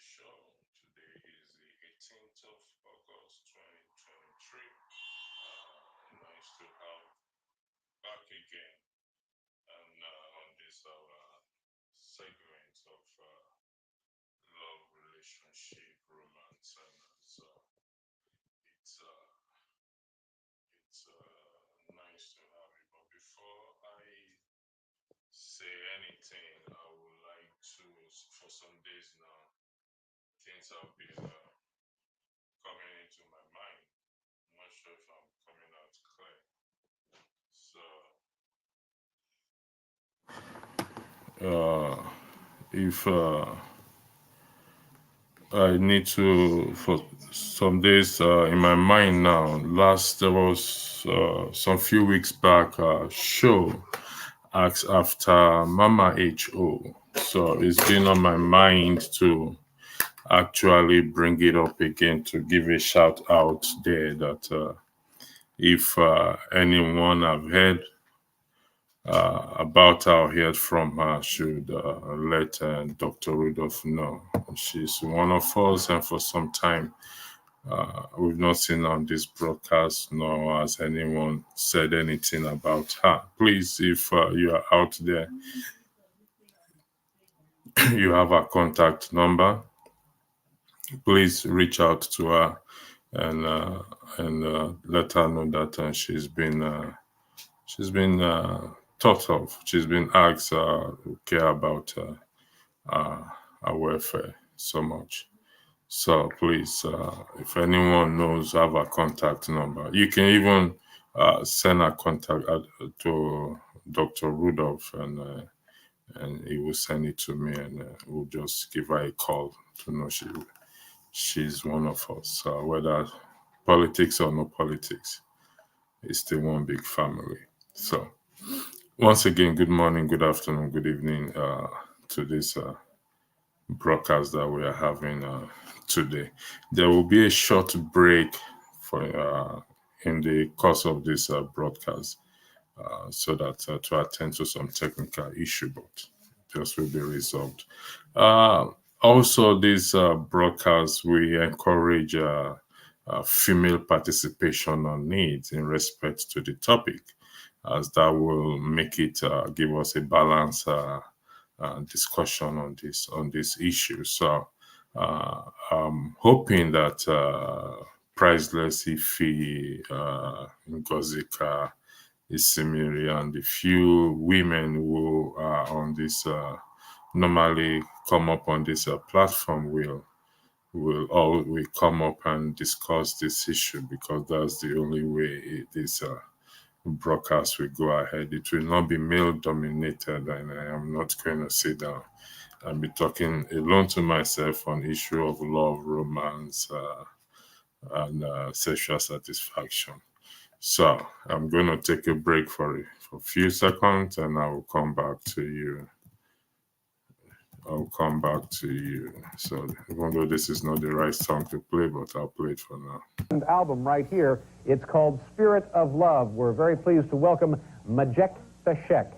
show. Today is the 18th of August 2023. Nice to have back again and on this our segment of love, relationship, romance, and so it's nice to have you. But before I say anything, I would like to, for some days now, things have been coming into my mind. I'm not sure if I'm coming out clear. So, if I need to, for some days in my mind now, there was some few weeks back, show asked after Mama HO. So it's been on my mind to actually bring it up again to give a shout out there that if anyone have heard about her or heard from her should let Dr. Rudolph know. She's one of us, and for some time we've not seen her on this broadcast, nor has anyone said anything about her. Please, if you are out there, you have her contact number, please reach out to her and let her know that she's been thought of. She's been asked to care about our welfare so much. So please, if anyone knows, have a contact number. You can even send a contact to Dr. Rudolph, and he will send it to me, and we'll just give her a call to know she's one of us. Whether politics or no politics, it's still one big family. So once again, good morning, good afternoon, good evening to this broadcast that we are having today. There will be a short break for in the course of this broadcast, so that to attend to some technical issue, but this will be resolved. Uh, Also, this broadcast we encourage female participation on needs in respect to the topic, as that will make it give us a balanced discussion on this issue. So, I'm hoping that Priceless Ife, Ngozika, Isimiri, and the few women who are on this normally come up on this platform will come up and discuss this issue, because that's the only way this broadcast will go ahead. It will not be male dominated, and I am not going to sit down and be talking alone to myself on issue of love, romance, and sexual satisfaction. So I'm going to take a break for a few seconds, and I will come back to you. I'll come back to you. So even though this is not the right song to play, but I'll play it for now. Album right here. It's called Spirit of Love. We're very pleased to welcome Majek Feshek.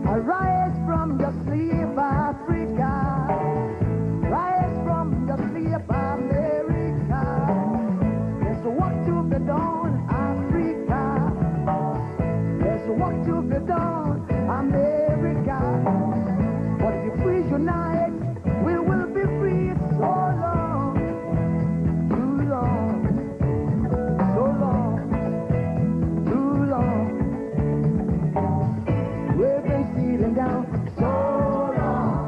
Arise from your sleep, Africa. Rise from your sleep, America. There's work to be done, Africa. There's work to be done, America. But if we unite, we will be free. So long, too long, so long, too long. We've been sealing down so long.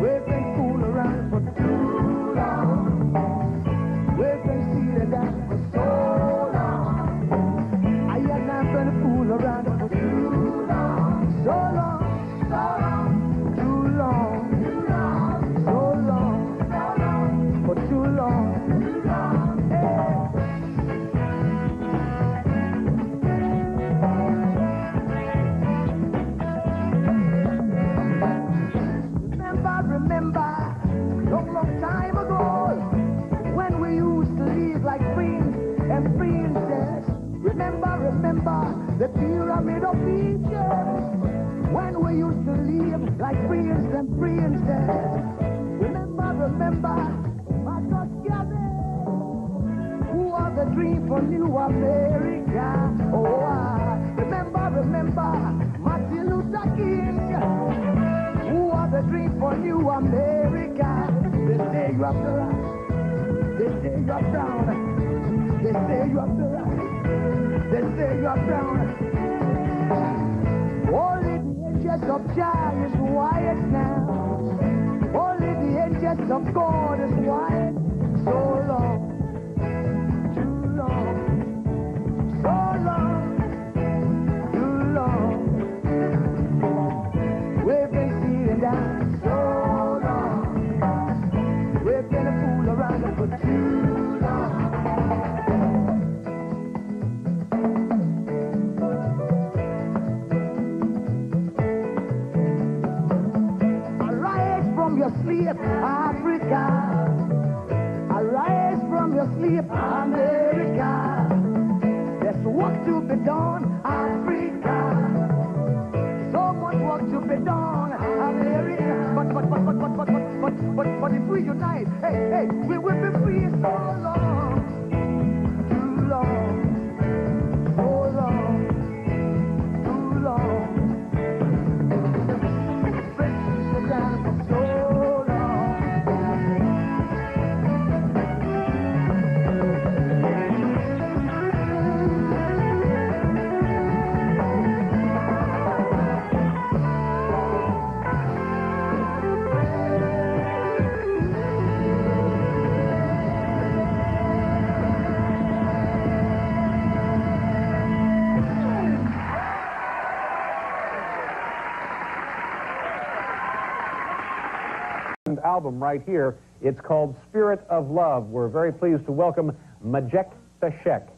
We've been fooling around for too long. We've been sealing down for so long. I am not gonna fool around for too long. So long, too long, so long, for too long. Hey. remember the pyramid of Egypt, when we used to live like princes and princesses. Remember, Marcus Garvey, who was the dream for New America. Oh, remember, Martin Luther King, who was the dream for New America. They say you have the right, they say you are brown, they say you have the right, they say you are brown. Only the edges of Jah is white now. Only the edges of God is white. So long, too long, so long, too long. We've been sitting down so long. We've been a fool around for too long. Sleep, Africa. Arise from your sleep, America. There's work to be done, Africa. So much work to be done, America. But if we unite, hey, we will be free so long, too long, so long, too long. Album right here. It's called Spirit of Love. We're very pleased to welcome Majek Feshek.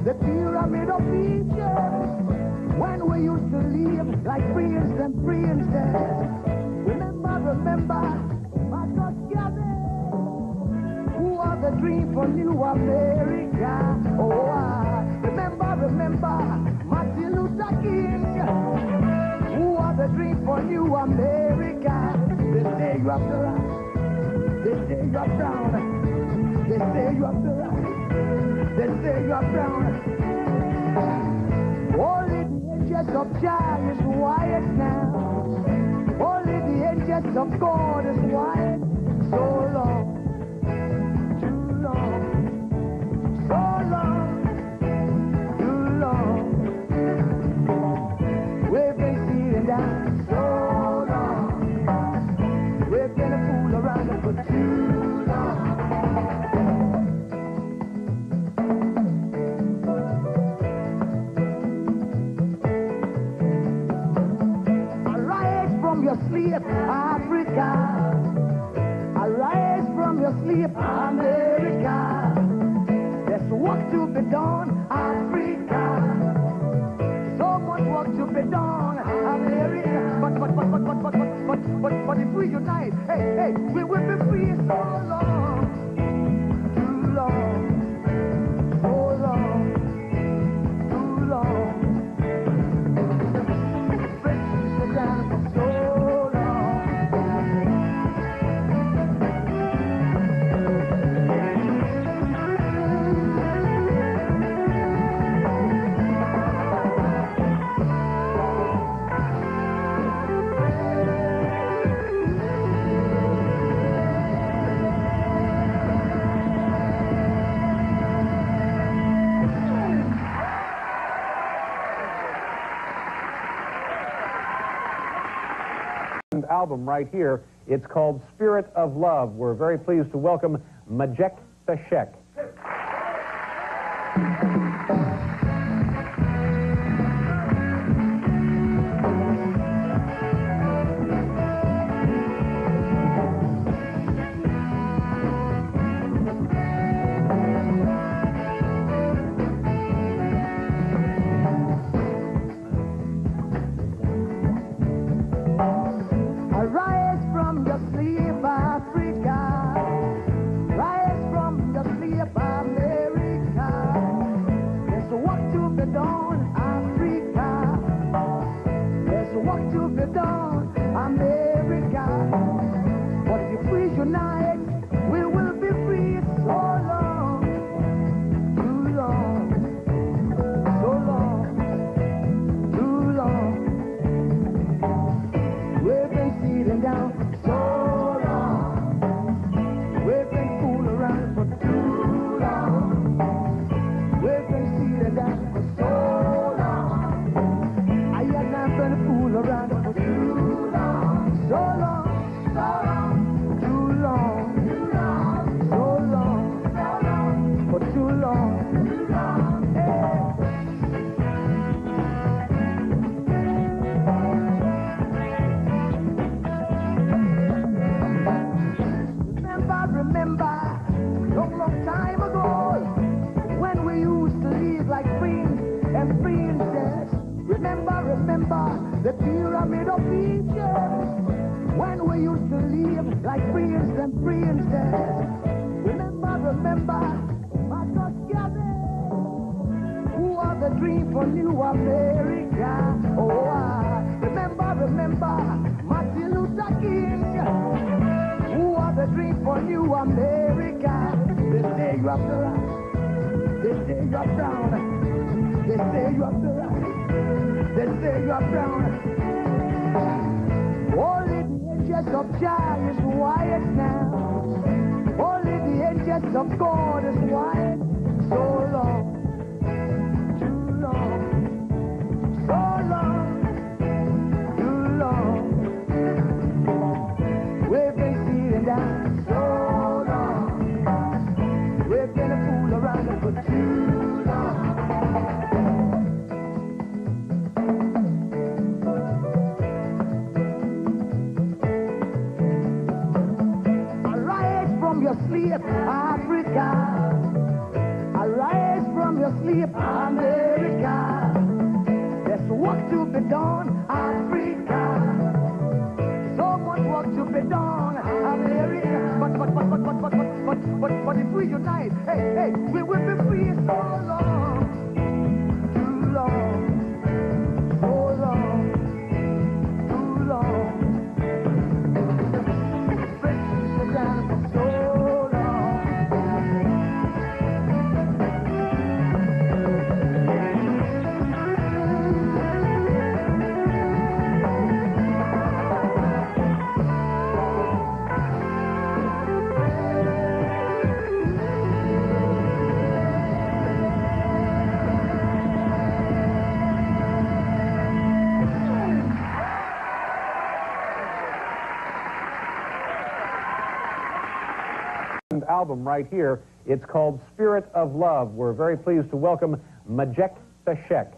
The pyramid of Egypt, when we used to live like princes and princesses. Remember, Marcus Garvey, who was the dream for New America. Oh, remember, Martin Luther King, who was the dream for New America. They say you have the right, they say you are brown, they say you have the right, they say you are brown. Only the edges of Jah is white now. Only the edges of God is white. So long, too long, so long, too long. We've been sitting down so long. We've been a fool around for too long. Sleep, Africa. Arise from sleep, America. There's work to be done, Africa. So much work to be done, America. But if we unite, hey, we will be free so long, too long, so long, too long. Friends, sit down for so long. Album right here. It's called Spirit of Love. We're very pleased to welcome Majek Beshek. Arise from your sleep, Africa. Rise from your sleep, America. There's work to be done, Africa. There's work to be done, America. But if we unite, we will be free so long, too long, so long, too long. We've been sitting down so long. We've been fooling around for too long. We've been sitting down for so long. I have not been fooling around for too long. So long, so long, too long, so long, for too long. Hey. Remember, long time ago, when we used to live like queens and princess. Remember, the pyramid of Egypt, when we used to live like prince and princess. Remember, Marcus Garvey, who are the dream for New America. Oh, remember, Martin Luther King, who are the dream for New America. They say you have the right, they say you are brown, they say you have the right, they say you are brown. Only the angels of Jah is white now. Only the angels of God is white. So long, too long, so long, too long. We've been sitting down so long. We've been a fool around for too long. Arise from your sleep, Africa. Arise from your sleep, America. There's work to be done, Africa. So much work to be done, America. But if we unite, hey, we will be free so long, too long, so long, too long. Friends, sit down for so long. Album right here. It's called Spirit of Love. We're very pleased to welcome Majek Beshek.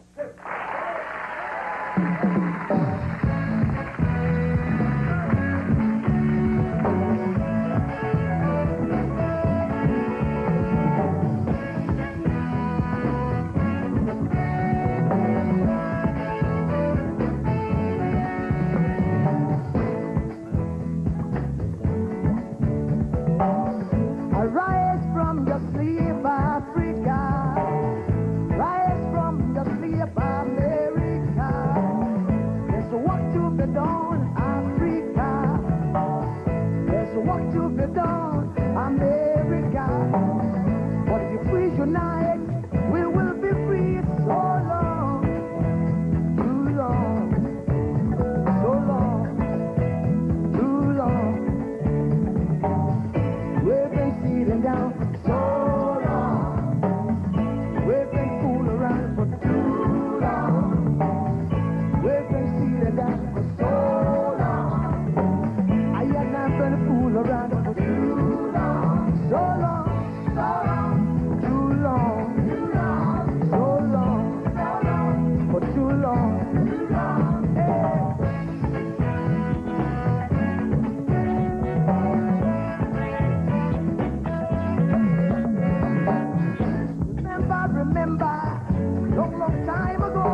down so long. We've been fooling around for too long. We've been seated down for so long. I have not been a fool around for too long. So long, so long, too long, so long, for too long. Hey. Remember, long time ago,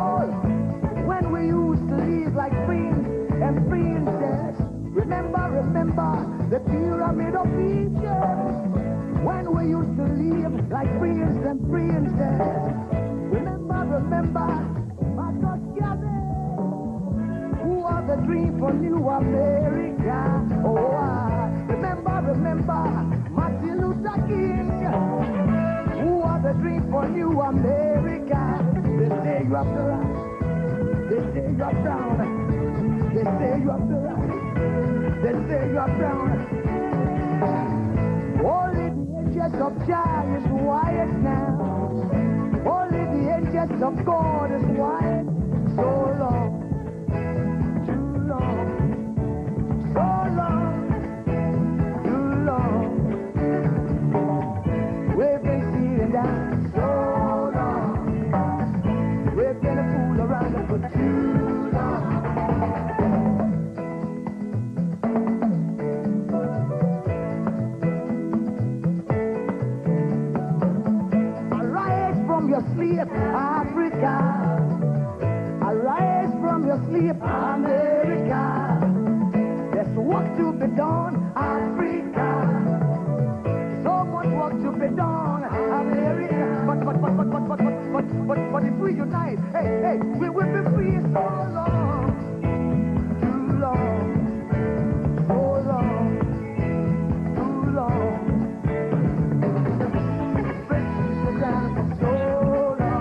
when we used to live like prince and princess. Remember, the pyramid of Egypt, when we used to live like prince and princess. Remember, Marcus Garvey, who had the dream for New America. Oh, remember, Martin Luther King, who had the dream for New America. They say you have the right, they say you are brown, they say you have the right, they say you are brown. Only the angels of Jah is white now. Only the angels of God is white. So long, too long, so long, too long. We've been sitting down so long. We've been a fool around for too long. Arise from your sleep, Africa. Arise from your sleep, America. There's work to be done, Africa. So much work to be done, America. But if we unite, hey, we will be free so long, too long, so long, too long. Free down so long.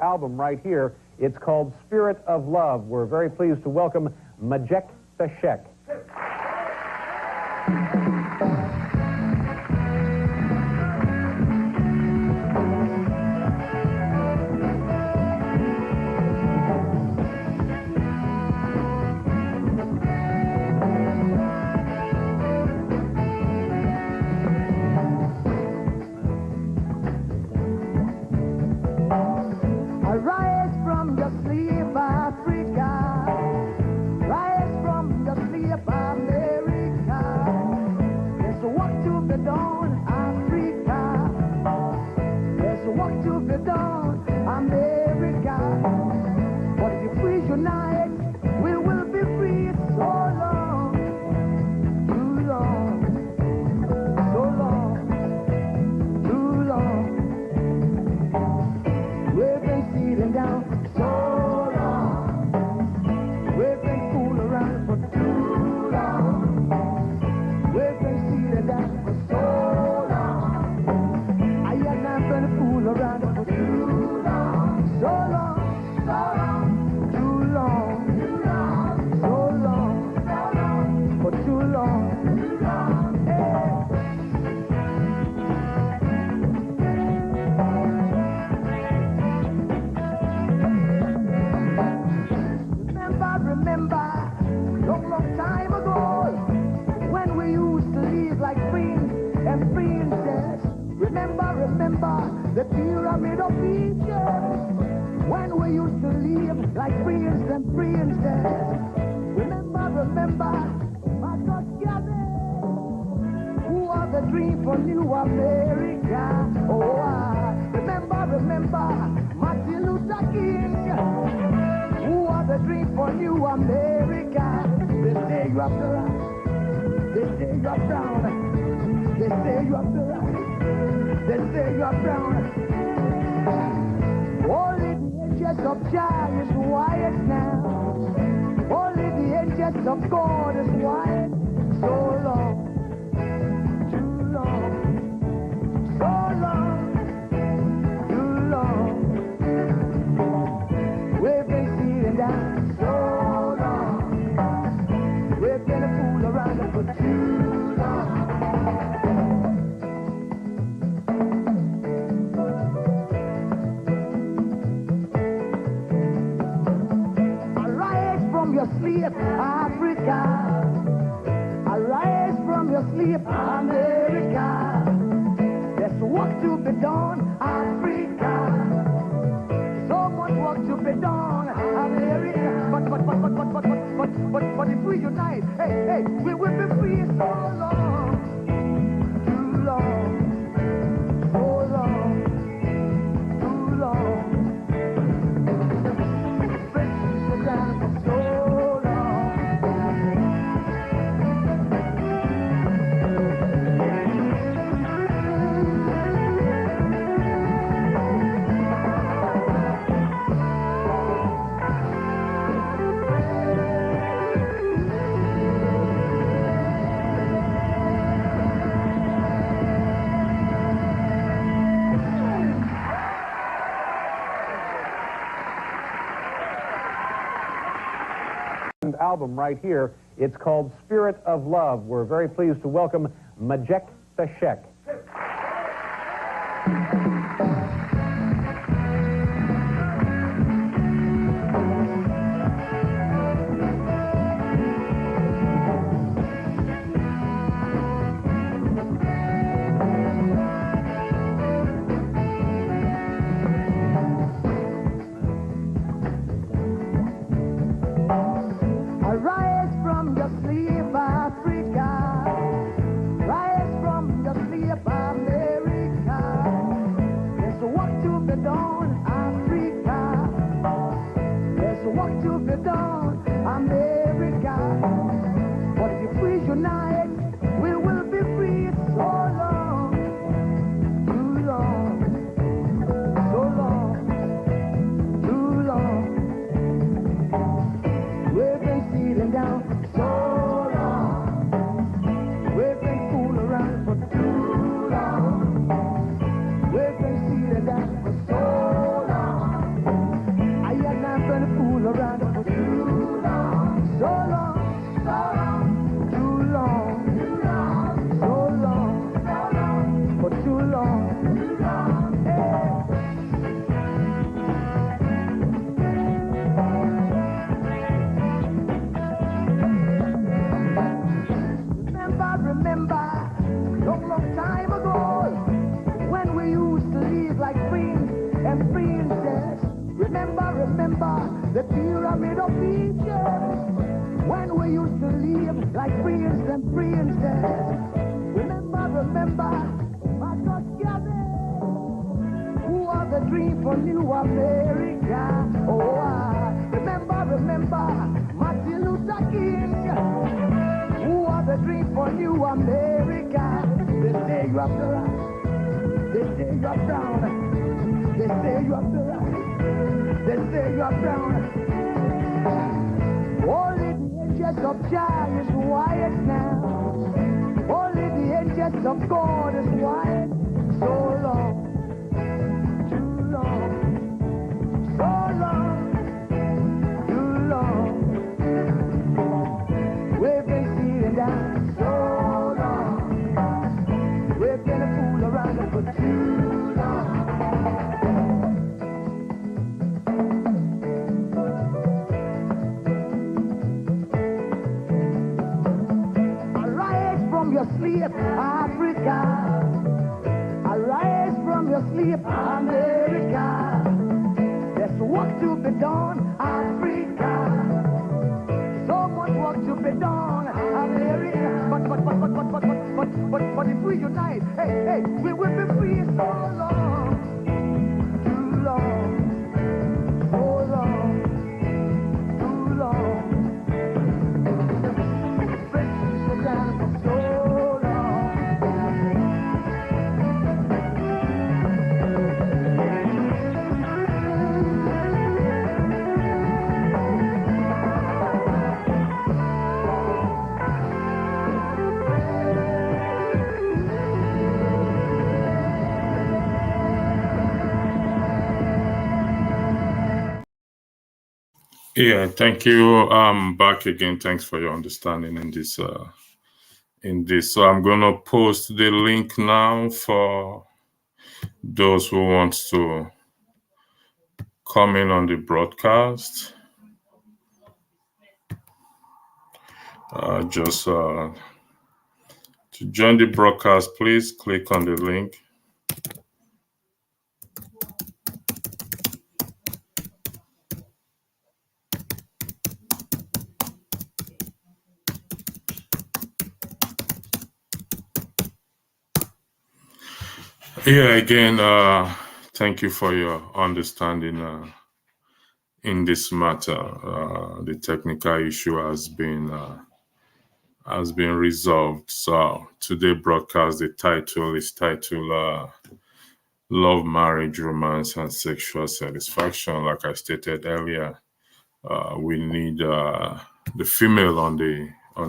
Album right here. It's called Spirit of Love. We're very pleased to welcome Majek Feshek. Arise from your sleep, Africa. Rise from your sleep, America. There's work to be done, Africa. There's work to be done, America. But if we unite, we will be free so long, too long, so long, too long. We've been sitting down so long. We've been fooling around for too long. We've been sitting down for so long. I have not been a fool around for too long. So long, too long, so long, for too long. Hey. Remember, long time ago, when we used to live like prince and princess. Remember, the pyramid of Egypt, when we used to live like prince and princess. Remember, Marcus Garvey, who had the dream for New America. Oh, remember, Martin Luther King, who had the dream for New America. They say you have the right, they say you are brown, they say you have the right, They say you are brown. Only the angels of Jah is white now. Only the angels of God is white. So long, too long, so long, too long. We've been sitting down so long. We've been a fool around for too long. Arise from your sleep, Africa. Arise from your sleep, America. There's work to be done, Africa. So much work to be done, America. But if we unite, hey, we will be free so long, too long, so long, too long. French people down for so long. Album right here. It's called Spirit of Love. We're very pleased to welcome Majek Feshek. Arise from your sleep, Africa. Rise from your sleep, America. There's work to be done, Africa. There's work to be done, America. But if we unite, we will be free so long, too long, so long, too long. We've been sitting down so long. We've been fooling around for too long. We've been sitting down for so long. I have not been fool around for too long. So long, so long, too long, too long, so long, for too long, too long. Hey. Remember, long time ago, when we used to live like prince and princess. Remember the pyramid of Egypt, when we used to live like prince and princess. Remember, Marcus Garvey, who was the dream for New America. Oh, remember, Martin Luther King, who are the dream for New America. They say you have the right. They say you are brown. They say you have the right. They say you are brown. Only the angels of Jah is white now. Only the angels of God is white. So long, too long, so long, too long. We've been sitting down so long. We've been a fool around for too long. Arise from your sleep, Africa. Arise from your sleep, America. There's work to be done, Africa. So much work to be done, America. But if we unite, hey, we will be free so long, too long, so long, too long. French people down for so long. Yeah, thank you. Back again. Thanks for your understanding in this. So I'm gonna post the link now for those who want to come in on the broadcast. Just to join the broadcast, please click on the link. Yeah, again, thank you for your understanding in this matter. The technical issue has been resolved. So today broadcast, the title is titled "Love, Marriage, Romance, and Sexual Satisfaction." Like I stated earlier, we need the female on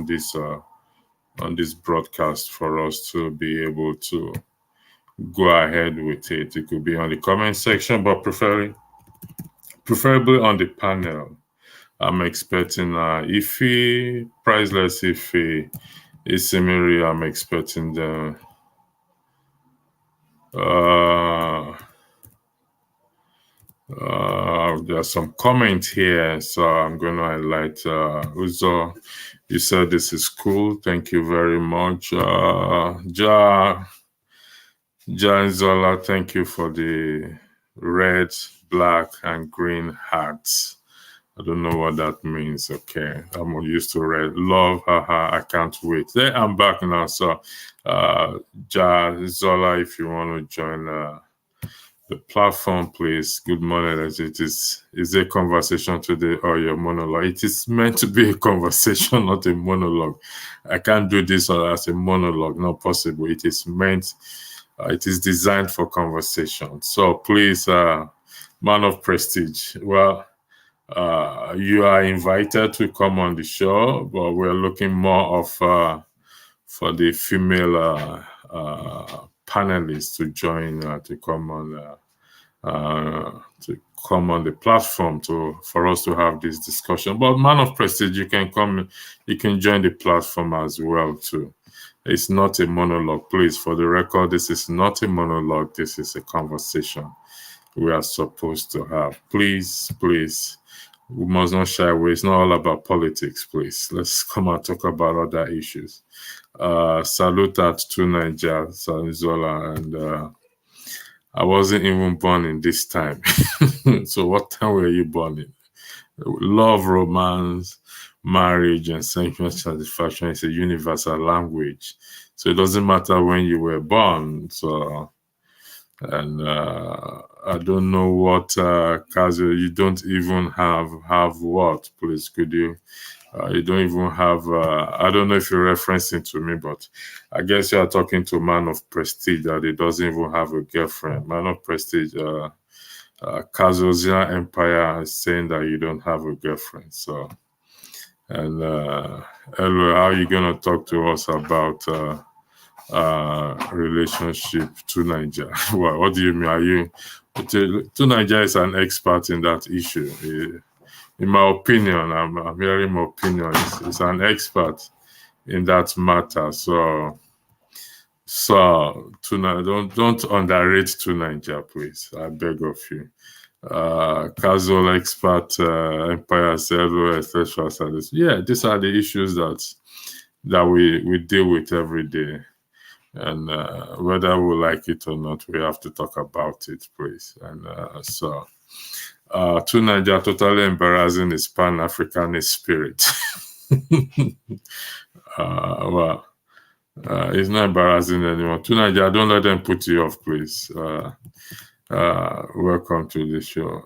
this broadcast for us to be able to go ahead with it. It could be on the comment section, but preferably on the panel. I'm expecting Ife, Priceless Ife, Isimiri. I'm expecting the there's some comment here, so I'm going to highlight Uzo. You said this is cool. Thank you very much. Zola, thank you for the red, black, and green hearts. I don't know what that means. Okay, I'm used to red. Love, haha, I can't wait. There, I'm back now. So, Zola, if you want to join the platform, please. Good morning. As it is a conversation today or your monologue? It is meant to be a conversation, not a monologue. I can't do this as a monologue. Not possible. It is meant. It is designed for conversation. So please, man of prestige. Well, you are invited to come on the show, but we're looking more of for the female panelists to join to come on the platform for us to have this discussion. But man of prestige, you can come, you can join the platform as well too. It's not a monologue, please. For the record, this is not a monologue. This is a conversation we are supposed to have. Please, please, we must not shy away. It's not all about politics, please. Let's come and talk about other issues. Salute at to Niger, Zola, and I wasn't even born in this time. So what time were you born in? Love, romance, marriage, and sexual satisfaction is a universal language. So it doesn't matter when you were born. So, and I don't know what, Kazu, you don't even have what, please, could you? You don't even have, I don't know if you're referencing to me, but I guess you are talking to a man of prestige that he doesn't even have a girlfriend. Man of prestige, Kazozia Empire is saying that you don't have a girlfriend. So, and Elo, how are you going to talk to us about relationship to Niger? Well, what do you mean? Are you, to Niger is an expert in that issue. In my opinion, I'm hearing my opinion. He's an expert in that matter. So don't underrate to Niger, please. I beg of you. Casual expert, empire, zero, etc. Yeah, these are the issues that we deal with every day, and whether we like it or not, we have to talk about it, please. And to Niger, totally embarrassing his Pan-Africanist spirit. Well, it's not embarrassing anyone. To Niger, don't let them put you off, please. Welcome to the show.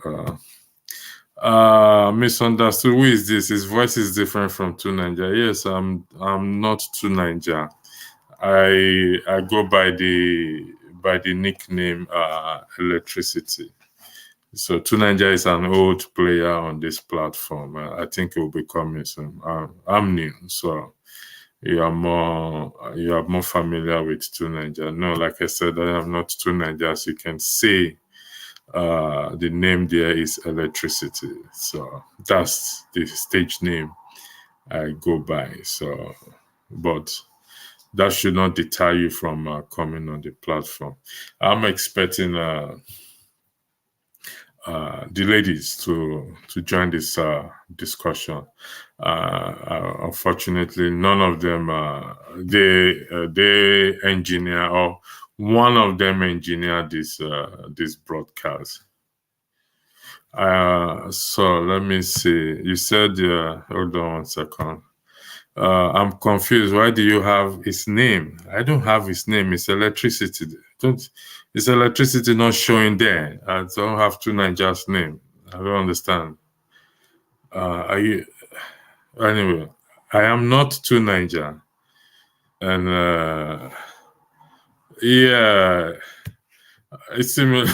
Misunderstood. Who is this? His voice is different from To Niger. Yes, I'm not To Niger. I go by the nickname Electricity. So To Niger is an old player on this platform. I think it will be coming soon. I'm new, so you are more familiar with To Niger. No, like I said, I am not To Niger, as you can see The name there is Electricity. So that's the stage name I go by. So, but that should not deter you from coming on the platform. I'm expecting the ladies to join this discussion. Unfortunately, none of them they engineer, or one of them engineer this broadcast. So let me see. You said, hold on one second. I'm confused. Why do you have his name? I don't have his name. It's Electricity. Is Electricity not showing there? I don't have two Nigeria's name. I don't understand. Are you anyway? I am not two Niger, and yeah, it's similar.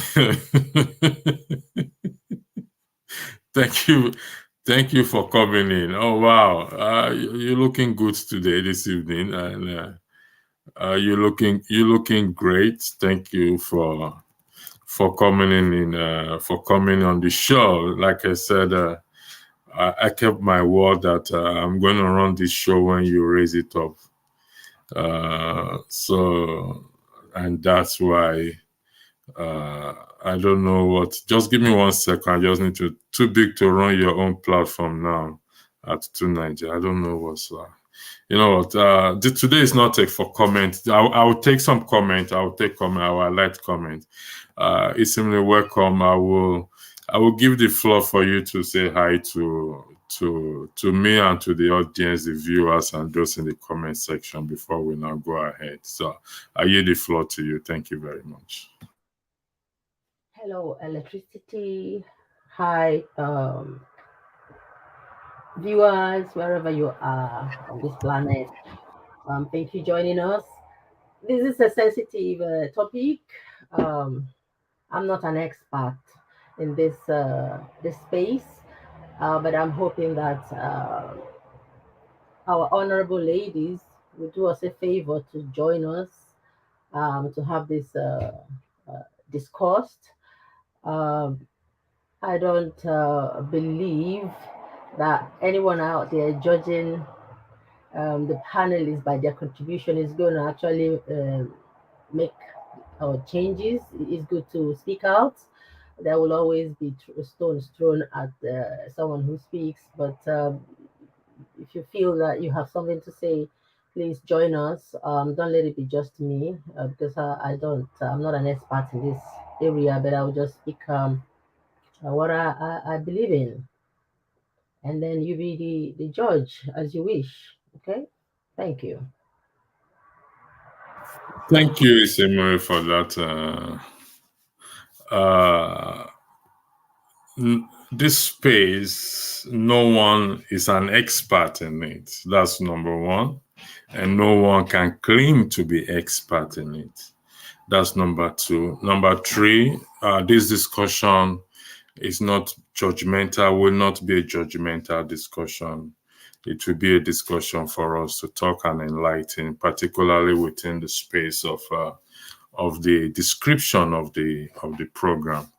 Thank you for coming in. Oh wow, you're looking good today, this evening, and you're looking great. Thank you for coming for coming on the show. Like I said, I kept my word that I'm going to run this show when you raise it up. So, and that's why I don't know what. Just give me 1 second. I just need to too big to run your own platform now at 290. I don't know what's. You know what? Today is not for comment. I will take some comment. I will take comment. I will highlight comment. It's simply welcome. I will give the floor for you to say hi to me and to the audience, the viewers, and those in the comment section before we now go ahead. So I yield the floor to you. Thank you very much. Hello, Electricity. Hi, viewers, wherever you are on this planet. Thank you for joining us. This is a sensitive topic. I'm not an expert in this space, but I'm hoping that our honorable ladies will do us a favor to join us to have this discussed. I don't believe that anyone out there judging the panelists by their contribution is going to actually make changes. It's good to speak out. There will always be stones thrown at someone who speaks, but if you feel that you have something to say, please join us. Don't let it be just me, because I'm not an expert in this area, but I'll just speak what I believe in. And then you be the judge as you wish. Okay? Thank you. Thank you, Isemuri, for that. This space, no one is an expert in it. That's number one. And no one can claim to be expert in it. That's number two. Number three, this discussion is not judgmental, will not be a judgmental discussion. It will be a discussion for us to talk and enlighten, particularly within the space of the description of the program.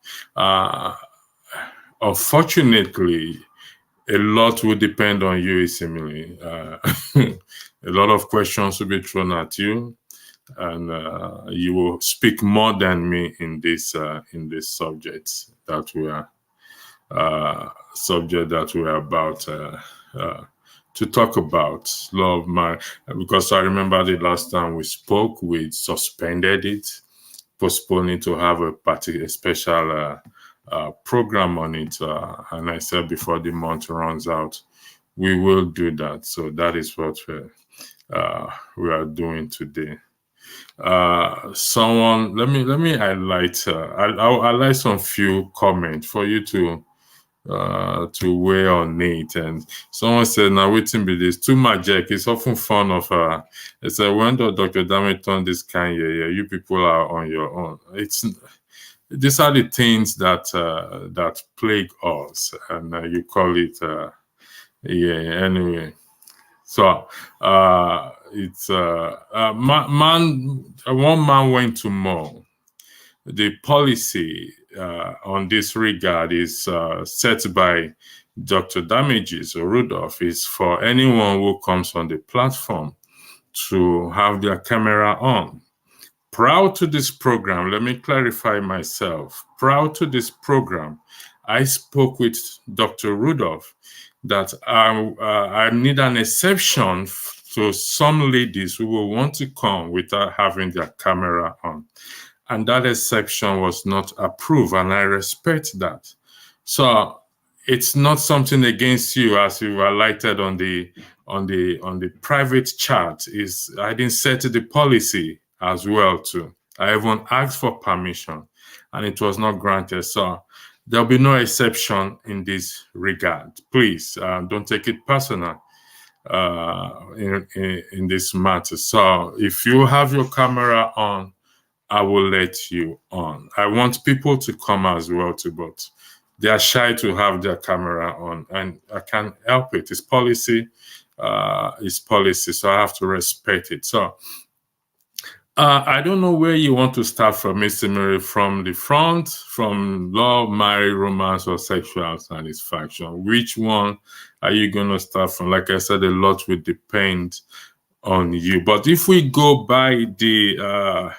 Unfortunately, a lot will depend on you, Isemuri. A lot of questions will be thrown at you, and you will speak more than me in this subject that we are about to talk about. Love, because I remember the last time we spoke, we suspended it, postponing to have a special program on it, and I said before the month runs out, we will do that. So that is what we are doing today. Someone, let me highlight. I'll highlight some few comments for you to weigh on it. And someone said, "Now waiting be this too much. Jack. It's often fun of her." It's a when Dr. Dami turn this kind. Yeah, you people are on your own. These are the things that plague us, and you call it anyway. So it's one man went to more. The policy on this regard is set by Dr. Damages or Rudolph is for anyone who comes on the platform to have their camera on. Prior to this program, let me clarify myself. Prior to this program, I spoke with Dr. Rudolph that I need an exception to some ladies who will want to come without having their camera on. And that exception was not approved, and I respect that. So it's not something against you, as you highlighted on the private chat. I didn't set the policy as well too. I even asked for permission, and it was not granted. So there'll be no exception in this regard. Please don't take it personal in this matter. So if you have your camera on, I will let you on. I want people to come as well too, but they are shy to have their camera on, and I can't help it. It's policy. So I have to respect it. So I don't know where you want to start from, Mr. Murray, from the front, from love, marriage, romance, or sexual satisfaction. Which one are you going to start from? Like I said, a lot will depend on you. But if we go by the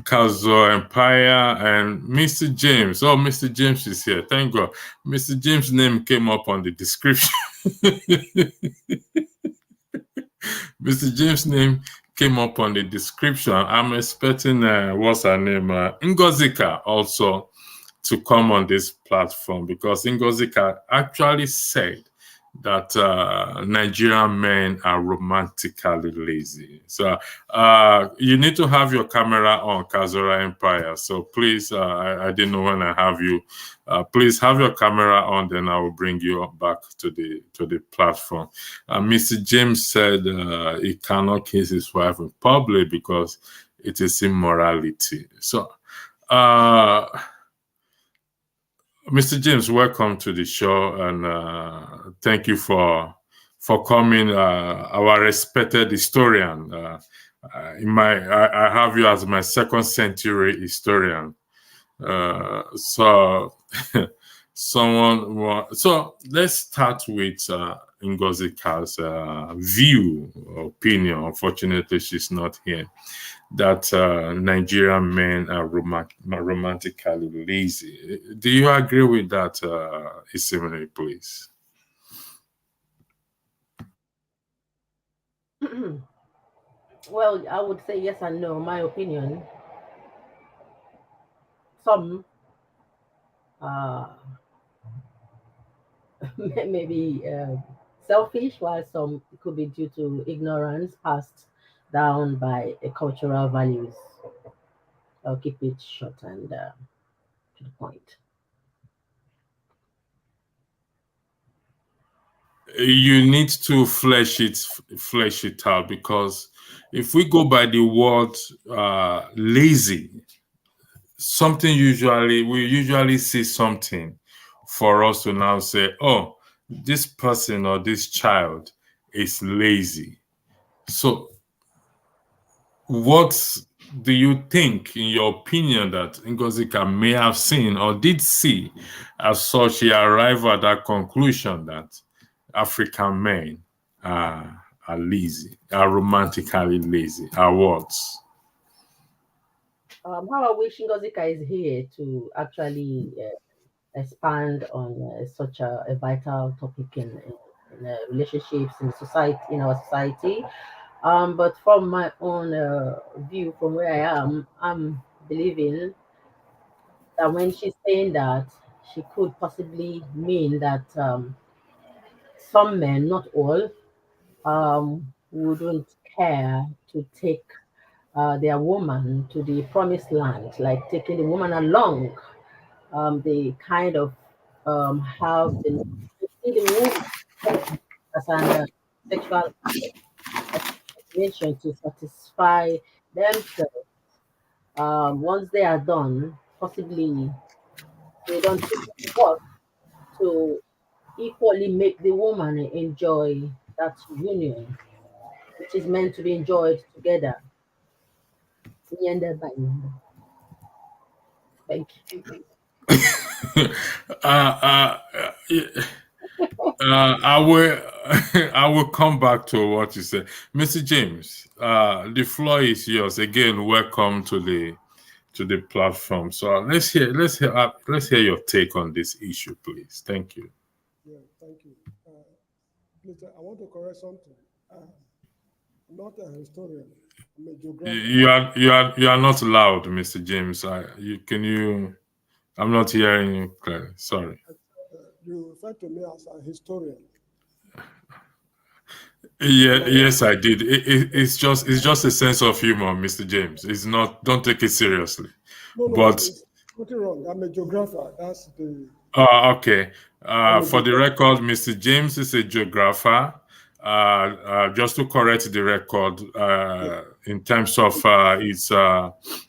Kazo Empire and Mr. James. Oh, Mr. James is here. Thank God. Mr. James' name came up on the description. Mr. James' name came up on the description. I'm expecting, what's her name? Ngozika also to come on this platform, because Ngozika actually said that Nigerian men are romantically lazy. So you need to have your camera on, Kazora Empire. So please, I didn't know when I have you. Please have your camera on, then I will bring you back to the platform. Mr. James said he cannot kiss his wife in public because it is immorality. So Mr. James, welcome to the show, and thank you for coming. Our respected historian. I have you as my second century historian. So let's start with Ngozika's opinion. Unfortunately, she's not here. That Nigerian men are romantically lazy. Do you agree with that, Isimene, please? Well, I would say yes and no. My opinion. Some maybe selfish, while some could be due to ignorance passed down by cultural values. I'll keep it short and to the point. You need to flesh it out, because if we go by the word lazy, we usually see something for us to now say, oh, this person or this child is lazy. So what do you think, in your opinion, that Ngozika may have seen or did see as such she arrived at that conclusion that African men are lazy, are romantically lazy, are what? How I wish Ngozika is here to actually expand on such a vital topic in relationships in society, in our society. But from my own view, from where I am, I'm believing that when she's saying that, she could possibly mean that some men, not all, wouldn't care to take their woman to the promised land, like taking the woman along. They kind of have the see the woman as an sexual motivation to satisfy themselves. Once they are done, possibly they don't put in the work to equally make the woman enjoy that union, which is meant to be enjoyed together. Nyanda by nyanda. Thank you. uh, I will I will come back to what you said, Mr. James. The floor is yours again. Welcome to the platform. So let's hear your take on this issue, please. Thank you. Yeah, thank you. Please, I want to correct something. I'm not a historian. I'm a geographer. You are not loud, Mr. James. I'm not hearing you clearly. Sorry. You refer to me as a historian. Yeah, yes, I did. It's just a sense of humor, Mr. James. It's not. Don't take it seriously. No, no, But it's nothing wrong. I'm a geographer. okay. I'm a For the geographer. record, Mr. James is a geographer. Just to correct the record, Yeah, in terms of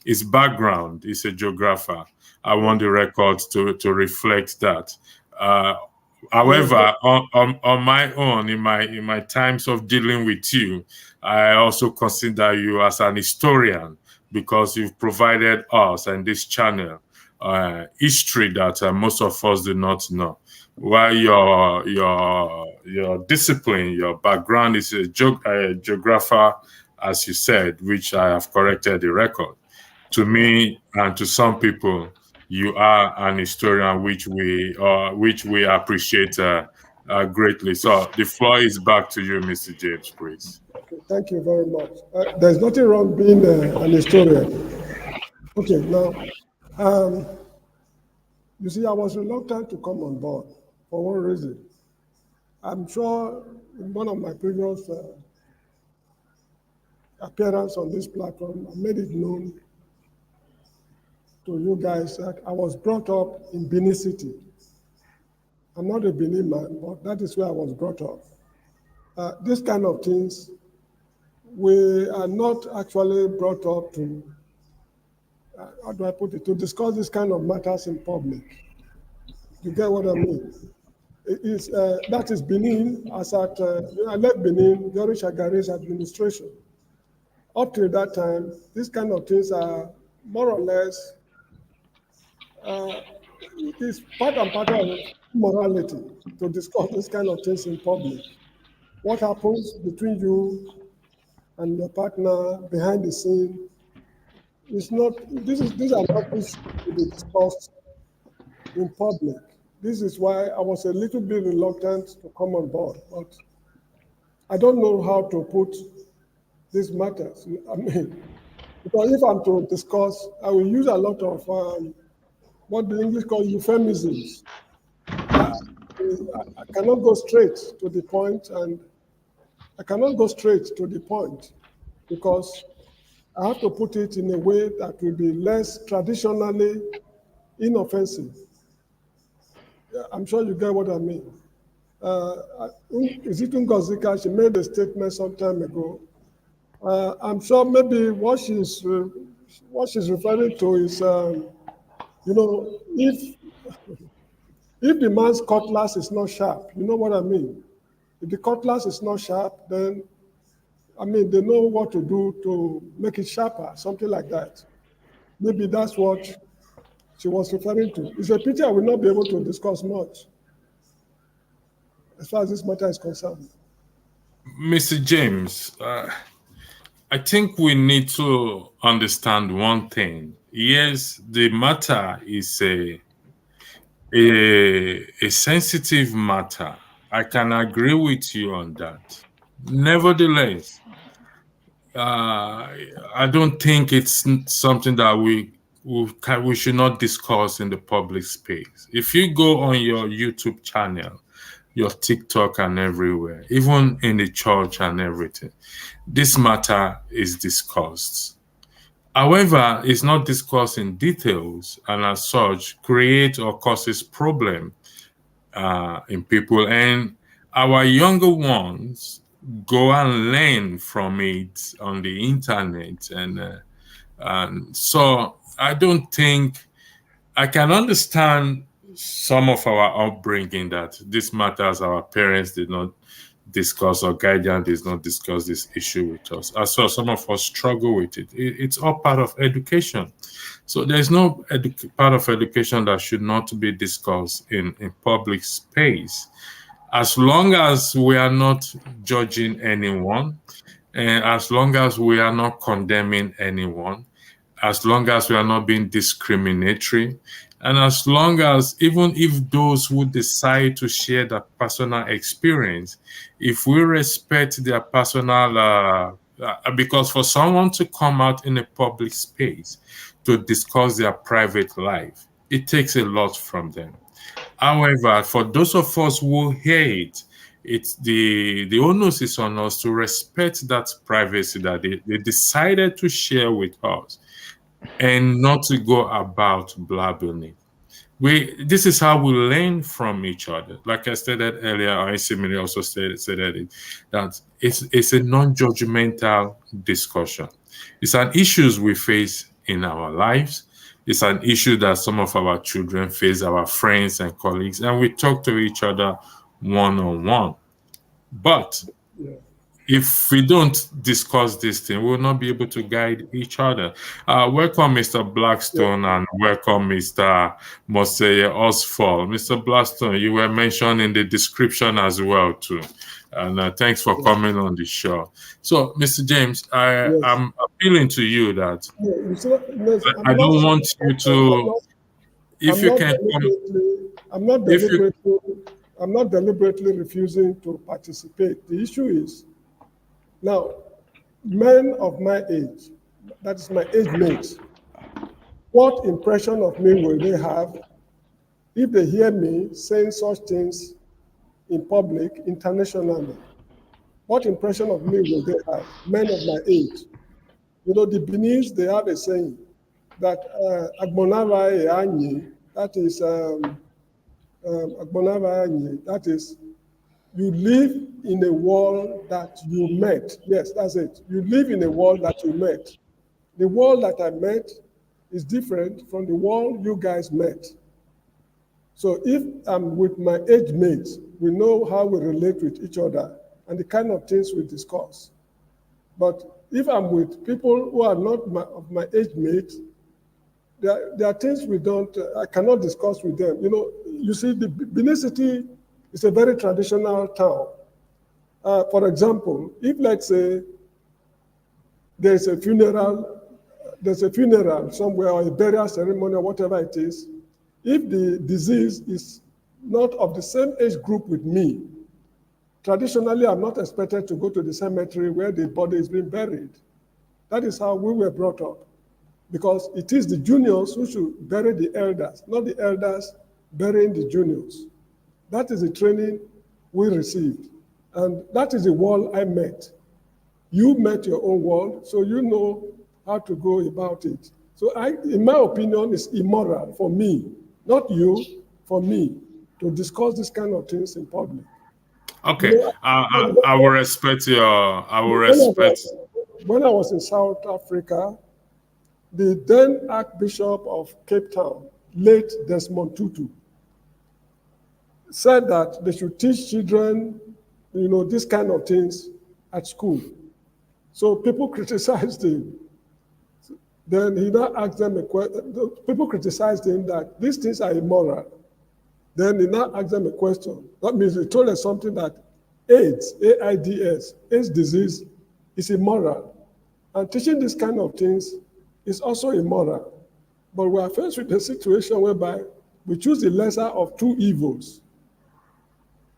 his background, he's a geographer. I yeah, want the record to reflect that. Uh, yeah, However, on my own, in my times of dealing with you, I also consider you as an historian because you've provided us and this channel history that most of us do not know. While your discipline, your background is a geographer, as you said, which I have corrected the record. To me and to some people, you are an historian, which we appreciate greatly. So the floor is back to you, Mr. James, please. okay, thank you very much. There's nothing wrong being an historian. Okay, now, um, you see, I was reluctant to come on board for one reason. I'm sure in one of my previous appearance on this platform, I made it known to you guys that I was brought up in Benin City. I'm not a Benin man, but that is where I was brought up. This kind of things, we are not actually brought up to, how do I put it, to discuss this kind of matters in public. You get what I mean? That is Benin, I left Benin during Shagare's administration. Up till that time, these kind of things are more or less, it is part and parcel of morality to discuss these kind of things in public. What happens between you and your partner behind the scene is not, these are not issues to be discussed in public. This is why I was a little bit reluctant to come on board, but I don't know how to put these matters. I mean, because if I'm to discuss, I will use a lot of what the English call euphemisms. I cannot go straight to the point, and I cannot go straight to the point because I have to put it in a way that will be less traditionally inoffensive. I'm sure you get what I mean. Is it Ngozika? She made a statement some time ago. I'm sure maybe what she's referring to is, you know, if the man's cutlass is not sharp, you know what I mean? If the cutlass is not sharp, then, I mean, they know what to do to make it sharper, something like that. Maybe that's what she was referring to. It's a pity I will not be able to discuss much as far as this matter is concerned. Mr. James, I think we need to understand one thing. Yes, the matter is a sensitive matter. I can agree with you on that. Nevertheless, I don't think it's something that we should not discuss in the public space. If you go on your YouTube channel, your TikTok and everywhere, even in the church and everything, this matter is discussed. However, it's not discussed in details and as such creates or causes problem in people. And our younger ones go and learn from it on the internet. And so I don't think I can understand some of our upbringing that this matters our parents discuss, or guardian does not discuss this issue with us. As well, some of us struggle with it. It's all part of education. So there's no part of education that should not be discussed in public space. As long as we are not judging anyone, and as long as we are not condemning anyone, as long as we are not being discriminatory, and as long as, even if those who decide to share their personal experience, if we respect their personal, because for someone to come out in a public space to discuss their private life, it takes a lot from them. However, for those of us who hear it, it's the onus is on us to respect that privacy that they decided to share with us, and not to go about blabbing it. This is how we learn from each other. Like I stated earlier, I similarly also said it, that it's a non-judgmental discussion. It's an issues we face in our lives. It's an issue that some of our children face, our friends and colleagues, and we talk to each other one-on-one. But if we don't discuss this thing, we will not be able to guide each other. Welcome, Mr. Blackstone, and welcome, Mr. Moseye Osfall. Mr. Blackstone, you were mentioned in the description as well, too. And thanks for coming on the show. So, Mr. James, I'm appealing to you that I don't want you to, if you can I'm not deliberately refusing to participate. The issue is, now, men of my age, that is my age mates, what impression of me will they have if they hear me saying such things in public, internationally? What impression of me will they have, men of my age? You know, the Beninese, they have a saying that Agbonava Anyi, that is Agbonava Anyi, that is, you live in a world that you met. Yes, that's it. You live in a world that you met. The world that I met is different from the world you guys met. So if I'm with my age mates, we know how we relate with each other and the kind of things we discuss. But if I'm with people who are not of my age mates, there are things I cannot discuss with them. You know, you see, the Benin City is a very traditional town. For example, if, let's say, there's a funeral somewhere, or a burial ceremony, or whatever it is, if the deceased is not of the same age group with me, traditionally, I'm not expected to go to the cemetery where the body is being buried. That is how we were brought up, because it is the juniors who should bury the elders, not the elders burying the juniors. That is the training we received. And that is the world I met. You met your own world, so you know how to go about it. So in my opinion, it's immoral for me, not you, for me, to discuss this kind of things in public. Okay, you know, I will respect your, When I was in South Africa, the then Archbishop of Cape Town, late Desmond Tutu, said that they should teach children, you know, this kind of things at school. So people criticized him. Then he now asked them a question. People criticized him that these things are immoral. Then he now asked them a question. That means he told us something that AIDS, AIDS, AIDS disease is immoral. And teaching this kind of things is also immoral. But we are faced with a situation whereby we choose the lesser of two evils.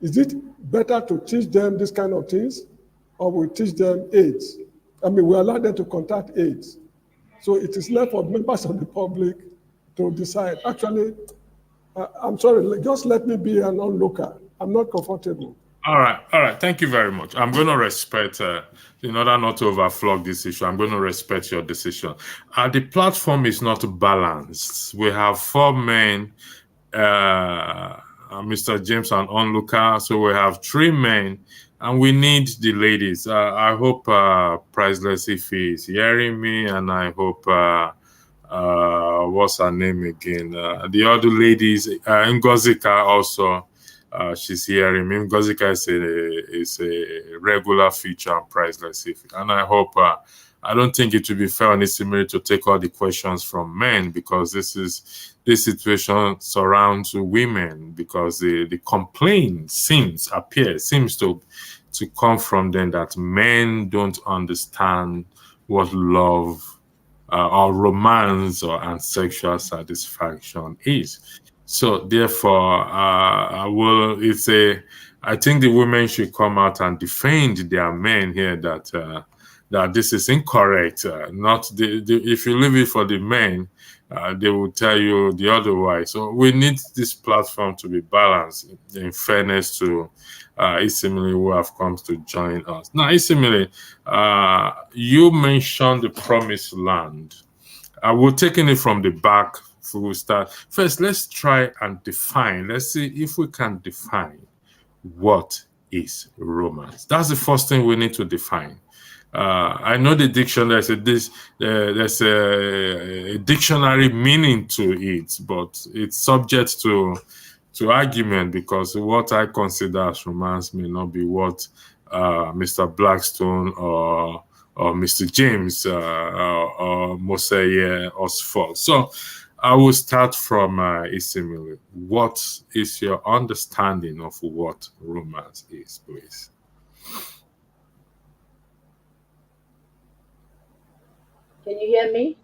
Is it better to teach them this kind of things, or we teach them AIDS? I mean, we allow them to contact AIDS. So it is left for members of the public to decide. Actually, I'm sorry, just let me be an onlooker. I'm not comfortable. All right. Thank you very much. I'm going to respect, in order not to overflog this issue, I'm going to respect your decision. The platform is not balanced. We have 4 men, Mr. James, an onlooker, so we have 3 men, and we need the ladies. I hope Priceless Ife is hearing me, and I hope, what's her name again? The other ladies, Ngozika also. she's hearing me. Ngozika is a regular feature and priceless. And I hope I don't think it will be fair on Isimiri to take all the questions from men because this situation surrounds women because the complaint seems to come from them that men don't understand what love or romance and sexual satisfaction is. So therefore, I will. I think the women should come out and defend their men here that this is incorrect. Not if you leave it for the men, they will tell you the otherwise. So we need this platform to be balanced in fairness to Isimili who have come to join us. Now, Isimili, you mentioned the promised land. We're taking it from the back. We'll start. First, let's try and define. Let's see if we can define what is romance. That's the first thing we need to define. I know the dictionary there's a dictionary meaning to it, but it's subject to argument because what I consider as romance may not be what Mr. Blackstone or Mr. James or Moseye Osford. So I will start from Isimili. What is your understanding of what romance is, please? Can you hear me?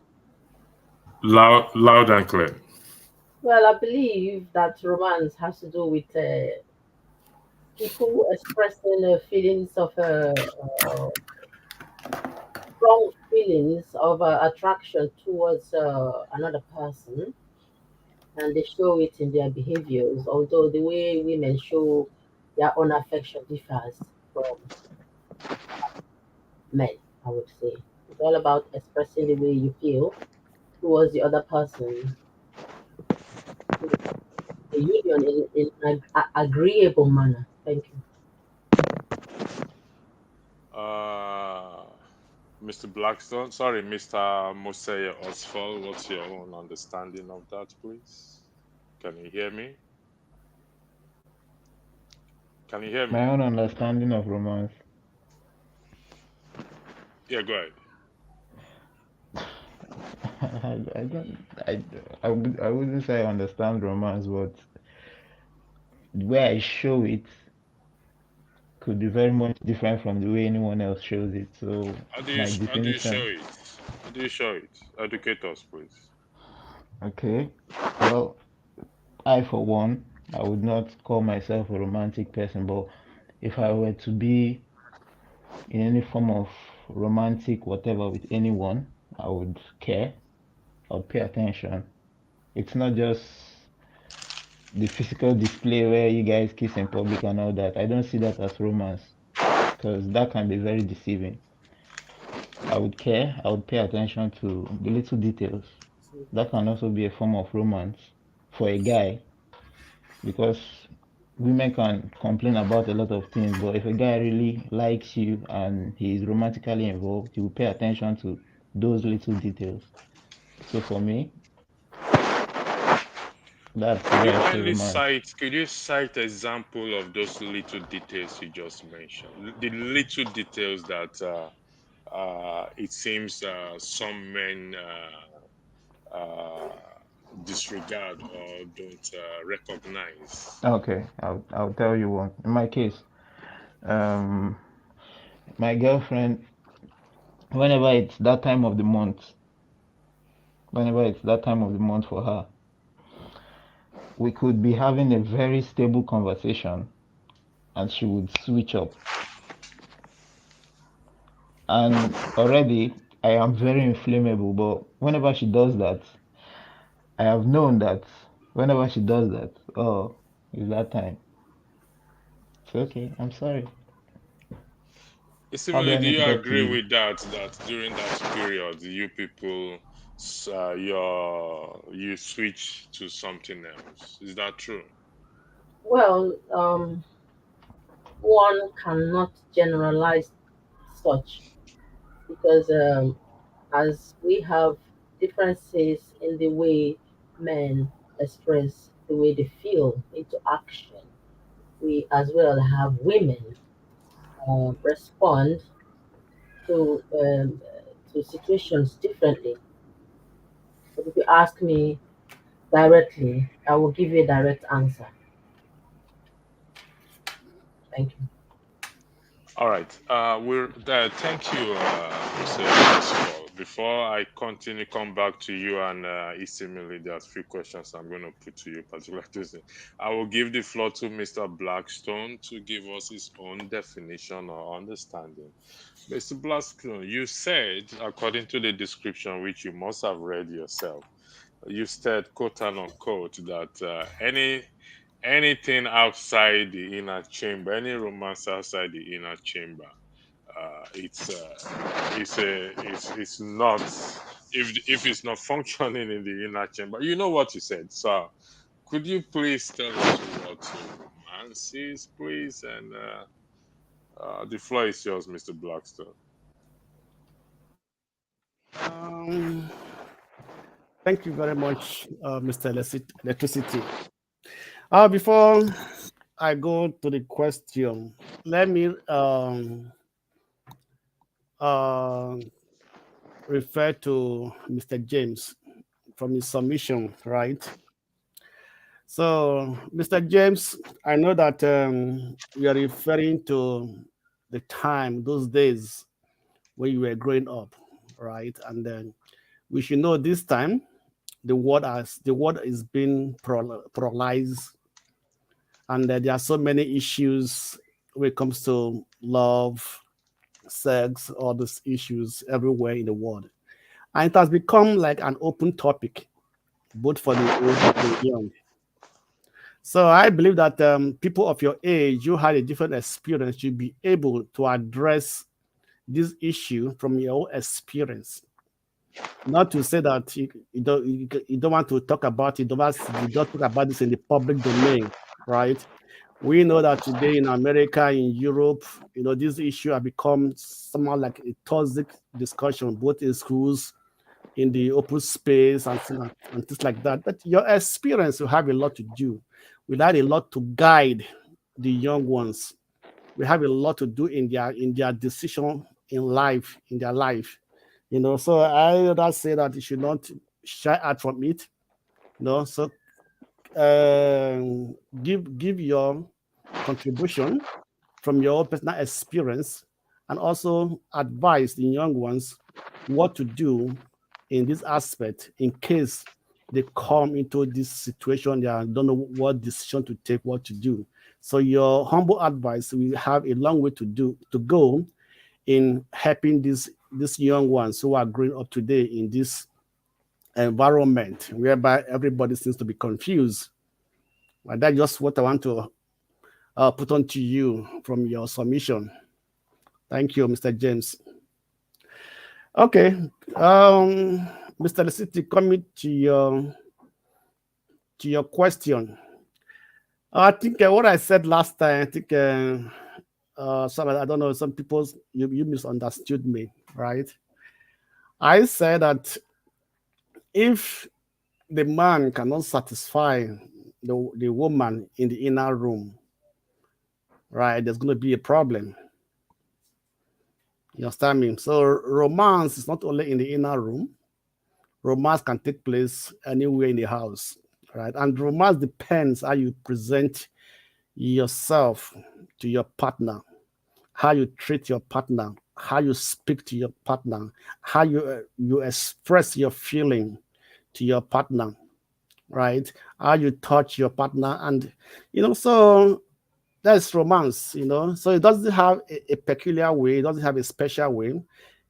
Loud and clear. Well, I believe that romance has to do with people expressing feelings of strong feelings of attraction towards another person, and they show it in their behaviors. Although the way women show their own affection differs from men, I would say. It's all about expressing the way you feel towards the other person. A union in an agreeable manner. Thank you. Uh, Mr. Blackstone, sorry, Mr. Moseye Osford, what's your own understanding of that, please? Can you hear me? Can you hear me? My own understanding of romance. Yeah, go ahead. I don't. I wouldn't say I understand romance, but the way I show it could be very much different from the way anyone else shows it. So my How do you show definition. it? How do you show it? Educate us, please. Okay. Well, I for one, I would not call myself a romantic person, but if I were to be in any form of romantic whatever with anyone, I would care. I would pay attention. It's not just the physical display where you guys kiss in public and all that. I don't see that as romance because that can be very deceiving. I would care, I would pay attention to the little details. That can also be a form of romance for a guy because women can complain about a lot of things, but if a guy really likes you and he's romantically involved, he will pay attention to those little details. So for me, that's the way I see romance. Could you cite example of those little details you just mentioned? The little details that it seems some men uh, disregard or don't recognize. Okay, I'll tell you one. In my case, um, my girlfriend, whenever it's that time of the month, whenever it's that time of the month for her, we could be having a very stable conversation and she would switch up. And already I am very inflammable, but whenever she does that, I have known that whenever she does that, oh, it's that time. It's okay, I'm sorry. How do Similarly, I do need to you talk to agree you? with that? That during that period, you people, you switch to something else. Is that true? Well, one cannot generalize such because as we have differences in the way men express the way they feel into action. we as well have women respond to situations differently. But if you ask me directly, I will give you a direct answer. Thank you. All right. We're thank you, Mr. Maxwell. Before I continue, come back to you and Isimili, there's a few questions I'm going to put to you, particularly this. I will give the floor to Mr. Blackstone to give us his own definition or understanding. Mr. Blackstone, you said, according to the description, which you must have read yourself, you said, quote and unquote, that anything outside the inner chamber, any romance outside the inner chamber, it's not, if it's not functioning in the inner chamber. You know what you said. So could you please tell us what romance is, please? And the floor is yours, Mr. Blackstone. Um, Thank you very much, Mr. Electricity. Before I go to the question, let me uh, refer to Mr. James from his submission, right? So, Mr. James, I know that you are referring to the time, those days when you were growing up, right? And then we should know this time the word is being pluralized, and there are so many issues when it comes to love, sex, all these issues everywhere in the world, and it has become like an open topic both for the old and the young. So I believe that people of your age, you had a different experience, you'll be able to address this issue from your own experience. Not to say that you don't want to talk about it, you don't talk about this in the public domain, right? We know that today in America, in Europe, this issue has become somehow like a toxic discussion, both in schools, in the open space, and things like that. But your experience will have a lot to do. Will have a lot to guide the young ones. We have a lot to do in their decision in life, in their life. So I rather say that you should not shy out from it. So give your contribution from your personal experience, and also advise the young ones what to do in this aspect in case they come into this situation, they don't know what decision to take, what to do. So your humble advice will have a long way to go in helping these young ones who are growing up today in this environment whereby everybody seems to be confused. And that's just what I want to put on to you from your submission. Thank you, Mr. James. Okay, Mr. Lecity, coming to your question. I think what I said last time, I think I don't know, some people you misunderstood me, right? I said that if the man cannot satisfy the woman in the inner room, right, there's going to be a problem. You understand me? So romance is not only in the inner room. Romance can take place anywhere in the house, right? And romance depends how you present yourself to your partner, how you treat your partner, how you speak to your partner, how you express your feeling to your partner, right? How you touch your partner, and so that's romance. So it doesn't have a peculiar way, it doesn't have a special way.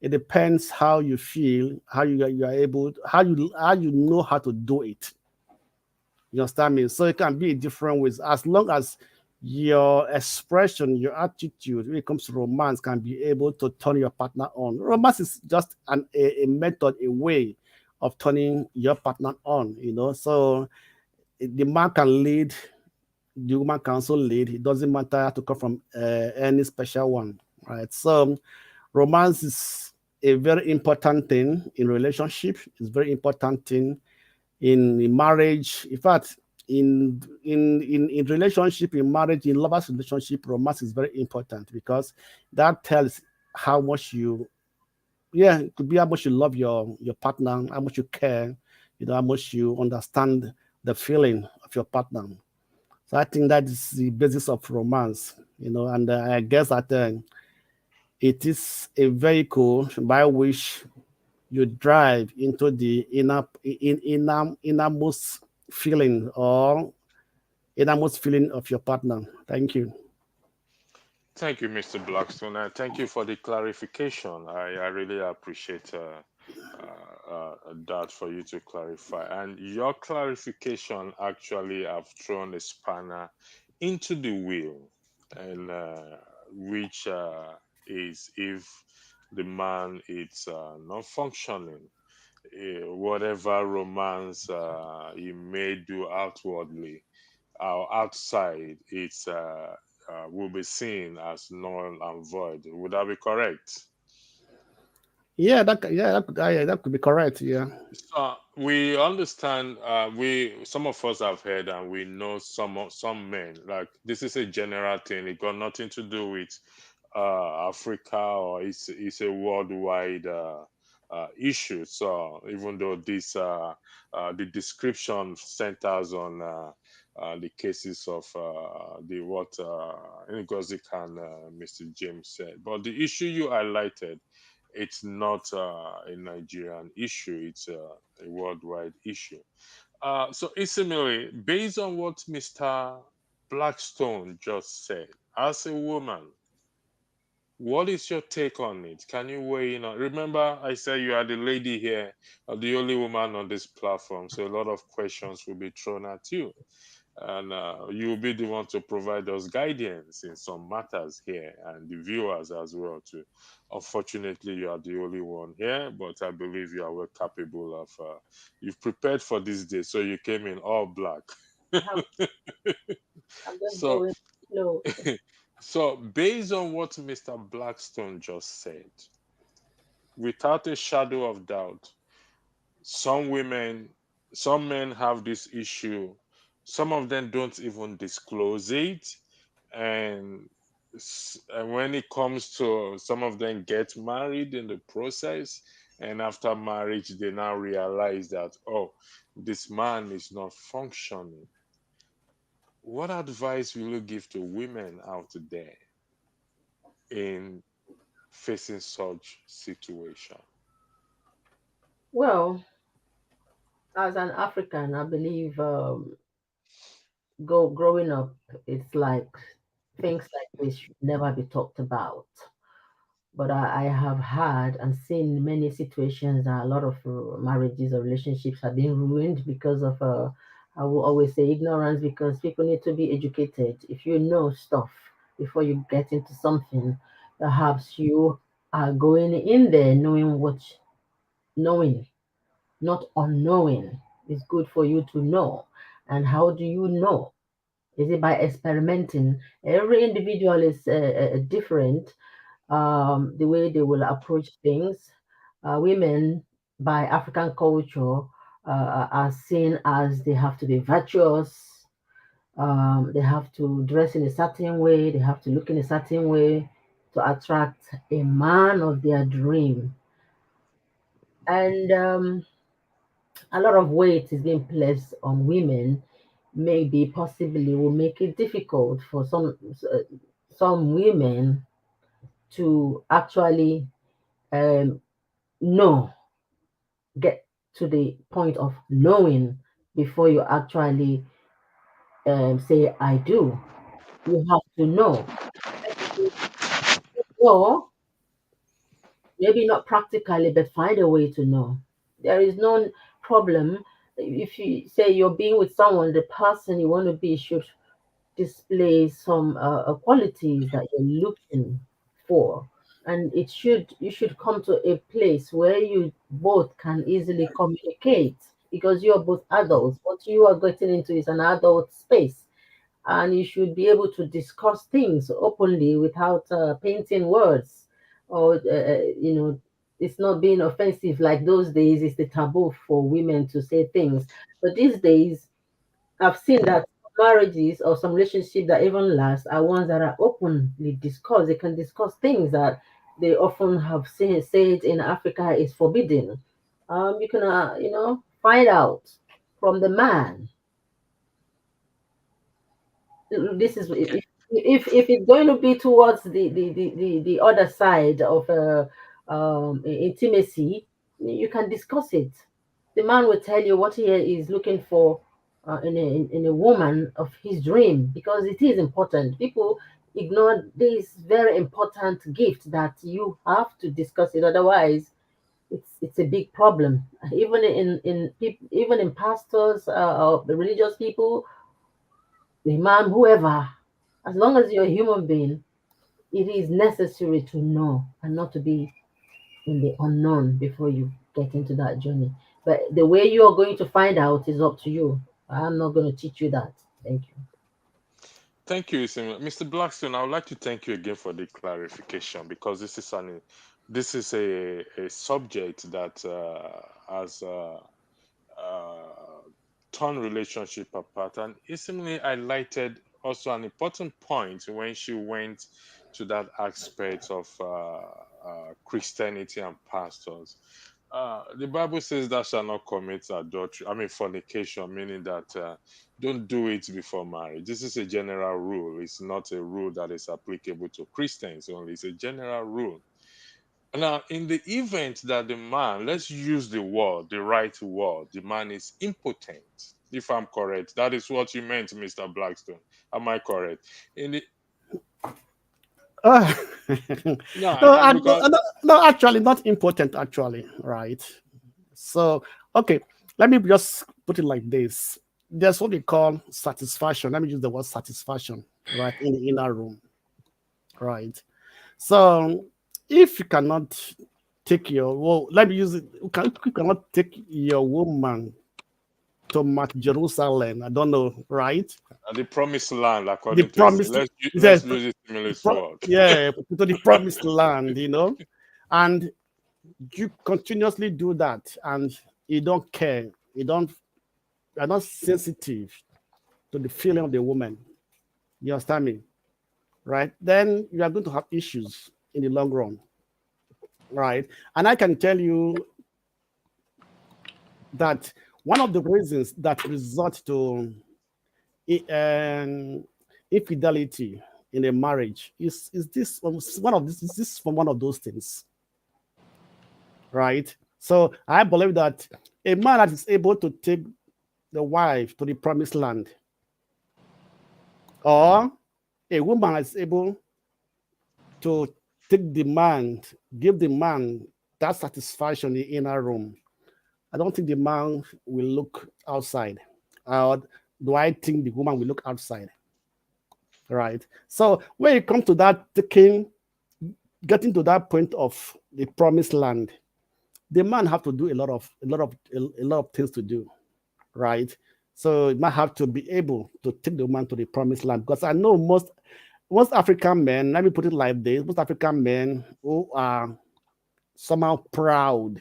It depends how you feel, how you are able, how you know how to do it. You understand me? So it can be in different ways, as long as your expression, your attitude when it comes to romance can be able to turn your partner on. Romance is just a method, a way of turning your partner on. So the man can lead, the woman can also lead. It doesn't matter to come from any special one, right? So romance is a very important thing in relationship. It's very important thing in marriage. In fact, in relationship, in marriage, in lovers relationship, romance is very important because that tells how much you, yeah, it could be how much you love your partner, how much you care, how much you understand the feeling of your partner. So I think that is the basis of romance, and I guess that it is a vehicle by which you drive into the innermost feeling or innermost feeling of your partner. Thank you. Thank you, Mr. Blackstone, and thank you for the clarification. I really appreciate that for you to clarify. And your clarification actually have thrown a spanner into the wheel, and which is if the man is not functioning, whatever romance he may do outwardly outside, it's will be seen as null and void. Would that be correct? That could be correct. Yeah. So we understand. We some of us have heard, and we know some men. Like this is a general thing. It got nothing to do with Africa, or it's a worldwide issue. So even though this the description centers on the cases of the what Ngozika and Mr. James said, but the issue you highlighted, it's not a Nigerian issue, it's a worldwide issue. So, similarly, based on what Mr. Blackstone just said, as a woman, what is your take on it? Can you weigh in on? Remember, I said you are the lady here, the only woman on this platform, so a lot of questions will be thrown at you, and you will be the one to provide us guidance in some matters here, and the viewers as well too. Unfortunately, you are the only one here, but I believe you are well capable of. You've prepared for this day, so you came in all black. I'm, I'm just So, going slow. so based on what Mr. Blackstone just said, without a shadow of doubt, some women, some men have this issue. Some of them don't even disclose it, and and when it comes to some of them get married in the process, and after marriage they now realize that, oh, this man is not functioning. What advice will you give to women out there in facing such situation? Well, as an African, I believe growing up, it's like things like this should never be talked about. But I have had and seen many situations that a lot of marriages or relationships have been ruined because of, I will always say, ignorance, because people need to be educated. If you know stuff before you get into something, perhaps you are going in there knowing, not unknowing. It's good for you to know. And how do you know? Is it by experimenting? Every individual is different, the way they will approach things. Women by African culture are seen as they have to be virtuous, they have to dress in a certain way, they have to look in a certain way to attract a man of their dream. And a lot of weight is being placed on women, maybe possibly will make it difficult for some women to actually um, know, get to the point of knowing before you actually say I do. You have to know. Or maybe not practically, but find a way to know. There is no problem if you say you're being with someone, the person you want to be should display some qualities that you're looking for, and you should come to a place where you both can easily communicate, because you're both adults. What you are getting into is an adult space, and you should be able to discuss things openly without painting words, or it's not being offensive. Like those days, it's the taboo for women to say things, but these days I've seen that marriages or some relationships that even last are ones that are openly discussed. They can discuss things that they often have said in Africa is forbidden. You can, find out from the man. This is if it's going to be towards the other side of intimacy, you can discuss it. The man will tell you what he is looking for in a woman of his dream, because it is important. People ignore this very important gift that you have to discuss it, otherwise it's a big problem. Even even in pastors, or the religious people, the imam, whoever, as long as you're a human being, it is necessary to know and not to be in the unknown before you get into that journey. But the way you are going to find out is up to you. I'm not going to teach you that. Thank you. Thank you, Mr. Blackstone. I would like to thank you again for the clarification, because this is a subject that has torn relationship apart, and Isimli highlighted also an important point when she went to that aspect of Christianity and pastors. The Bible says that shall not commit adultery. I mean fornication, meaning that don't do it before marriage. This is a general rule. It's not a rule that is applicable to Christians only. It's a general rule. Now, in the event that the man, let's use the word, the right word, the man is impotent, if I'm correct. That is what you meant, Mr. Blackstone. Am I correct? In the Uh, no, no, because no, no, actually, not important, actually, right? So, okay, let me just put it like this. There's what we call satisfaction. Let me use the word satisfaction, right, in the inner room, right? So, if you cannot take your, well, let me use it, you cannot take your woman to Mount Jerusalem, I don't know, right? the promised land, The according to it, promised, let's the, use it similarist word. yeah, to the promised land, and you continuously do that, and you don't care, you're not sensitive to the feeling of the woman. You understand me? Right? Then you are going to have issues in the long run. Right? And I can tell you that one of the reasons that result to um, infidelity in a marriage is this one of this is this from one of those things, right? So I believe that a man that is able to take the wife to the promised land, or a woman is able to take the man, give the man that satisfaction in the inner room, I don't think the man will look outside. Or do I think the woman will look outside? Right. So when it comes to that getting to that point of the promised land, the man have to do a lot of things to do, right? So it might have to be able to take the woman to the promised land, because I know most African men, let me put it like this, most African men who are somehow proud,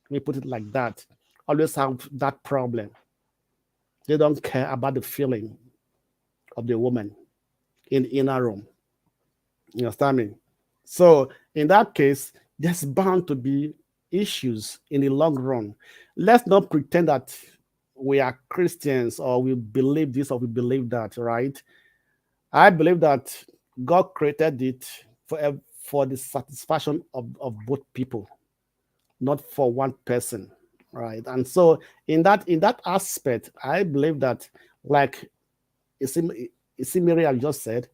let me put it like that, always have that problem. They don't care about the feeling of the woman in the inner room. You understand me? So in that case, there's bound to be issues in the long run. Let's not pretend that we are Christians or we believe this or we believe that, right? I believe that God created it for the satisfaction of both people, not for one person, right? And so in that aspect, I believe that, like Isimiri just said,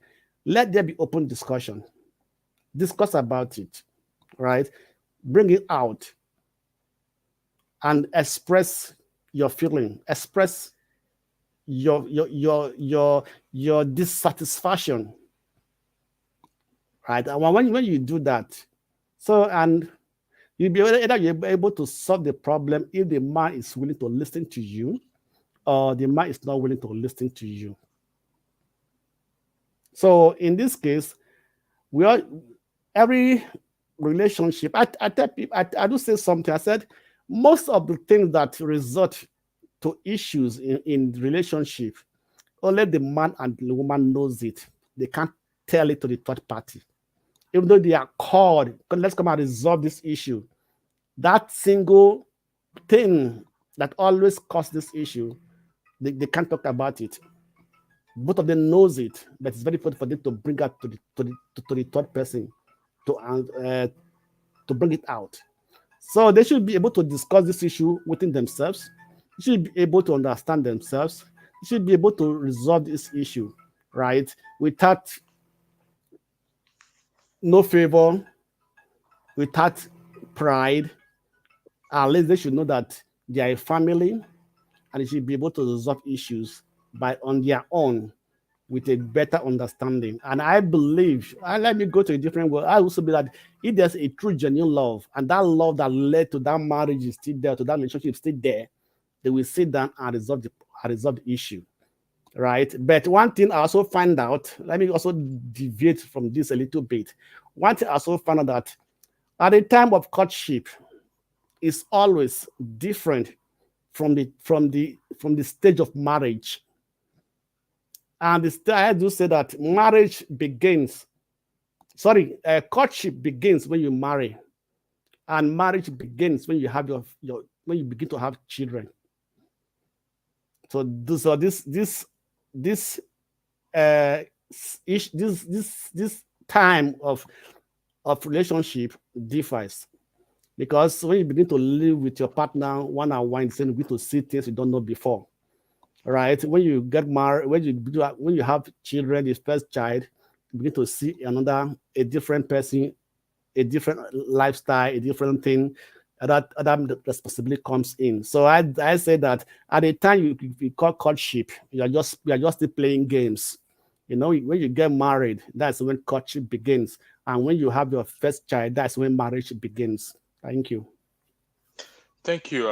let there be open discussion. Discuss about it, right? Bring it out and express your feeling, express your dissatisfaction, right? And when you do that, so and you'll be either you're able to solve the problem if the man is willing to listen to you, or the man is not willing to listen to you. So in this case, we are every relationship. I tell people, I do say something. I said most of the things that result to issues in relationship, only the man and the woman knows it. They can't tell it to the third party. Even though they are called, let's come and resolve this issue. That single thing that always causes this issue, they can't talk about it. Both of them knows it, but it's very important for them to bring out to the third person to uh, to bring it out. So they should be able to discuss this issue within themselves. They should be able to understand themselves. They should be able to resolve this issue, right? Without no favor, without pride. At least they should know that they are a family and they should be able to resolve issues by on their own with a better understanding. And I believe, and let me go to a different word. I also believe that if there's a true, genuine love, and that love that led to that marriage is still there, to that relationship is still there, they will sit down and resolve the issue, right? But one thing I also find out, let me also deviate from this a little bit. One thing I also found out that at the time of courtship is always different from the stage of marriage. And I do say that marriage begins, sorry, courtship begins when you marry, and marriage begins when you have your when you begin to have children. So uh this time of relationship differs because when you begin to live with your partner one on one, then you begin to see things you don't know before, right? When you get married, when you have children, the first child, you begin to see a different person, a different lifestyle, a different thing. That responsibility comes in. So I say that at the time you call courtship, you are just still playing games. When you get married, that's when courtship begins, and when you have your first child, that's when marriage begins. Thank you. Thank you,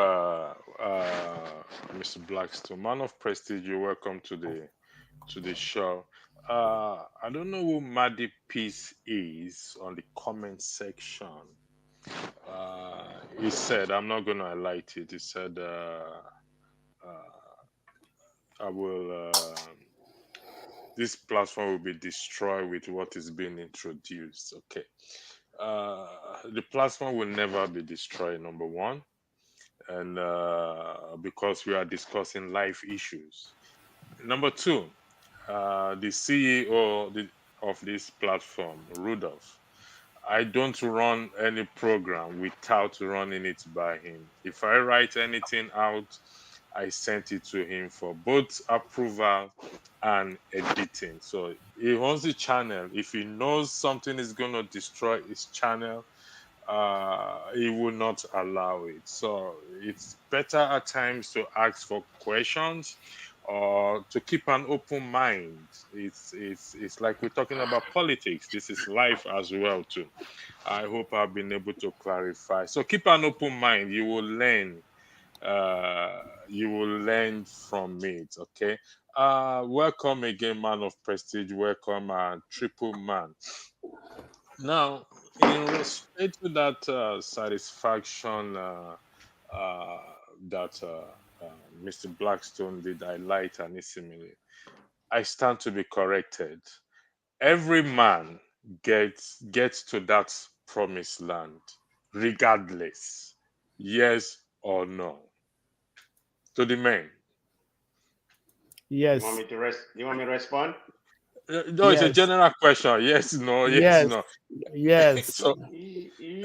Mr. Blackstone, man of prestige. You're welcome to the show. I don't know who Maddy Peace is on the comment section. He said, I'm not going to highlight it. He said, I will, this platform will be destroyed with what is being introduced. Okay. Uh, the platform will never be destroyed, number one. And because we are discussing life issues. Number two, the CEO of this platform, Rudolph, I don't run any program without running it by him. If I write anything out, I sent it to him for both approval and editing. So he owns the channel. If he knows something is going to destroy his channel, he will not allow it. So it's better at times to ask for questions or to keep an open mind. It's like we're talking about politics. This is life as well too. I hope I've been able to clarify. So keep an open mind. You will learn. You will learn from it. Okay. Welcome again, man of prestige. Welcome, triple man. Now, in respect to that satisfaction uh, that Mr. Blackstone did highlight and similarly, I stand to be corrected. Every man gets to that promised land, regardless, yes or no. To the men, You want Yes, me to you want me to respond? no, it's a yes, general question. Yes, no, yes, yes, no. yes, So,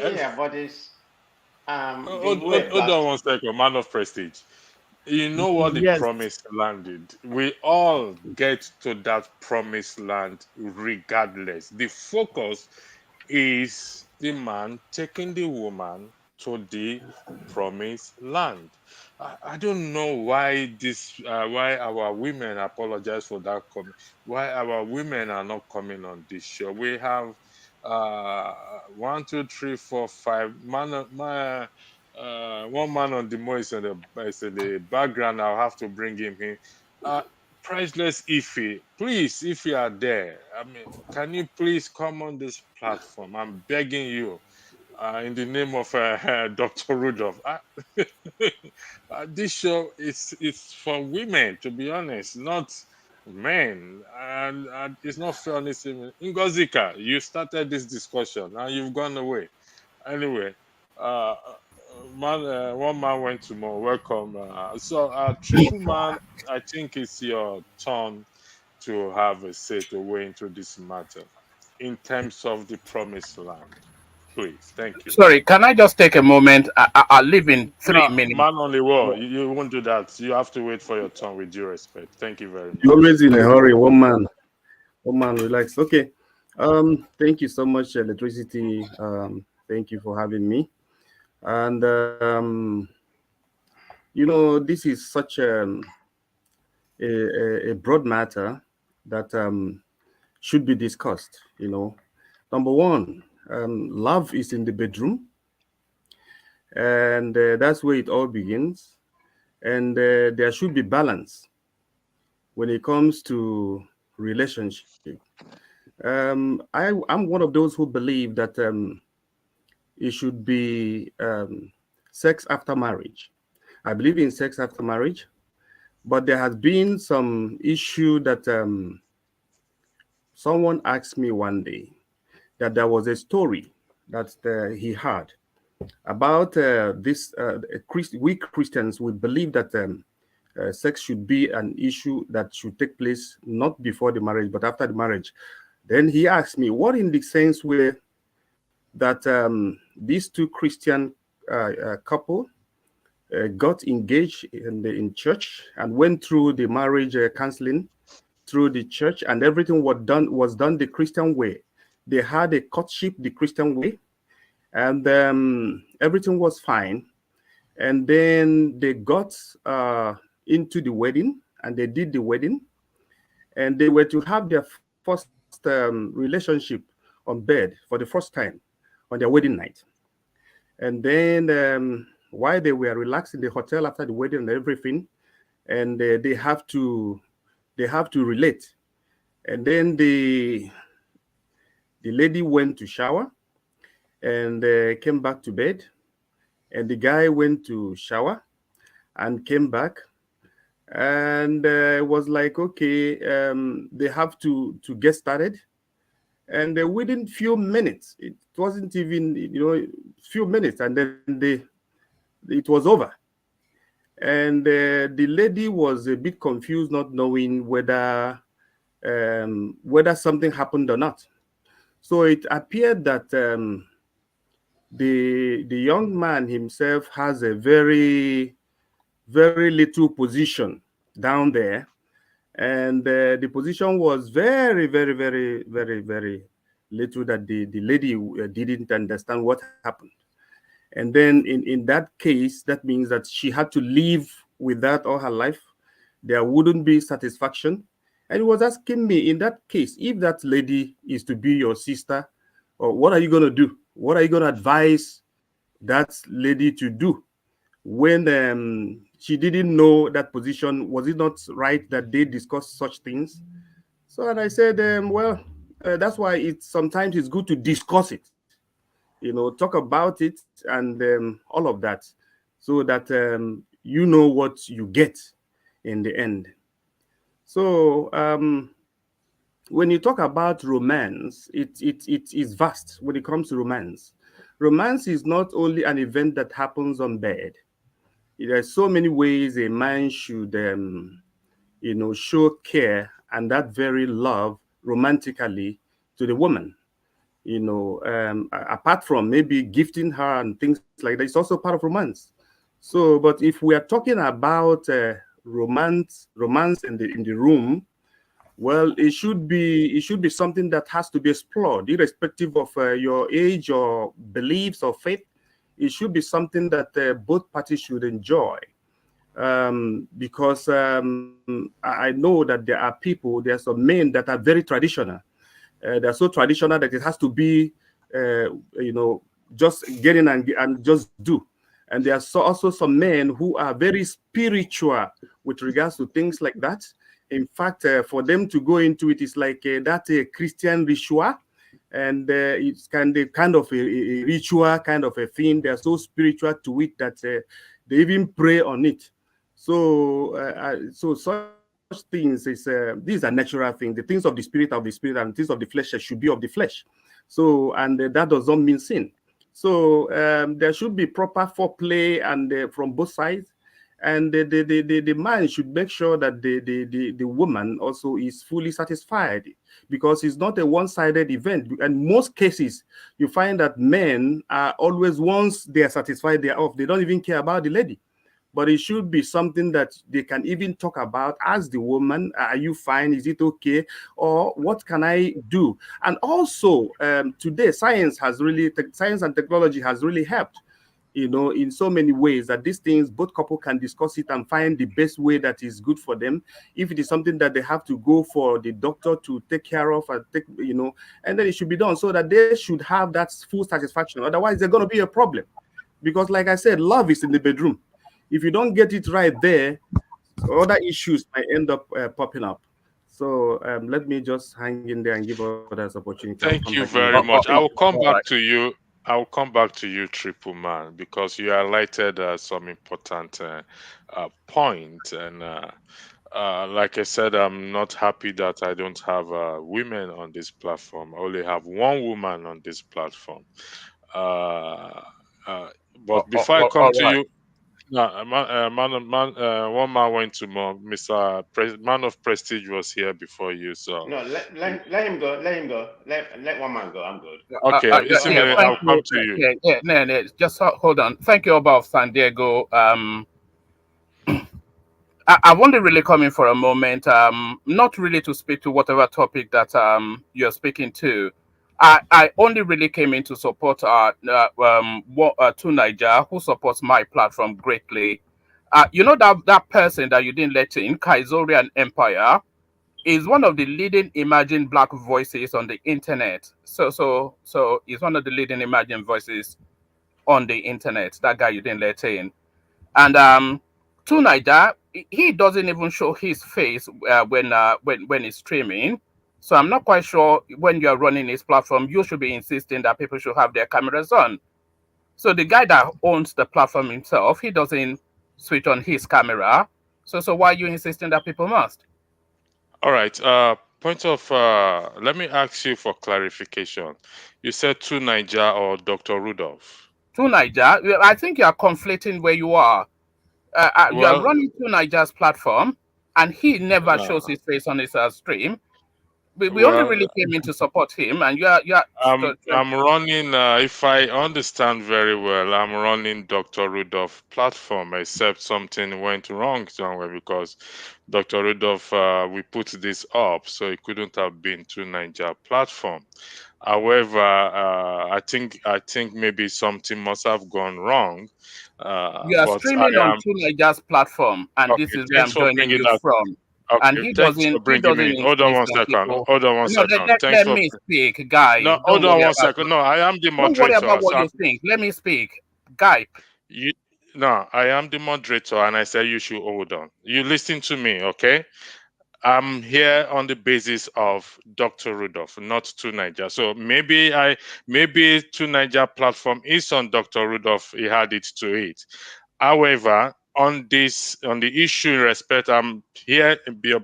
ev- Yeah, but it's the hold, way hold Black. on one second, man of prestige. You know what the yes, promised land is. We all get to that promised land regardless. The focus is the man taking the woman to the promised land. I don't know why why our women apologize for that comment. Why our women are not coming on this show. We have uh one, two, three, four, five one man on the mo is in the background. I'll have to bring him in. Uh, Priceless Ife, please, if you are there, I mean, can you please come on this platform? I'm begging you. in the name of Dr. Rudolph. This show is for women, to be honest, not men, and it's not fair on this evening. Ngozika, you started this discussion and you've gone away. Anyway, one man went to more. Welcome. Triple man, I think it's your turn to have a say to weigh into this matter in terms of the promised land. Please, thank you. Sorry, can I just take a moment? I'll leave in No, 3 minutes. man on the wall. You won't do that. You have to wait for your turn with due respect. Thank you very You're much. always in a hurry. One man, relax. Okay. Thank you so much, Electricity. Thank you for having me. And this is such a broad matter that should be discussed. Number one, love is in the bedroom, and that's where it all begins. And there should be balance when it comes to relationship. I'm one of those who believe that it should be sex after marriage. I believe in sex after marriage, but there has been some issue that someone asked me one day that there was a story that he had about this. We Christians would believe that sex should be an issue that should take place not before the marriage, but after the marriage. Then he asked me, what in the sense where that these two Christian couple got engaged in church and went through the marriage counseling through the church, and everything was done the Christian way. They had a courtship the Christian way, and everything was fine. And then they got into the wedding, and they did the wedding, and they were to have their first relationship on bed for the first time on their wedding night. And then while they were relaxed in the hotel after the wedding and everything, and they have to relate. And then the lady went to shower and came back to bed, and the guy went to shower and came back, and was like, okay, they have to get started. And within few minutes, it wasn't even few minutes, and then it was over. And the lady was a bit confused, not knowing whether something happened or not. So it appeared that the young man himself has a very, very little position down there, and the position was very, very, very, very, very little, that the lady didn't understand what happened. And then in that case, that means that she had to live with that all her life. There wouldn't be satisfaction. And he was asking me, in that case, if that lady is to be your sister, or what are you going to do? What are you going to advise that lady to do when she didn't know that position? Was it not right that they discuss such things? So, and I said, that's why sometimes it's good to discuss it, talk about it, and all of that, so that you know what you get in the end. So when you talk about romance, it is vast when it comes to romance. Romance is not only an event that happens on bed. There are so many ways a man should show care and that very love romantically to the woman. Apart from maybe gifting her and things like that, it's also part of romance. So, but if we are talking about romance in the room, well, it should be something that has to be explored, irrespective of your age or beliefs or faith. It should be something that both parties should enjoy, because I know that there are some men that are very traditional. They're so traditional that it has to be, just get in and just do. And there are also some men who are very spiritual with regards to things like that. In fact, for them to go into it is like that Christian ritual. and it's kind of a ritual, kind of a thing. They're so spiritual to it that they even pray on it. So such things these are natural things. The things of the spirit, and things of the flesh should be of the flesh. So, and that does not mean sin. So there should be proper foreplay and from both sides, and the man should make sure that the woman also is fully satisfied, because it's not a one-sided event. And most cases you find that men are always, once they are satisfied, they're off. They don't even care about the lady. But it should be something that they can even talk about. Ask the woman, are you fine? Is it okay? Or what can I do? And also today science and technology has really helped, in so many ways, that these things, both couple can discuss it and find the best way that is good for them. If it is something that they have to go for the doctor to take care of and and then it should be done, so that they should have that full satisfaction. Otherwise, there's going to be a problem, because like I said, love is in the bedroom. If you don't get it right there, other issues might end up popping up. So let me just hang in there and give others opportunity. I'll come Thank back you in a very bit. much. I will come All back right. to you. I will come back to you, Triple Man, because you highlighted some important point. And like I said, I'm not happy that I don't have women on this platform. I only have one woman on this platform. Uh, uh, but before I come All to right. you, no, one man went to more. Mr. Man of Prestige was here before you, so No, let him go. Let him go. Let one man go. I'm good. okay. Go Yeah, ahead, Isimele, one thank I'll man. come you. to you. No, just hold on. Thank you, about San Diego. I want to really come in for a moment, not really to speak to whatever topic that you're speaking to. I only really came in to support to Niger, who supports my platform greatly. That person that you didn't let in, Kaizorian Empire, is one of the leading emerging black voices on the internet. So he's one of the leading emerging voices on the internet. That guy you didn't let in. And to Niger, he doesn't even show his face when he's streaming. So I'm not quite sure, when you're running his platform, you should be insisting that people should have their cameras on. So the guy that owns the platform himself, he doesn't switch on his camera. So why are you insisting that people must? All right. Point of. Let me ask you for clarification. You said to Niger or Dr. Rudolph? To Niger, I think you are conflating where you are. You are Well, running to Niger's platform, and he never uh, shows his face on his stream. We only well, really came in to support him, and you are I'm running. If I understand very well, I'm running Dr. Rudolph platform. Except something went wrong somewhere, because Dr. Rudolph, we put this up, so it couldn't have been to Niger platform. However, I think maybe something must have gone wrong. you are But I streaming on am True Niger's platform, and this okay. is where Thanks I'm for joining bringing you that. from. And Okay, he thanks doesn't for he bringing doesn't me in. Hold on insist one on second. people. Hold on one No, second. Thanks let for. me speak, guy. No, Don't hold on worry one about second. No, I am the don't worry about moderator. what So you think. Let me speak, guy. you, no, I am the moderator, and I said you should hold on. You listen to me, okay? I'm here on the basis of Dr. Rudolph, not to Niger. So maybe to Niger platform is on Dr. Rudolph. He had it to it. However, on the issue in respect, I'm here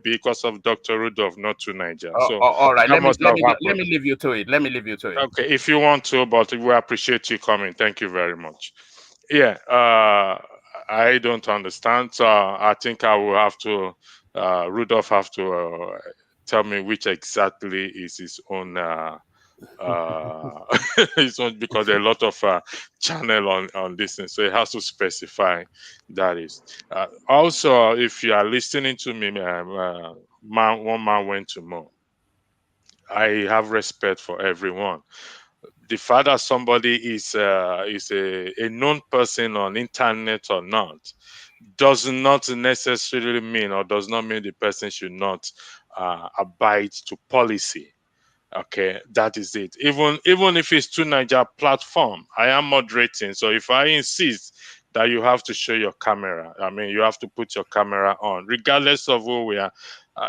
because of Dr. Rudolph, not to Niger. So All right, that must have let happened. me leave you to it. Let me leave you to it. Okay, if you want to, but we appreciate you coming. Thank you very much. Yeah, I don't understand. So I think I will have to, Rudolph have to tell me which exactly is his own, his own, because there are a lot of channel on this thing. So he has to specify that is. Also, if you are listening to me, one man went to more. I have respect for everyone. The fact that somebody is a known person on internet or not does not necessarily mean, or does not mean the person should not abide to policy. Okay, that is it. Even if it's to Niger platform, I am moderating. So if I insist that you have to show your camera, I mean, you have to put your camera on, regardless of who we are.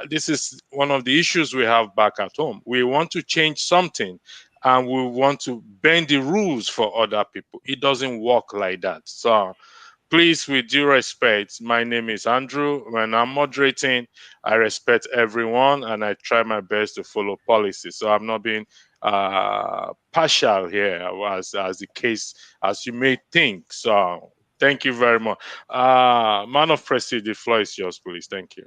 This is one of the issues we have back at home. We want to change something, and we want to bend the rules for other people. It doesn't work like that. So please, with due respect, my name is Andrew. When I'm moderating, I respect everyone and I try my best to follow policy. So I'm not being partial here, as the case as you may think. So thank you very much. Man of Prestige, the floor is yours, please. Thank you.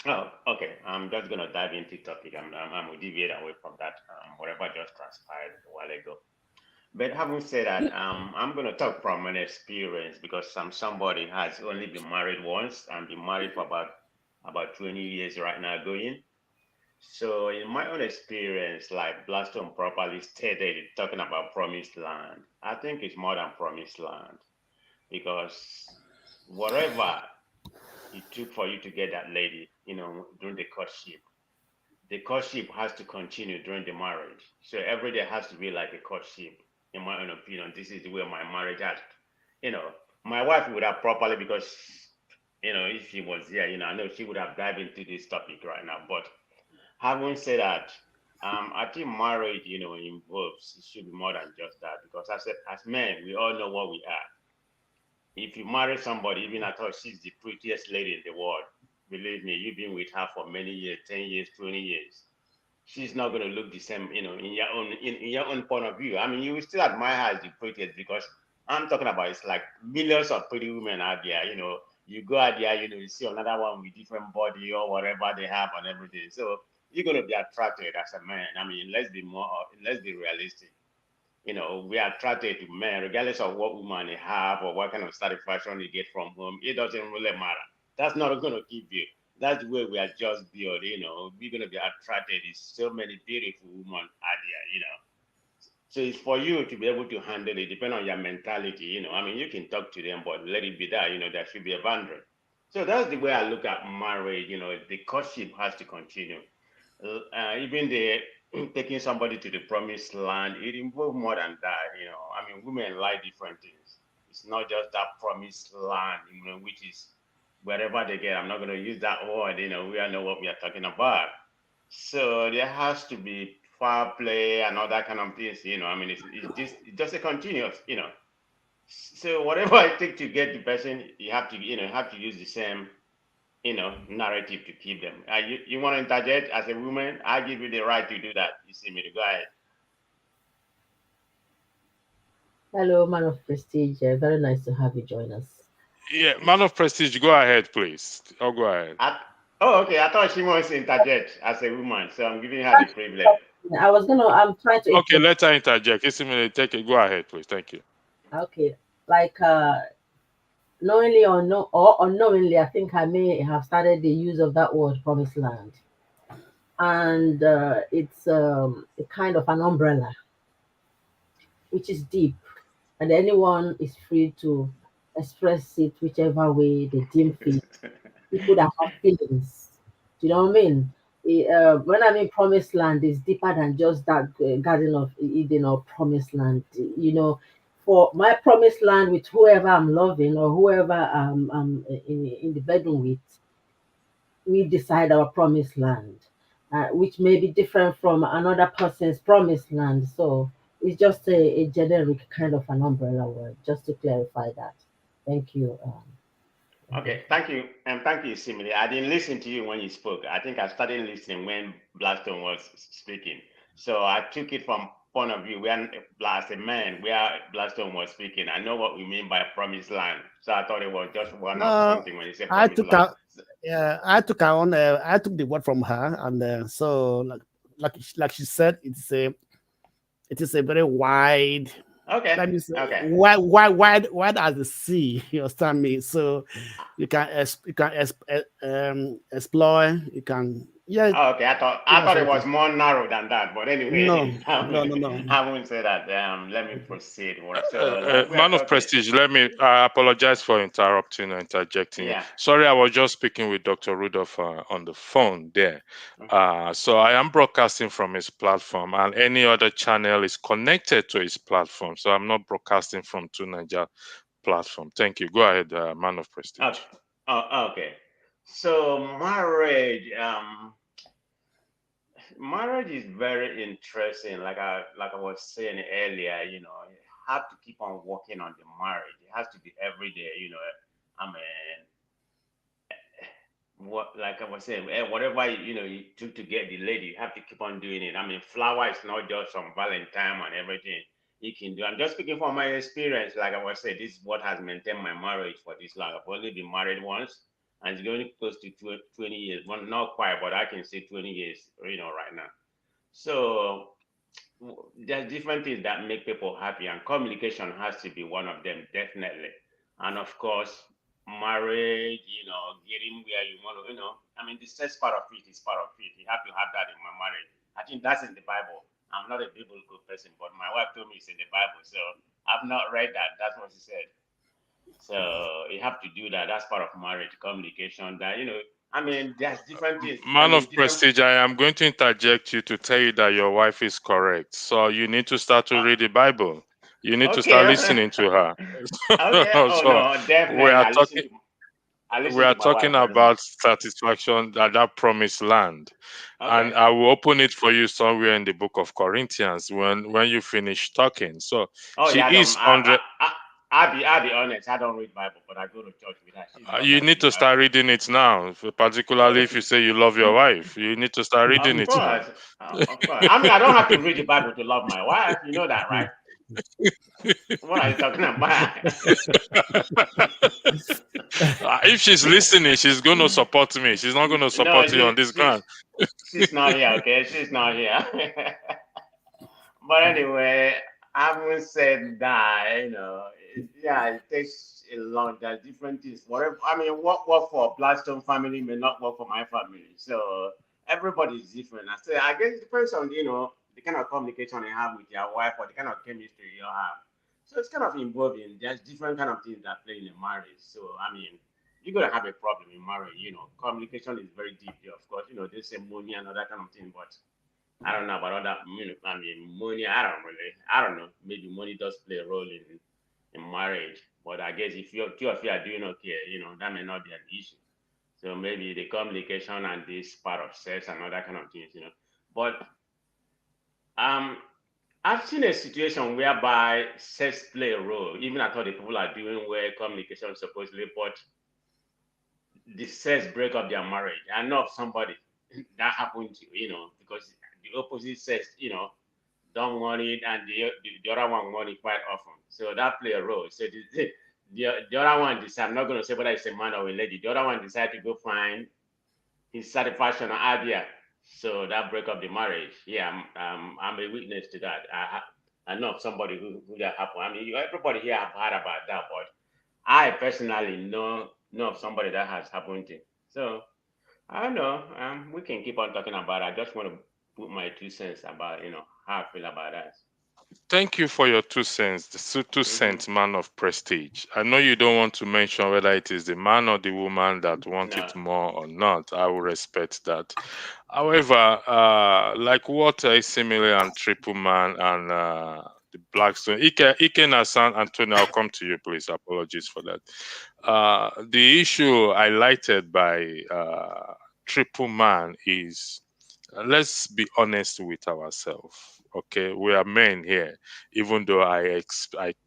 Oh, okay. I'm just gonna dive into topic. I'm gonna deviate away from that. Whatever just transpired a while ago. But having said that, I'm gonna talk from an experience because I'm somebody who has only been married once and been married for about 20 years right now going. So in my own experience, like Blackstone properly stated, talking about promised land, I think it's more than promised land because whatever it took for you to get that lady, during the courtship has to continue during the marriage. So every day has to be like a courtship, in my own opinion. This is the way my marriage has, you know, my wife would have properly because, if she was here, I know she would have dived into this topic right now. But having said that, I think marriage, involves, it should be more than just that because as men, we all know what we are. If you marry somebody, even I thought she's the prettiest lady in the world, believe me, you've been with her for many years, 10 years, 20 years. She's not going to look the same, in your own point of view. I mean, you will still admire her as the prettiest because I'm talking about it's like millions of pretty women out there, you go out there, you see another one with different body or whatever they have and everything. So you're going to be attracted as a man. I mean, let's be realistic. We are attracted to men, regardless of what woman they have or what kind of satisfaction you get from home. It doesn't really matter. That's not going to give you. That's the way we are just built. We're going to be attracted to so many beautiful women out there. So it's for you to be able to handle it, depending on your mentality. I mean, you can talk to them, but let it be that. There should be a boundary. So that's the way I look at marriage. The courtship has to continue. Even the taking somebody to the promised land, it involves more than that. I mean, women like different things. It's not just that promised land, which is wherever they get. I'm not going to use that word. We all know what we are talking about. So there has to be fair play and all that kind of things. I mean, it's just a continuous. So whatever it takes to get the person, you have to use the same narrative to keep them. You want to interject as a woman? I give you the right to do that. You see me? Go ahead. Hello, man of prestige. Very nice to have you join us. Yeah, Man of Prestige, go ahead, please. I'll go ahead. Oh, okay. I thought she wants to interject as a woman, so I'm giving her the privilege. I'm trying to. Okay, let her interject. Take it. Go ahead, please. Thank you. Okay, like knowingly or unknowingly, I think I may have started the use of that word promised land, and it's a kind of an umbrella which is deep, and anyone is free to express it whichever way they deem fit. People that have feelings, do you know what I mean? When I mean promised land, is deeper than just that Garden of Eden or promised land. For my promised land with whoever I'm loving or whoever I'm in the bedroom with, we decide our promised land, which may be different from another person's promised land. So it's just a generic kind of an umbrella word, just to clarify that. Thank you. Okay, thank you, and thank you, Simile. I didn't listen to you when you spoke. I think I started listening when Blackstone was speaking. So I took it from point of view where, as a man, where Blackstone was speaking. I know what we mean by promised land. So I thought it was just one of something when you say I promised took land. out. Yeah, I took her on. I took the word from her, and so like she said, it is a very wide. Okay. Let me say, Okay. wide as the sea. You understand me? So explore. You can, yeah. Oh, okay, I thought it was more narrow than that, but No, anyway, no. I won't say that. Let me proceed. So, like we are Man of talking, Prestige, I apologize for interrupting or interjecting you. yeah. Sorry, I was just speaking with Dr. Rudolph on the phone there. So I am broadcasting from his platform, and any other channel is connected to his platform. So I'm not broadcasting from Two Niger platform. Thank you. Go ahead, Man of Prestige. Okay. So marriage, marriage is very interesting. Like I was saying earlier, you have to keep on working on the marriage. It has to be every day. I mean, what like I was saying, whatever you took to get the lady, you have to keep on doing it. I mean, flower is not just from Valentine and everything you can do. I'm just speaking from my experience. Like I was saying, this is what has maintained my marriage for this long. I've only been married once, and it's going close to 20 years. Well, not quite, but I can say 20 years. Right now. So there's different things that make people happy, and communication has to be one of them, definitely. And of course, marriage, getting where you want to, I mean, the sex part of it is part of it. You have to have that in my marriage. I think that's in the Bible. I'm not a biblical person, but my wife told me it's in the Bible, so I've not read that. That's what she said. So you have to do that. That's part of marriage, communication. That I mean, there's different things. I Man mean, of different. prestige, I am going to interject you to tell you that your wife is correct. So you need to start to read the Bible. You need to start Okay. listening to her. Okay. Oh So no, we definitely. are talking I we listen are to my wife talking very much. about satisfaction at that promised land. And Okay. I will open it for you somewhere in the book of Corinthians when you finish talking. So Oh she yeah, I don't. is 100. I'll be honest. I don't read Bible, but I go to church with her. She's the one You that need read to Bible. start reading it now, particularly if you say you love your wife. You need to start reading Of it now. course, of course. I mean, I don't have to read the Bible to love my wife. You know that, right? What are you talking about? If she's listening, she's going to support me. She's not going to No, support you on this ground. she's not here. Okay, she's not here. But anyway, having said that, yeah, it takes a long. There's different things. Whatever. I mean, what work for Blackstone family may not work for my family. So everybody is different. I guess it depends on the kind of communication you have with your wife or the kind of chemistry you have. So it's kind of involving. There's different kind of things that play in a marriage. So I mean, you're gonna have a problem in marriage. Communication is very deep. Of course, there's say money and all that kind of thing, but I don't know about all that. I mean, money. I don't know. Maybe money does play a role in marriage, but I guess if two of you are doing okay, that may not be an issue. So maybe the communication and this part of sex and all that kind of things. But um, I've seen a situation whereby sex play a role. Even I thought the people are doing well, communication supposedly, but the sex break up their marriage. I know of somebody that happened to, because the opposite sex, don't want it, and the other one want it quite often. So that play a role. So the other one decided, I'm not going to say whether it's a man or a lady, the other one decided to go find his satisfaction or idea. So that break up the marriage. Yeah, I'm a witness to that. I know of somebody who that happened. I mean, everybody here have heard about that, but I personally know of somebody that has happened to. So I don't know. We can keep on talking about it. I just want to put my 2 cents about how I feel about that. Thank you for your 2 cents, the 2 cents man of prestige. I know you don't want to mention whether it is the man or the woman that want No. it more or not. I will respect that. However, like what similar and triple man and the Blackstone, Ike and San Antonio, I'll come to you, please. Apologies for that. The issue highlighted by triple man is let's be honest with ourselves. Okay, we are men here, even though I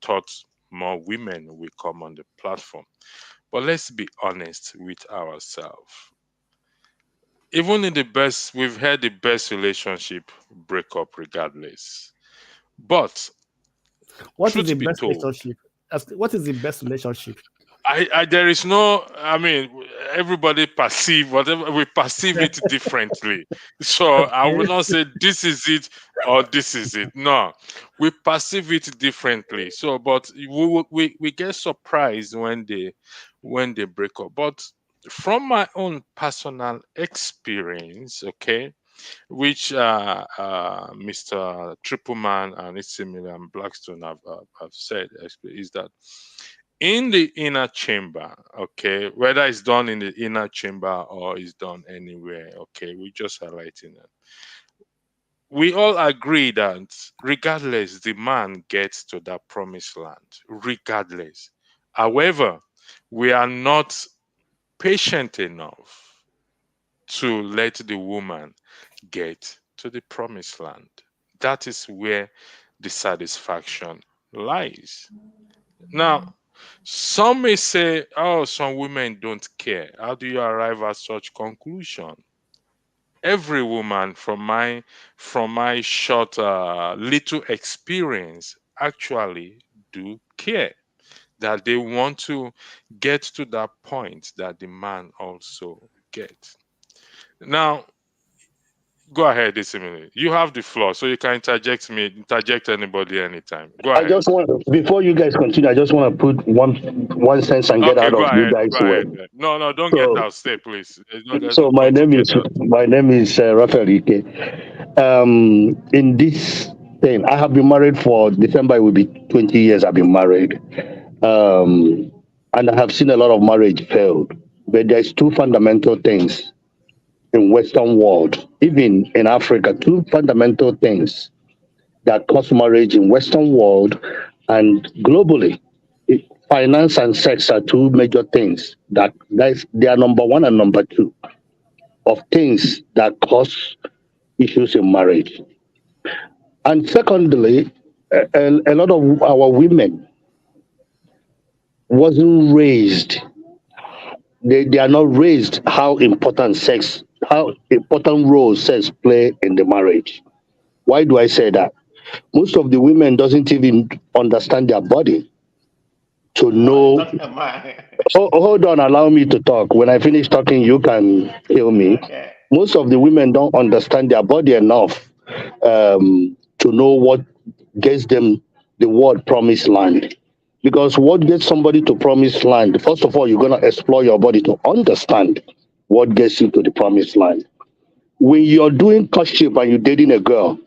thought more women will come on the platform. But let's be honest with ourselves. Even in the best, we've had the best relationship break up regardless. But What is the truth be best told, relationship? What is the best relationship? there is no, I mean, everybody perceive whatever, we perceive it differently. So I will Okay. not say this is it or this is it. No, we perceive it differently. So, but we get surprised when they break up. But from my own personal experience, okay, which Mr. Tripleman and Isimila and Blackstone have said, is that in the inner chamber, okay, whether it's done in the inner chamber or it's done anywhere, okay, we just highlighting it. We all agree that regardless, the man gets to that promised land, regardless. However, we are not patient enough to let the woman get to the promised land. That is where the satisfaction lies. Now, some may say, oh, some women don't care. How do you arrive at such conclusion? Every woman, from my short little experience, actually do care, that they want to get to that point that the man also gets. Now, go ahead, Isimile. You have the floor, so you can interject anybody anytime. Go I ahead. just want, before you guys continue, I just want to put one sense and get Okay, out go of you ahead. guys' Go way. ahead. No, no, don't get So, out. Stay, please. There's so no point to get out. my name is Raphael Ike. In this thing, I have been married for December. It will be 20 years. I've been married, and I have seen a lot of marriage failed. But there's two fundamental things in Western world, even in Africa, two fundamental things that cause marriage in Western world and globally. Finance and sex are two major things they are number one and number two of things that cause issues in marriage. And secondly, a lot of our women wasn't raised. They are not raised how important role sex play in the marriage. Why do I say that? Most of the women doesn't even understand their body to know. Hold on, allow me to talk. When I finish talking, you can kill me. Okay. Most of the women don't understand their body enough to know what gets them the word promised land. Because what gets somebody to promised land, first of all, you're going to explore your body to understand what gets you to the promised land. When you're doing courtship and you're dating a girl,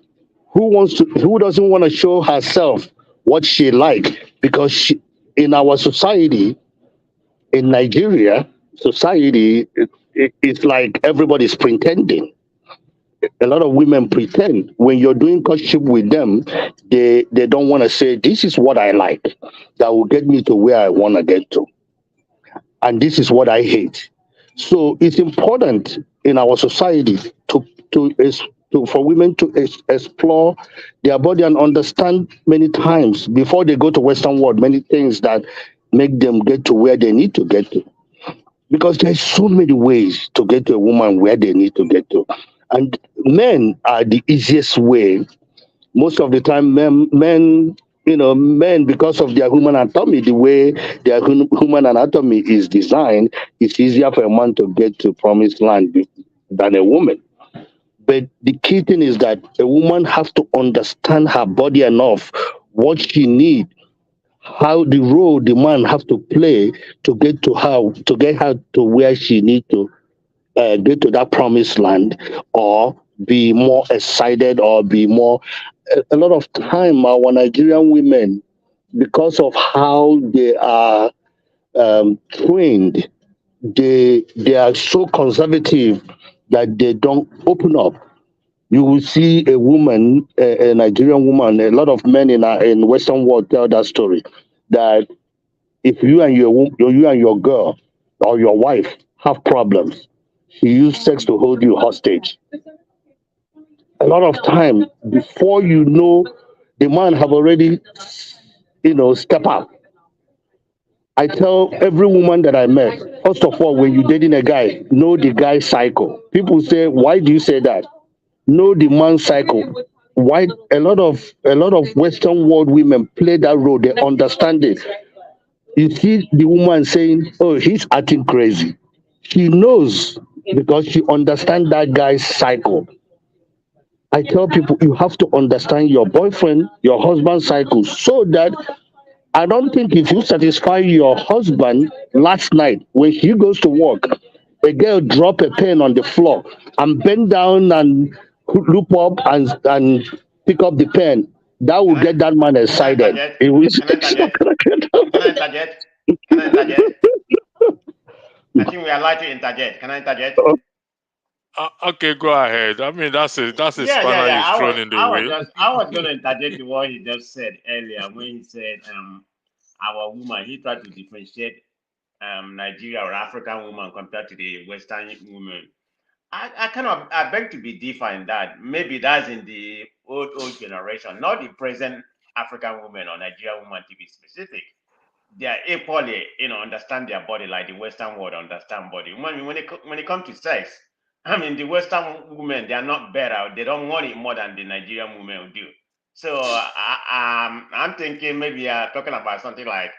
who doesn't want to show herself what she like? Because in our society, in Nigeria society, it's like everybody's pretending. A lot of women pretend. When you're doing courtship with them, they don't want to say, this is what I like that will get me to where I want to get to, and this is what I hate. So it's important in our society to is for women to explore their body and understand many times before they go to Western world many things that make them get to where they need to get to, because there's so many ways to get to a woman where they need to get to, and men are the easiest way. Most of the time, men, because of their human anatomy, the way their human anatomy is designed, it's easier for a man to get to promised land than a woman. But the key thing is that a woman has to understand her body enough, what she needs, how the role the man have to play to get her to where she need to get to that promised land, or be more excited, or be more. A lot of time, our Nigerian women, because of how they are trained, they are so conservative that they don't open up. You will see a woman, a Nigerian woman. A lot of men in Western world tell that story, that if you and your girl or your wife have problems, she use sex to hold you hostage. A lot of time, before you know, the man have already, step up. I tell every woman that I met, first of all, when you're dating a guy, know the guy's cycle. People say, why do you say that? Know the man's cycle. Why a lot of Western world women play that role? They understand it. You see the woman saying, "Oh, he's acting crazy." She knows because she understands that guy's cycle. I tell people you have to understand your boyfriend, your husband's cycle, so that I don't think if you satisfy your husband last night when he goes to work, a girl drop a pen on the floor and bend down and loop up and pick up the pen. That will Can I get that man can I excited. interject? He will Can I it's not interject? gonna get Can I up. interject? Can I interject? I think we are allowed to interject. Can I interject? Okay, go ahead. I mean, that's a Yeah, yeah, spanner yeah. you've thrown in the way. I was gonna interject to what he just said earlier when he said our woman, he tried to differentiate Nigeria or African woman compared to the Western woman. I beg to be different in that. Maybe that's in the old generation, not the present African women or Nigerian women to be specific. They are equally, understand their body like the Western world understand body. When it comes to sex, I mean, the Western women, they are not better. They don't want it more than the Nigerian women will do. So I'm thinking maybe talking about something like,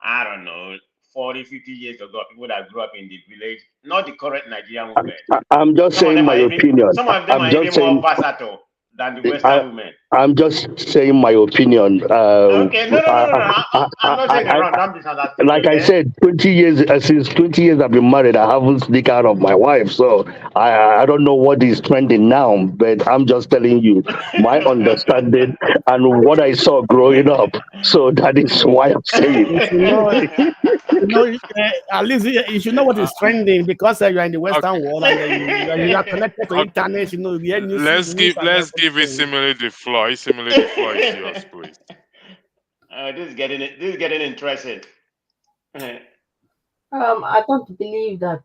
I don't know, 40, 50 years ago, people that grew up in the village, not the current Nigerian women. I'm just Some of saying them my are even opinion. some of them I'm are just even more saying versatile than the I, Western women. I'm just saying my opinion. Okay, no. I'm not saying you're wrong. Don't misunderstand me, Like I okay? said, 20 years since 20 years I've been married, I haven't sneaked out of my wife. So I don't know what is trending now, but I'm just telling you my understanding and what I saw growing up. So that is why I'm saying. You should know, at least you should know what is trending because you are in the Western Okay. world and you are connected to Okay. internet. You know, the news, Let's news give and let's give everything. Isimile the floor. Isimile, the floor is yours, please. This is getting interesting. I don't believe that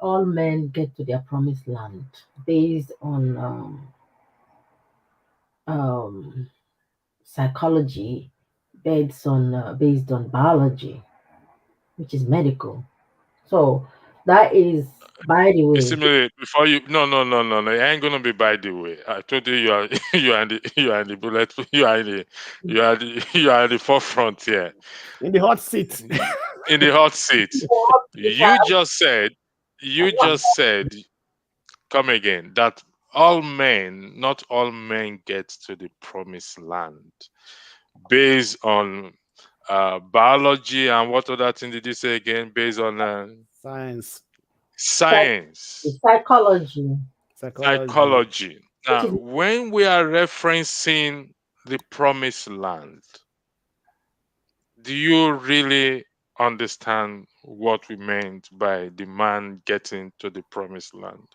all men get to their promised land based on um, psychology, based on biology, which is medical. So that is, by the way, Isimile, before you no. It ain't gonna be by the way. I told you you are you are in the bullet you are in the forefront here. In the hot seat. In the hot seat. You just said you just said come again that not all men get to the promised land based on biology and what other thing did you say again? Based on Science, science, psychology. psychology. psychology. Now, when we are referencing the promised land, do you really understand what we meant by the man getting to the promised land?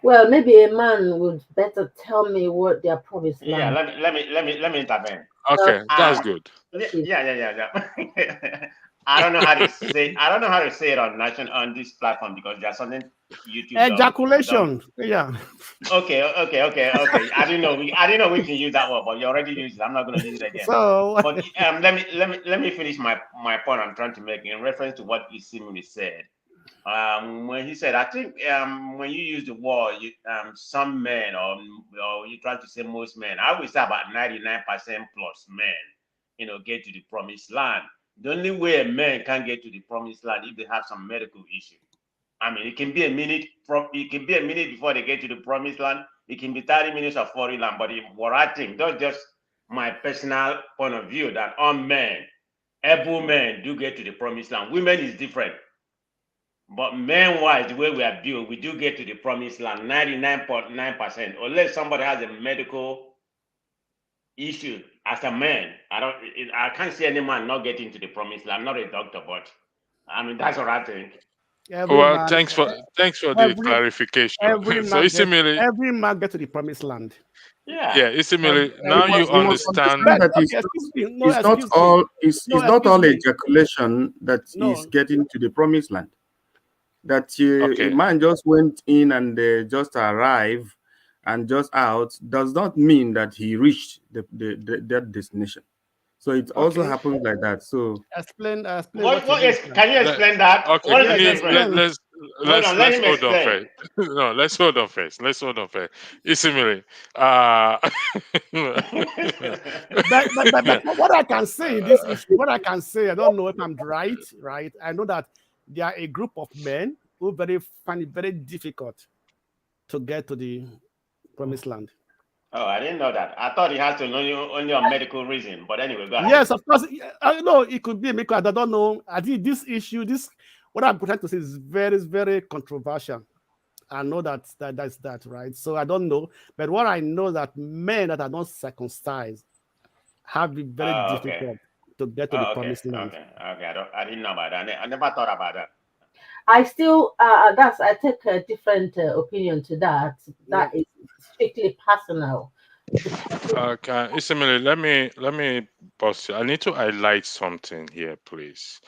Well, maybe a man would better tell me what their promised Yeah, land. let me intervene. Okay, that's Um, good. yeah. I don't know how to say it on this platform because there's something YouTube don't. Ejaculation. Yeah. Okay. I didn't know we can use that word, but you already used it. I'm not going to use it again. So But let me finish my point I'm trying to make in reference to what Isimili said. When he said, I think when you use the word, some men or you try to say most men, I would say about 99% plus men, get to the promised land. The only way a man can get to the promised land if they have some medical issue. I mean, it can be a minute before they get to the promised land. It can be 30 minutes or 40 land. But what I think, that's just my personal point of view, that all men, able men do get to the promised land. Women is different. But men-wise, the way we are built, we do get to the promised land 99.9%. Unless somebody has a medical issue as a man, I can't see any man not getting to the promised land. I'm not a doctor, but I mean that's what I think. every Well, man, thanks for the every clarification. every So man get Isimili, every man get to the promised land. Yeah. yeah, Isimili, now Every you You man. must understand. understand But that okay, excuse me. No, it's not excuse me. all No, it's not excuse all me. ejaculation that is No, getting to the promised land. That a Okay, man just went in and just arrived and just out does not mean that he reached that destination. So it also Okay. happens like that. So explain What what you what mean, is sir. can you let, explain that? okay. What is Can the Yes, you difference? explain. Hold on, let let's him hold on explain. first. No, let's hold on first. Let's hold on first. Isimili, But what I can say in this issue, what I can say, I don't know if I'm right, right? I know that there are a group of men who find it very difficult to get to the promised land. Oh, I didn't know that. I thought he has to know you only on medical reason. But anyway, go ahead. Yes, of course. I know it could be because I don't know. I think this issue, this what I'm trying to say is very, very controversial. I know that's that, right? So I don't know. But what I know that men that are not circumcised have it very Oh, okay. difficult to get to the Oh, okay. promised land. Okay. I didn't know about that. I never thought about that. I still I take a different opinion to that. Yeah. That is strictly personal. okay, Isimili, let me pause you. I need to highlight something here, please.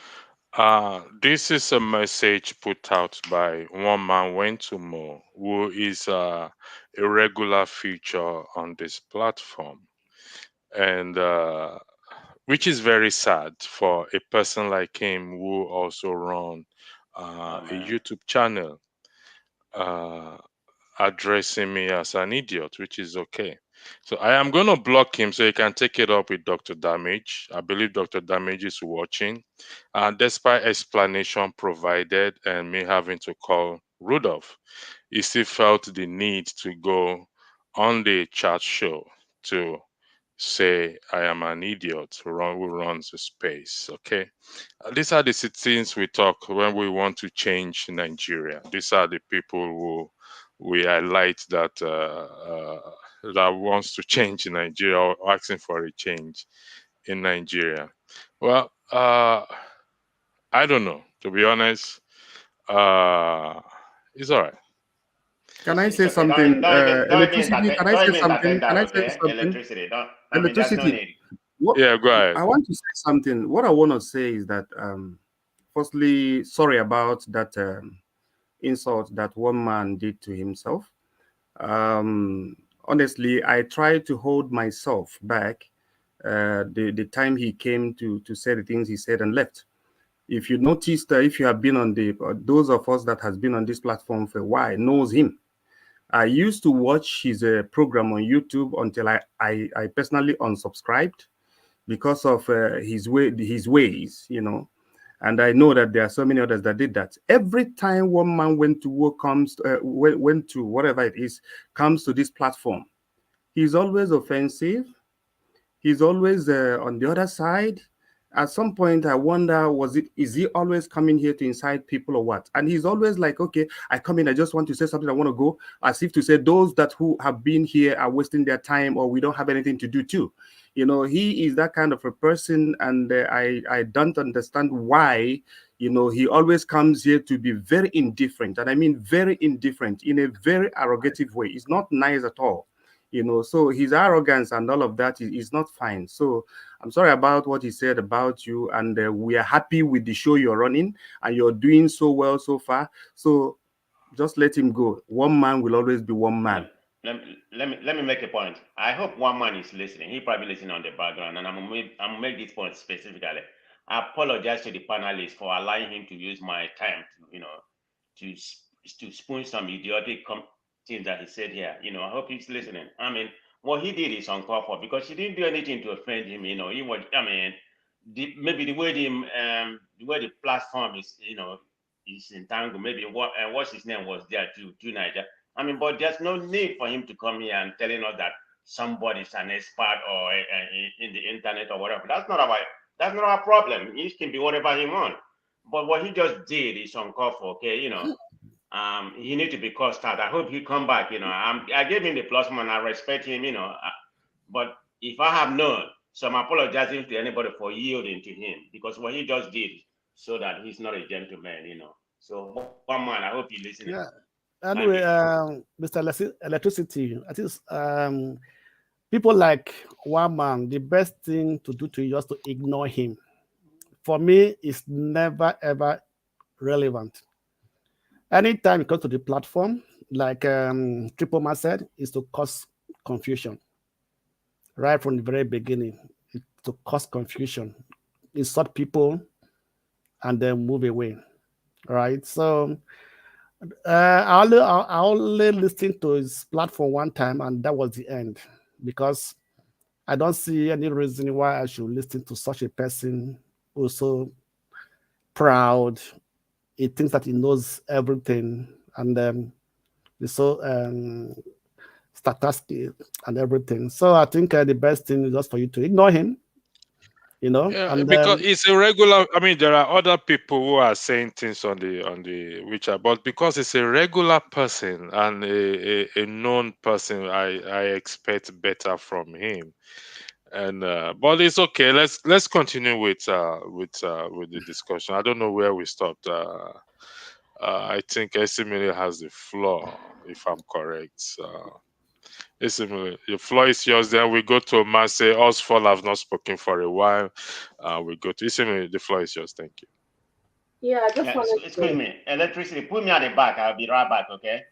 This is a message put out by one man went to more, who is a regular feature on this platform, and which is very sad for a person like him who also run Oh a man. YouTube channel, uh, addressing me as an idiot, which is okay. So I am going to block him so he can take it up with Dr. Damage. I believe Dr. Damage is watching. Despite explanation provided and me having to call Rudolph, he still felt the need to go on the chat show to say I am an idiot who runs a space. Okay. These are the things we talk when we want to change Nigeria. These are the people who we highlight that wants to change Nigeria or asking for a change in Nigeria. Well, I don't know. To be honest, uh, it's all right. Can I It's say okay. something? Electricity. Can I Don't say even something? entertain Can that. I say Okay, something? electricity. Don't. I mean, there's no Electricity. need. What Yeah, go ahead. I want to say something. What I want to say is that, firstly, sorry about that insult that one man did to himself. Honestly, I tried to hold myself back the time he came to say the things he said and left. If you noticed, if you have been on the those of us that has been on this platform for a while knows him. I used to watch his program on YouTube until I personally unsubscribed because of his ways, and I know that there are so many others that did that. Every time one man went to work, went to whatever it is, comes to this platform, he's always offensive. He's always on the other side. At some point, I wonder, is he always coming here to incite people or what? And he's always like, okay, I come in, I just want to say something, I want to go, as if to say those that who have been here are wasting their time, or we don't have anything to do too. He is that kind of a person, and I don't understand why. He always comes here to be very indifferent, and I mean very indifferent in a very arrogative way. It's not nice at all. So his arrogance and all of that is not fine. So I'm sorry about what he said about you, and we are happy with the show you're running, and you're doing so well so far. So just let him go. One man will always be one Let, man. let me make a point. I hope one man is listening. He probably listening on the background, and I'm gonna make this point specifically. I apologize to the panelists for allowing him to use my time to to spoon some idiotic things that he said here. I hope he's listening. I mean, what he did is uncalled for because he didn't do anything to offend him. He was. I mean, maybe the way the platform is entangled. Maybe what's his name was there to Niger. I mean, but there's no need for him to come here and telling us that somebody's an expert or in the internet or whatever. That's not our problem. He can be whatever he wants. But what he just did is uncalled for. Okay, he need to be cursed out. I hope he come back. I gave him the plus one. I respect him. But if I have known, so I'm apologizing to anybody for yielding to him because what he just did so that he's not a gentleman. So one man, I hope you're listening. Yeah. Thank Anyway, you. Mr. Electricity, I think people like one man, the best thing to do to you is to ignore him. For me, it's never ever relevant. Anytime it comes to the platform, like Triple Man said, is to cause confusion. Right from the very beginning, to cause confusion, insult people, and then move away. Right. So I only listened to his platform one time, and that was the end, because I don't see any reason why I should listen to such a person who's so proud. He thinks that he knows everything, and he's so statistic and everything. So I think the best thing is just for you to ignore him, Yeah, and because it's a regular. I mean, there are other people who are saying things on the which are, but because it's a regular person and a known person, I expect better from him. And but it's okay. Let's continue with the discussion. I don't know where we stopped. I think Esimile has the floor, if I'm correct. Esimile, the floor is yours. Then we go to Mase. Osfall have not spoken for a while. We go to Esimile. The floor is yours. Thank you. Yeah, I just wanted Excuse to. me. Electricity, put me at the back. I'll be right back, okay?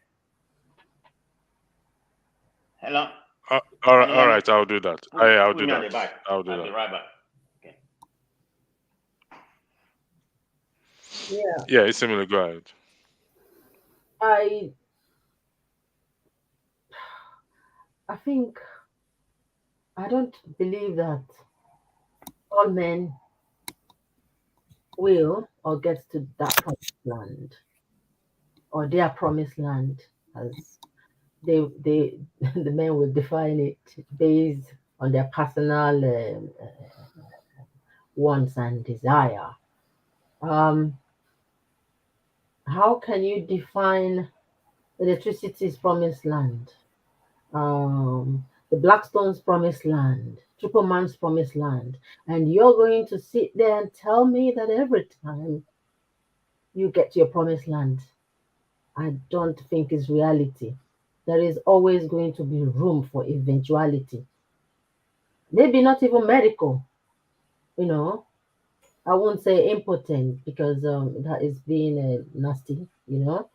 Hello? All Can right, you hear me? I'll do that. I'll Put do me at that. the back. I'll do I'll be that. right back. Okay. Yeah, Yeah, it's similar. Go ahead. I think I don't believe that all men will or get to that promised land or their promised land as they the men will define it based on their personal wants and desire. Um, how can you define electricity's promised land? The Blackstone's promised land, Triple Man's promised land, and you're going to sit there and tell me that every time you get to your promised land, I don't think is reality. There is always going to be room for eventuality. Maybe not even medical, you know. I won't say impotent because that is being nasty, you know.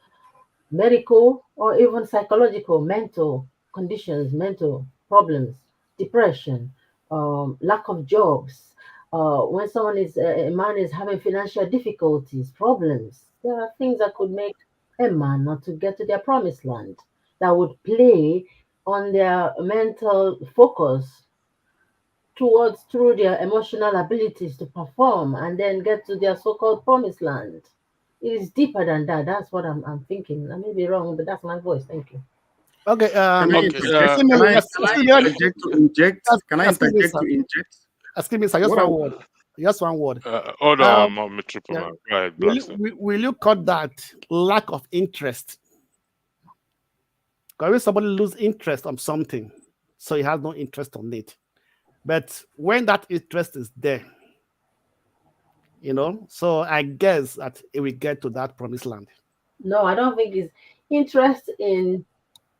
Medical or even psychological, mental conditions, mental problems, depression, lack of jobs. When someone is a man is having financial difficulties, problems, there are things that could make a man not to get to their promised land. That would play on their mental focus towards through their emotional abilities to perform and then get to their so-called promised land. It is deeper than that. That's what I'm thinking. I may be wrong, but that's my voice. Thank you. Okay. Can I Okay. interject? Similarly, Can I interject to inject? Can I excuse me, interject sir. to inject? Excuse me, sir. Just What I, one word. Just one word. Hold Um, on, Mr. yeah. Triple. Go ahead, Will you, Blackstone. will you cut that lack of interest? Because when somebody lose interest on something, so he has no interest on it. But when that interest is there, so I guess that it will get to that promised land. No, I don't think it's interest in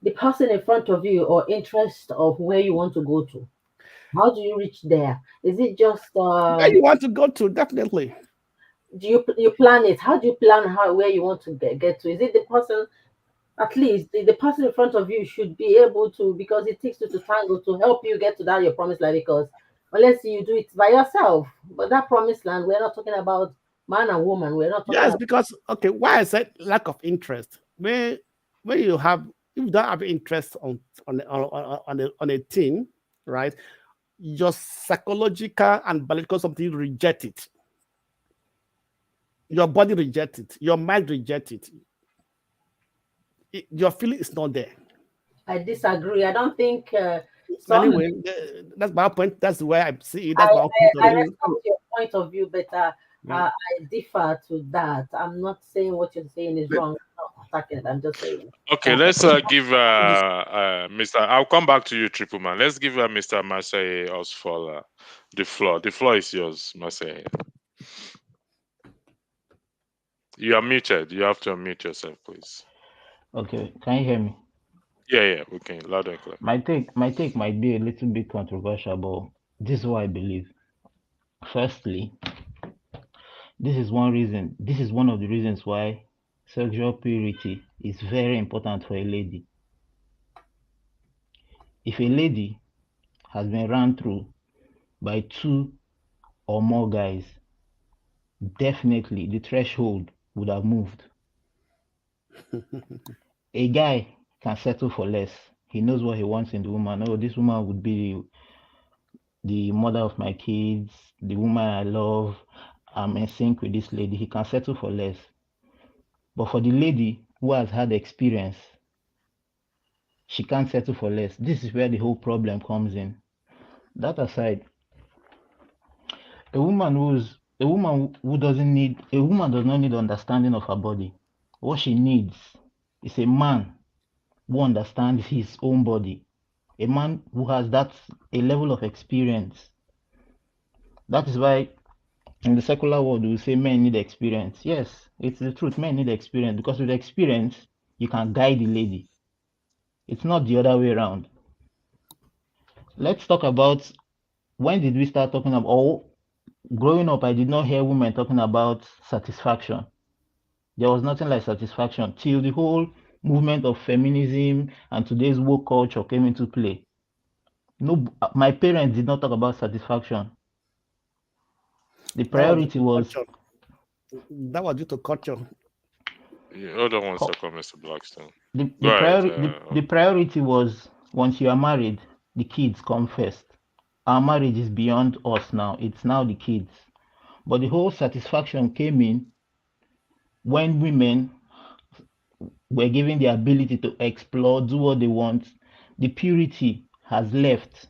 the person in front of you or interest of where you want to go to. How do you reach there? Is it just Where you want to go to, definitely. do you plan it? How do you plan how where you want to get to? Is it the person at least the person in front of you should be able to because it takes two to tango to help you get to that your promised land because unless you do it by yourself. But that promised land, we're not talking about man and woman. We're not talking Yes, about because okay, why I said lack of interest. When you have if you don't have interest on a thing, right? Your psychological and biological something reject it. Your body reject it. Your mind reject it. Your feeling is not there. I disagree. I don't think some Anyway, that's my point. That's the way I see it. I, That's my point of I view. respect your point of view, but Yeah. I differ to that. I'm not saying what you're saying is wrong. I'm not attacking it. I'm just saying. Okay, let's give Mr. I'll come back to you, Triple Man. Let's give Mr. Masai Osfall the floor. The floor is yours, Masai. You are muted. You have to unmute yourself, please. Okay, can you hear me? Yeah, we can. Loud and clear. My take might be a little bit controversial, but this is what I believe. Firstly, this is one reason. This is one of the reasons why sexual purity is very important for a lady. If a lady has been run through by 2 or more guys, definitely the threshold would have moved. A guy can settle for less. He knows what he wants in the woman. Oh, this woman would be the mother of my kids, the woman I love. I'm in sync with this lady. He can settle for less. But for the lady who has had experience, she can't settle for less. This is where the whole problem comes in. That aside, a woman who doesn't need a woman does not need understanding of her body. What she needs is a man who understands his own body. A man who has a level of experience. That is why in the secular world we say men need experience. Yes, it's the truth. Men need experience because with experience you can guide the lady. It's not the other way around. Let's talk about when did we start talking about growing up, I did not hear women talking about satisfaction. There was nothing like satisfaction till the whole movement of feminism and today's woke culture came into play. No, my parents did not talk about satisfaction. The That was due priority to was culture. That was due to culture. Yeah, hold on one second, Mr. Blackstone. Go ahead. the priority was once you are married, the kids come first. Our marriage is beyond us now. It's now the kids. But the whole satisfaction came in when women were given the ability to explore, do what they want. The purity has left.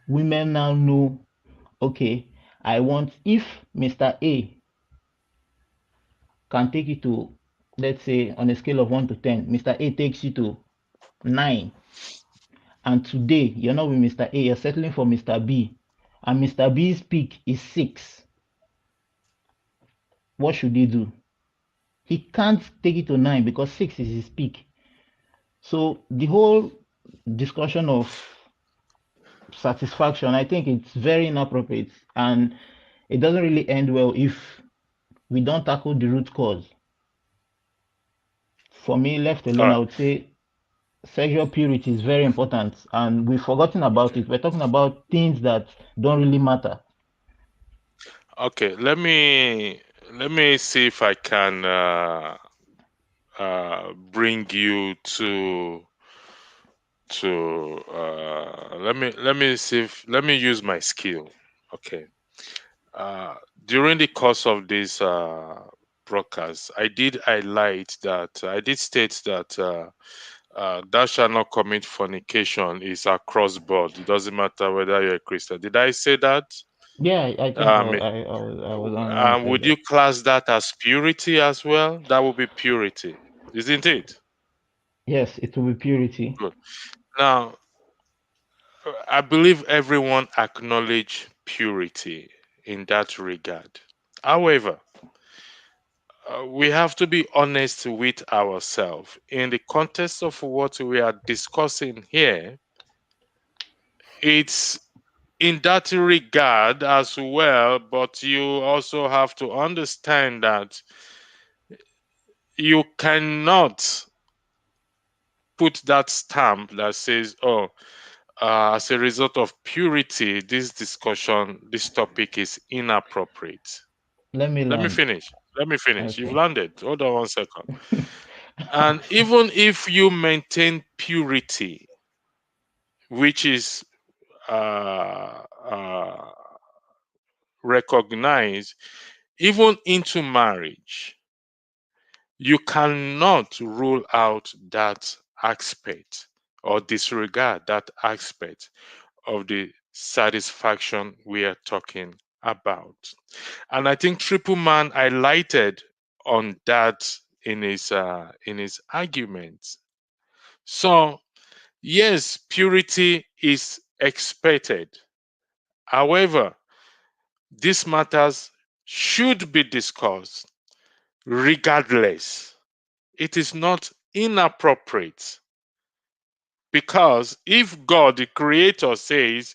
Women now know, okay, I want, if Mr. A can take you to, let's say, on a scale of 1 to 10, Mr. A takes you to 9, and today you're not with Mr. A, you're settling for Mr. B, and Mr. B's peak is 6, what should he do? He can't take it to 9 because 6 is his peak. So the whole discussion of satisfaction, I think it's very inappropriate, and it doesn't really end well if we don't tackle the root cause. For me, left alone, I would say sexual purity is very important, and we've forgotten about it. We're talking about things that don't really matter. Okay, let me see if I can bring you to let me see if let me use my skill. Okay. During the course of this broadcast, I did highlight that I did state that thou shalt not commit fornication is across board. It doesn't matter whether you're a Christian. Did I say that? Yeah, I think I was on when you said Would that. you class that as purity as well? That would be purity, isn't it? Yes, it will be purity. Good. Now, I believe everyone acknowledge purity in that regard. However, we have to be honest with ourselves. In the context of what we are discussing here, it's in that regard as well, but you also have to understand that you cannot put that stamp that says, oh, as a result of purity, this discussion, this topic is inappropriate. Let me Let me land. finish. Let me finish. You've Okay. landed. Hold on one second. And even if you maintain purity, which is recognized even into marriage, you cannot rule out that aspect or disregard that aspect of the satisfaction we are talking about. And I think Triple Man highlighted on that in his argument. So yes, purity is expected. However, these matters should be discussed regardless. It is not inappropriate because if God, the Creator, says,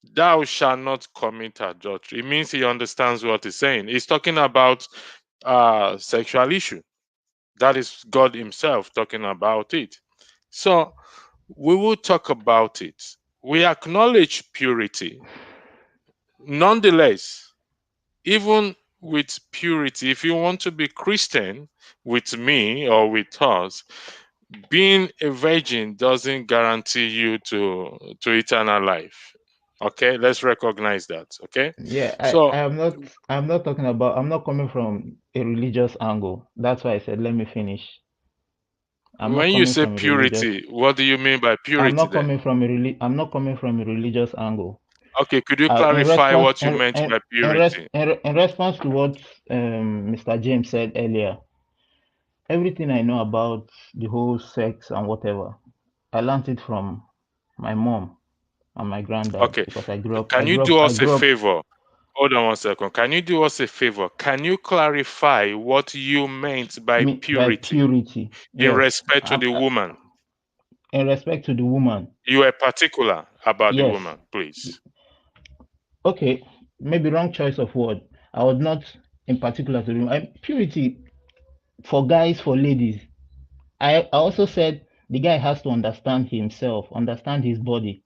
"Thou shalt not commit adultery," it means He understands what He's saying. He's talking about sexual issue. That is God Himself talking about it. So we will talk about it. We acknowledge purity. Nonetheless, even with purity, if you want to be Christian with me or with us, being a virgin doesn't guarantee you to eternal life. Okay, let's recognize that. Okay, Yeah, so I'm not coming from a religious angle. That's why I said let me finish. I'm not when you coming say from a religious purity, what do you mean by I'm purity not then? coming from I'm not coming from a religious angle. Okay, could you In clarify response what you meant by purity? in response to what Mr. James said earlier, everything I know about the whole sex and whatever, I learned it from my mom and my granddad Okay, because can you do us a favor? Hold on one second. Can you do us a favor? Can you clarify what you meant by by purity purity. in Yes, respect to the woman? in respect to the woman. You are particular about the Yes. woman, please. Okay. maybe wrong choice of word. I was not in particular to purity for guys, for ladies. I also said the guy has to understand himself, understand his body.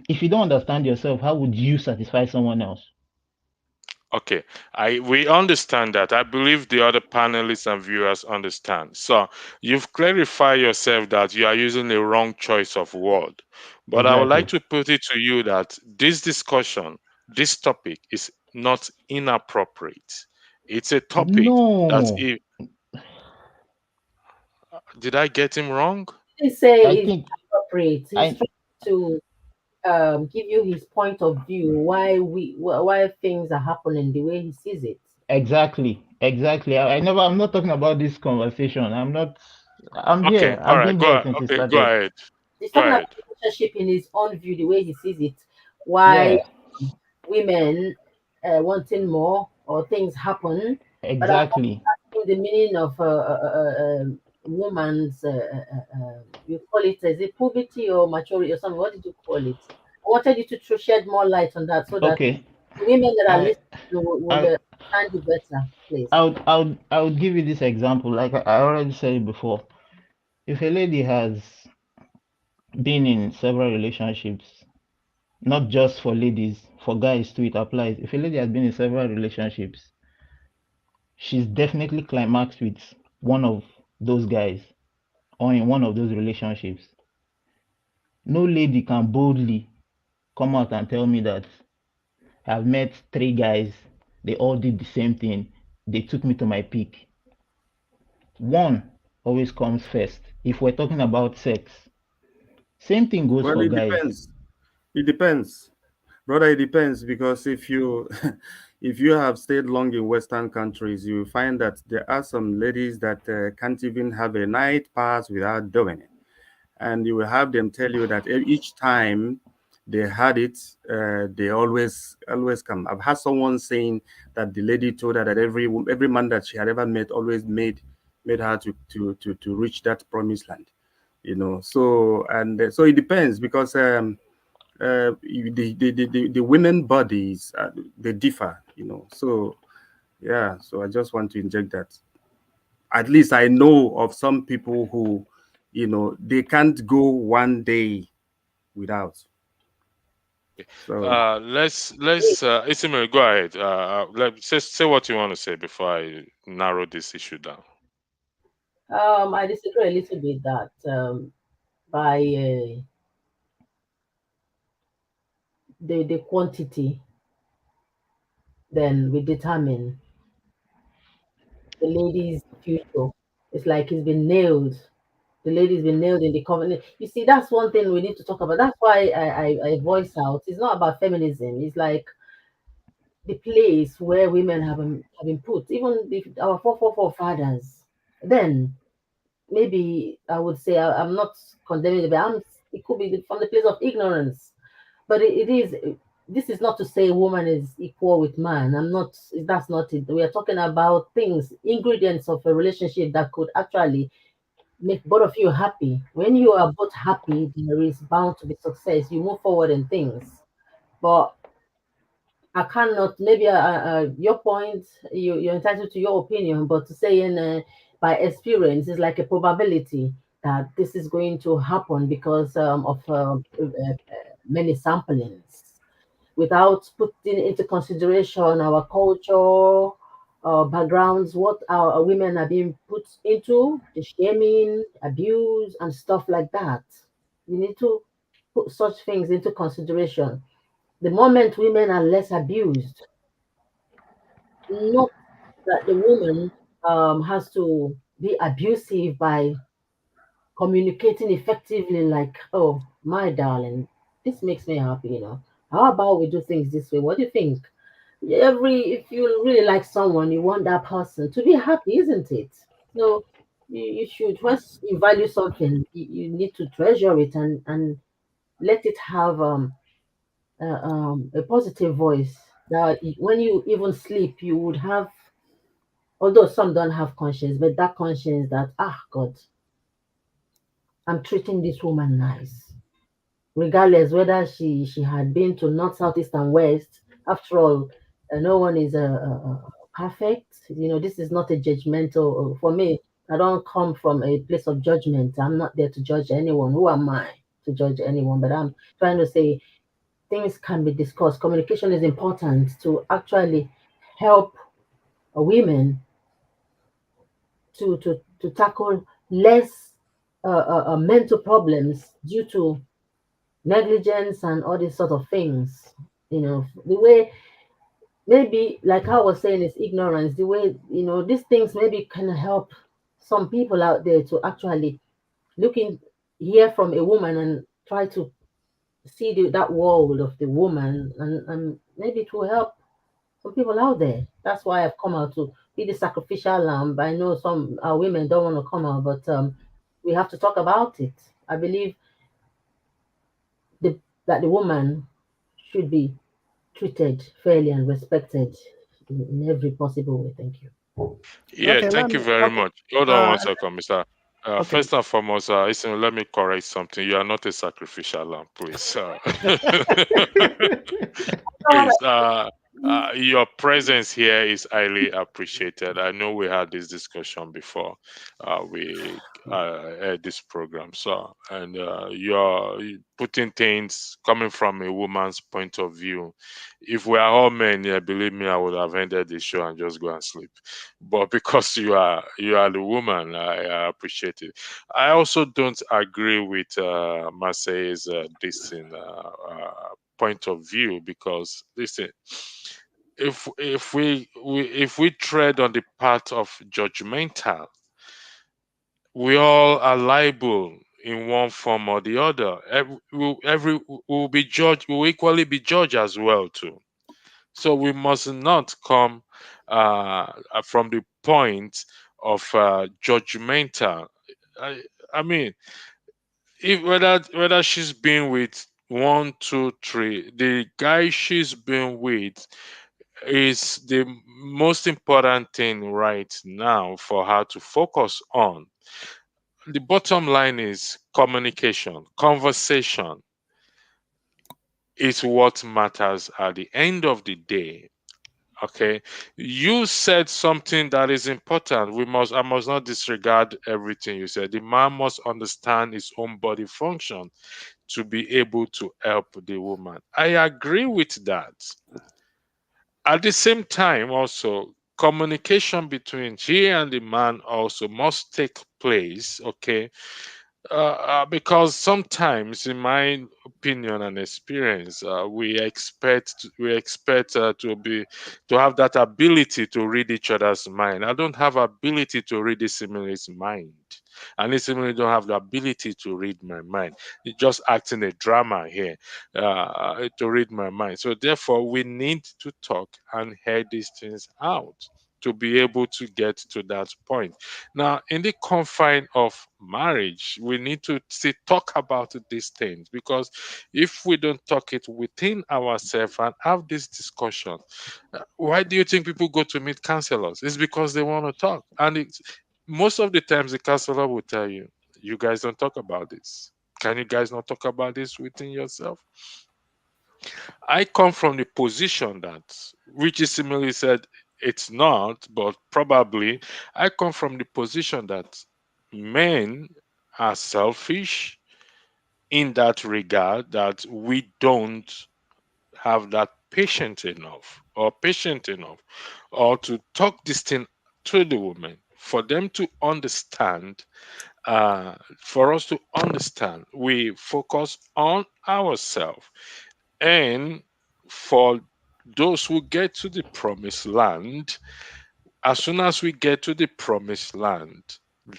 If you don't understand yourself, how would you satisfy someone else? Okay, we understand that. I believe the other panelists and viewers understand. So you've clarified yourself that you are using the wrong choice of word. But I would like Exactly. to put it to you that this discussion, this topic is not inappropriate. It's a topic that No, if did I get him wrong? They say I it's think appropriate. He's I trying to give you his point of view, why things are happening the way he sees it. exactly. I'm not talking about this conversation. I'm Okay, here. all I've right, been go here ahead. since it Okay, go started. ahead. He's Go talking about ahead. relationship in his own view, the way he sees it. Why Yeah, women wanting more or things happen, but I'm exactly. asking the meaning of woman's you call it, is it puberty or maturity or something? What did you call it? I wanted you to shed more light on that so that Okay. the women that are I listening will I understand you better, please. I would give you this example. Like I already said it before. If a lady has been in several relationships, not just for ladies, for guys too, it applies. If a lady has been in several relationships, she's definitely climaxed with one of those guys or in one of those relationships. No lady can boldly come out and tell me that I've met 3 guys, they all did the same thing, they took me to my peak. One always comes first. If we're talking about sex, same thing goes Well, for it guys. depends. It depends, brother. It depends because if you if you have stayed long in Western countries, you find that there are some ladies that can't even have a night pass without doing it, and you will have them tell you that each time they had it, they always come. I've had someone saying that the lady told her that every man that she had ever met always made her to reach that promised land. So and so it depends because the women bodies, they differ. So yeah, so I just want to inject that. At least I know of some people who, they can't go one day without. So Let's Isimir, go ahead. Say what you want to say before I narrow this issue down. I disagree a little bit that by the quantity, then we determine the lady's future. It's like it's been nailed. The lady's been nailed in the covenant. You see, that's one thing we need to talk about. That's why I voice out. It's not about feminism. It's like the place where women have been put. Even our forefathers. Then maybe I would say I'm not condemning it, but it could be from the place of ignorance. But it is. This is not to say woman is equal with man. I'm not. That's not it. We are talking about things, ingredients of a relationship that could actually make both of you happy. When you are both happy, there is bound to be success. You move forward in things. But I cannot. Maybe your point, you're entitled to your opinion, but to say by experience is like a probability that this is going to happen because of many samplings, without putting into consideration our culture, backgrounds, what our women are being put into, the shaming, abuse, and stuff like that. We need to put such things into consideration. The moment women are less abused, not that the woman has to be abusive by communicating effectively, like, oh, my darling, this makes me happy. How about we do things this way? What do you think? If you really like someone, you want that person to be happy, isn't it? So you should, once you value something, you need to treasure it and let it have a positive voice, that when you even sleep you would have, although some don't have conscience, but that conscience that, God, I'm treating this woman nice, regardless whether she had been to north, south, east, and west, After all, no one is perfect. This is not a judgmental. For me, I don't come from a place of judgment. I'm not there to judge anyone. Who am I to judge anyone? But I'm trying to say things can be discussed. Communication is important to actually help women to tackle less mental problems due to negligence and all these sort of things. The way, maybe like I was saying, is ignorance. The way, these things maybe can help some people out there to actually hear from a woman and try to see that world of the woman, and maybe it will help some people out there. That's why I've come out to be the sacrificial lamb. I know some women don't want to come out, but we have to talk about it. I believe that the woman should be treated fairly and respected in every possible way. Thank you. Yeah, Okay, let thank you me. very Okay. much. Hold on Uh, one second, Mr. okay. First and foremost, listen, let me correct something. You are not a sacrificial lamb, please. Please, your presence here is highly appreciated. I know we had this discussion before we had this program. So, and you're putting things coming from a woman's point of view. If we are all men, yeah, believe me, I would have ended the show and just go and sleep. But because you are the woman, I appreciate it. I also don't agree with Marseille's this thing. Point of view, because listen, if we tread on the path of judgmental, we all are liable in one form or the other. Every will be judged, will equally be judged as well too. So we must not come from the point of judgmental. I mean, if whether she's been with one, two, three, the guy she's been with is the most important thing right now for her to focus on. The bottom line is communication, conversation is what matters at the end of the day. Okay, you said something that is important. I must not disregard everything you said. The man must understand his own body function to be able to help the woman. I agree with that. At the same time, also, communication between she and the man also must take place, okay? Because sometimes, in my opinion and experience, we expect to have that ability to read each other's mind. I don't have ability to read Isimile's mind, and Isimile don't have the ability to read my mind. It's just acting a drama here to read my mind. So therefore, we need to talk and hear these things out to be able to get to that point. Now, in the confine of marriage, we need to talk about these things, because if we don't talk it within ourselves and have this discussion, why do you think people go to meet counselors? It's because they want to talk. And most of the times, the counselor will tell you, you guys don't talk about this. Can you guys not talk about this within yourself? I come from the position that, which is similarly said, it's not, but probably I come from the position that men are selfish in that regard, that we don't have that patient enough, or to talk this thing to the woman for them to understand. For us to understand, we focus on ourselves, and for those who get to the promised land, as soon as we get to the promised land,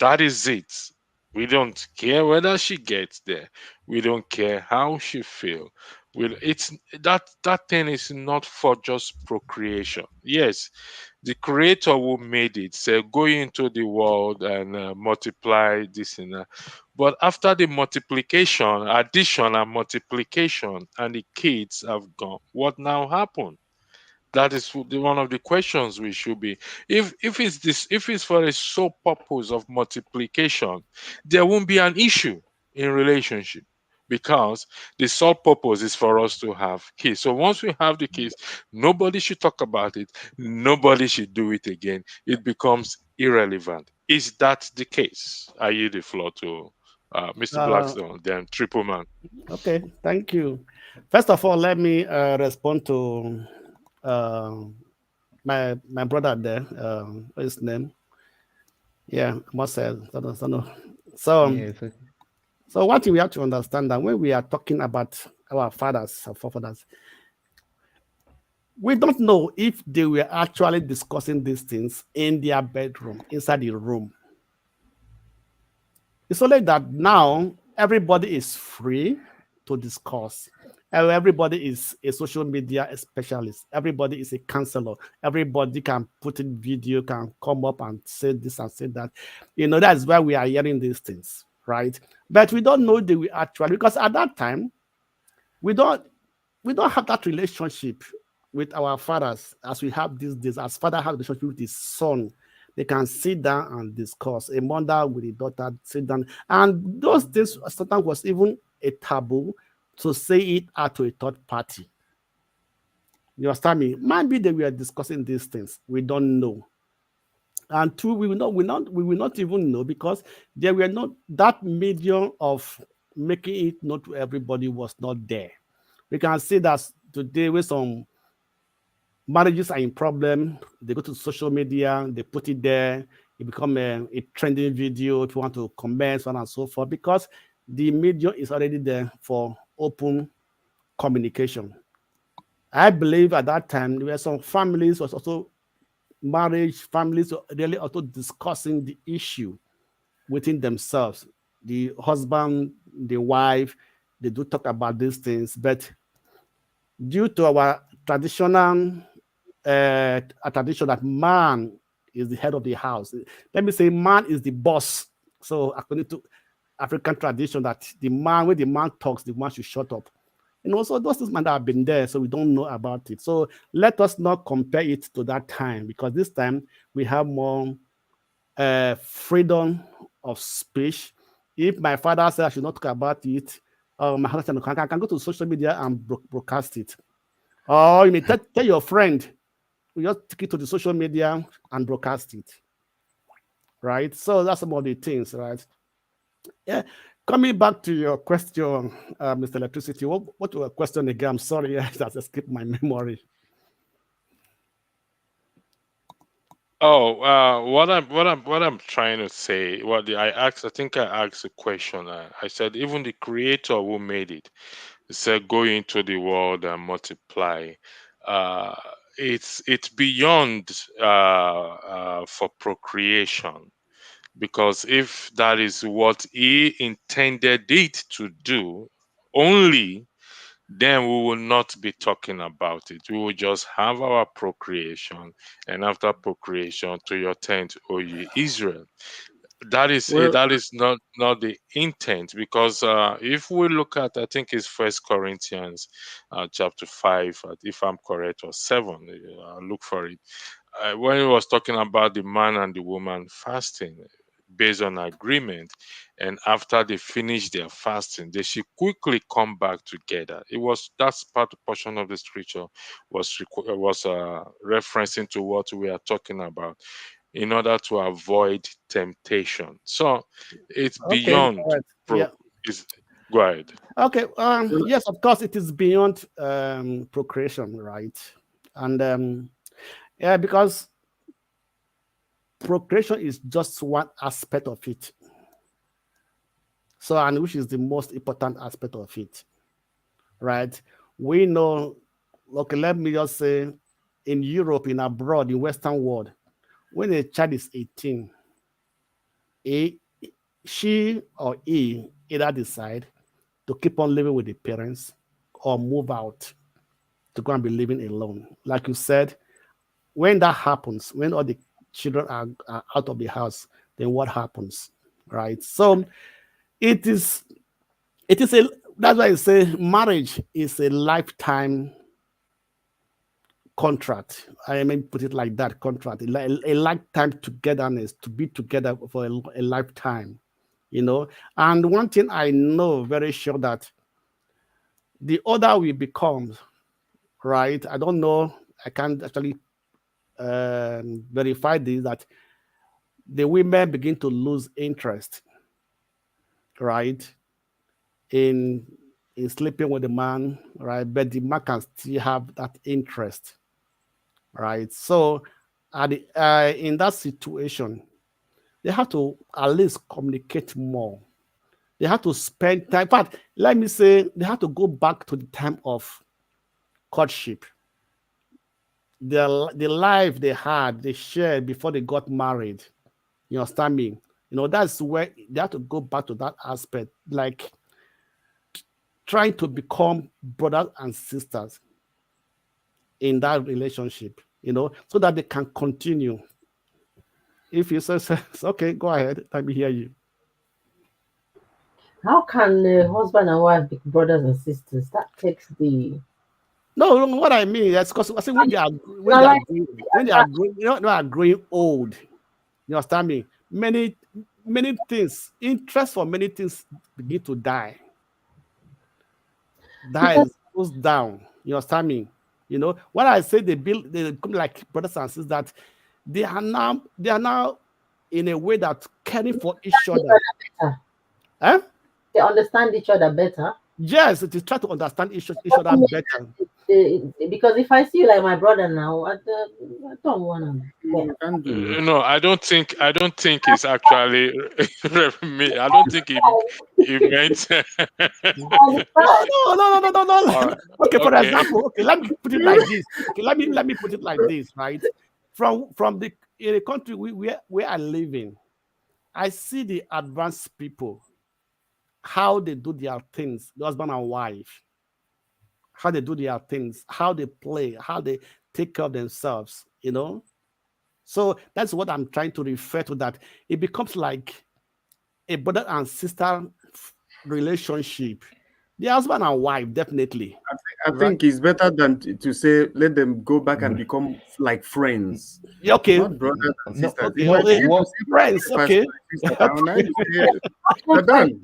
that is it. We don't care whether she gets there. We don't care how she feel. It's that thing is not for just procreation. Yes, the creator who made it said, go into the world and multiply this and that. But after the multiplication, addition and multiplication, and the kids have gone, what now happened? That is one of the questions we should be. If it's for a sole purpose of multiplication, there won't be an issue in relationship. because the sole purpose is for us to have kids. So once we have the kids, nobody should talk about it. Nobody should do it again. It becomes irrelevant. Is that the case? I yield the floor to Mr. Uh, Blackstone, then Triple Man. okay, thank you. First of all, let me respond to uh, my brother there. What's his name? Yeah, Marcel. So, Yeah, it's okay. so one thing we have to understand that when we are talking about our fathers, our forefathers, we don't know if they were actually discussing these things in their bedroom, inside the room. It's only that now everybody is free to discuss. Everybody is a social media specialist. Everybody is a counselor. Everybody can put in video, can come up and say this and say that. That's why we are hearing these things, right? But we don't know that we actually, because at that time, we don't have that relationship with our fathers as we have these days. As father has a relationship with his son, they can sit down and discuss. A mother with a daughter sit down, and those things sometimes was even a taboo to say it out to a third party. You understand me? Maybe they were discussing these things. We don't know. And two, we will not even know because there were not that medium of making it known to everybody was not there. We can see that today with some marriages are in problem, they go to social media, they put it there, it become a trending video if you want to comment, so on and so forth, because the medium is already there for open communication. I believe at that time there were some families was also marriage families were really also discussing the issue within themselves. The husband, the wife, they do talk about these things, but due to our traditional a tradition that man is the head of the house. Let me say man is the boss. So according to African tradition, that when the man talks, the man should shut up. So those things might have been there, so we don't know about it. So let us not compare it to that time, because this time we have more freedom of speech. If my father said I should not talk about it, my husband can go to social media and broadcast it. Or you may tell your friend, we just take it to the social media and broadcast it, right? So that's some of the things, right? Yeah. Coming back to your question, Mr. Electricity, what was your question again? I'm sorry, it has escaped my memory. Oh, what I'm trying to say. I think I asked a question. I said even the creator who made it said go into the world and multiply. Uh, it's beyond for procreation, because if that is what he intended it to do only, then we will not be talking about it. We will just have our procreation, and after procreation, to your tent, O ye Israel. Well, That is not the intent, because if we look at, I think it's First Corinthians chapter 5, if I'm correct, or 7. I'll look for it. When he was talking about the man and the woman fasting based on agreement, and after they finish their fasting, they should quickly come back together. That's portion of the scripture was referencing to what we are talking about, in order to avoid temptation. So it's Okay, beyond all right. pro. Yeah. Is Go ahead. Okay. Yes, of course, it is beyond procreation, right? And yeah, because procreation is just one aspect of it. So, and which is the most important aspect of it, right? We know, okay, let me just say, in Europe, in abroad, in Western world, when a child is 18, she or he either decide to keep on living with the parents or move out to go and be living alone. Like you said, when that happens, when all the children are out of the house, then what happens, right? So it is a, that's why I say marriage is a lifetime contract. I mean, put it like that, contract, a lifetime togetherness, to be together for a lifetime, And one thing I know very sure that the older we become, right? I don't know. I can't actually verify this, that the women begin to lose interest, right, in sleeping with the man, right? But the man can still have that interest, right? So, in that situation, they have to at least communicate more. They have to spend time. In fact, let me say, they have to go back to the time of courtship. The life they had, they shared before they got married. You understand me? You know, that's where they have to go back to that aspect, like trying to become brothers and sisters in that relationship, you know, so that they can continue. If you say, okay, go ahead, let me hear you. How can husband and wife be brothers and sisters? That takes the No, what I mean is because I say when they are growing, you know, they are growing old. You understand me? Many things, interest for many things begin to die. Goes down. You understand me? You know, when I say they become like brothers and sisters, that they are now in a way that caring for each other. Huh? They understand each other better. Yes, it is try to understand each other better. Because if I see you like my brother now, I don't want to. No, I don't think it's actually me. I don't think he meant. No. Okay, for example, okay, let me put it like this. Okay, let me put it like this, right? From the in a country where I live in, I see the advanced people, how they do their things, the husband and wife, how they do their things, how they play, how they take care of themselves, you know. So that's what I'm trying to refer to, that it becomes like a brother and sister relationship. The husband and wife, definitely. I think it's better than to say let them go back and become like friends. Okay. Not brothers and sisters. Friends. Okay. They're done.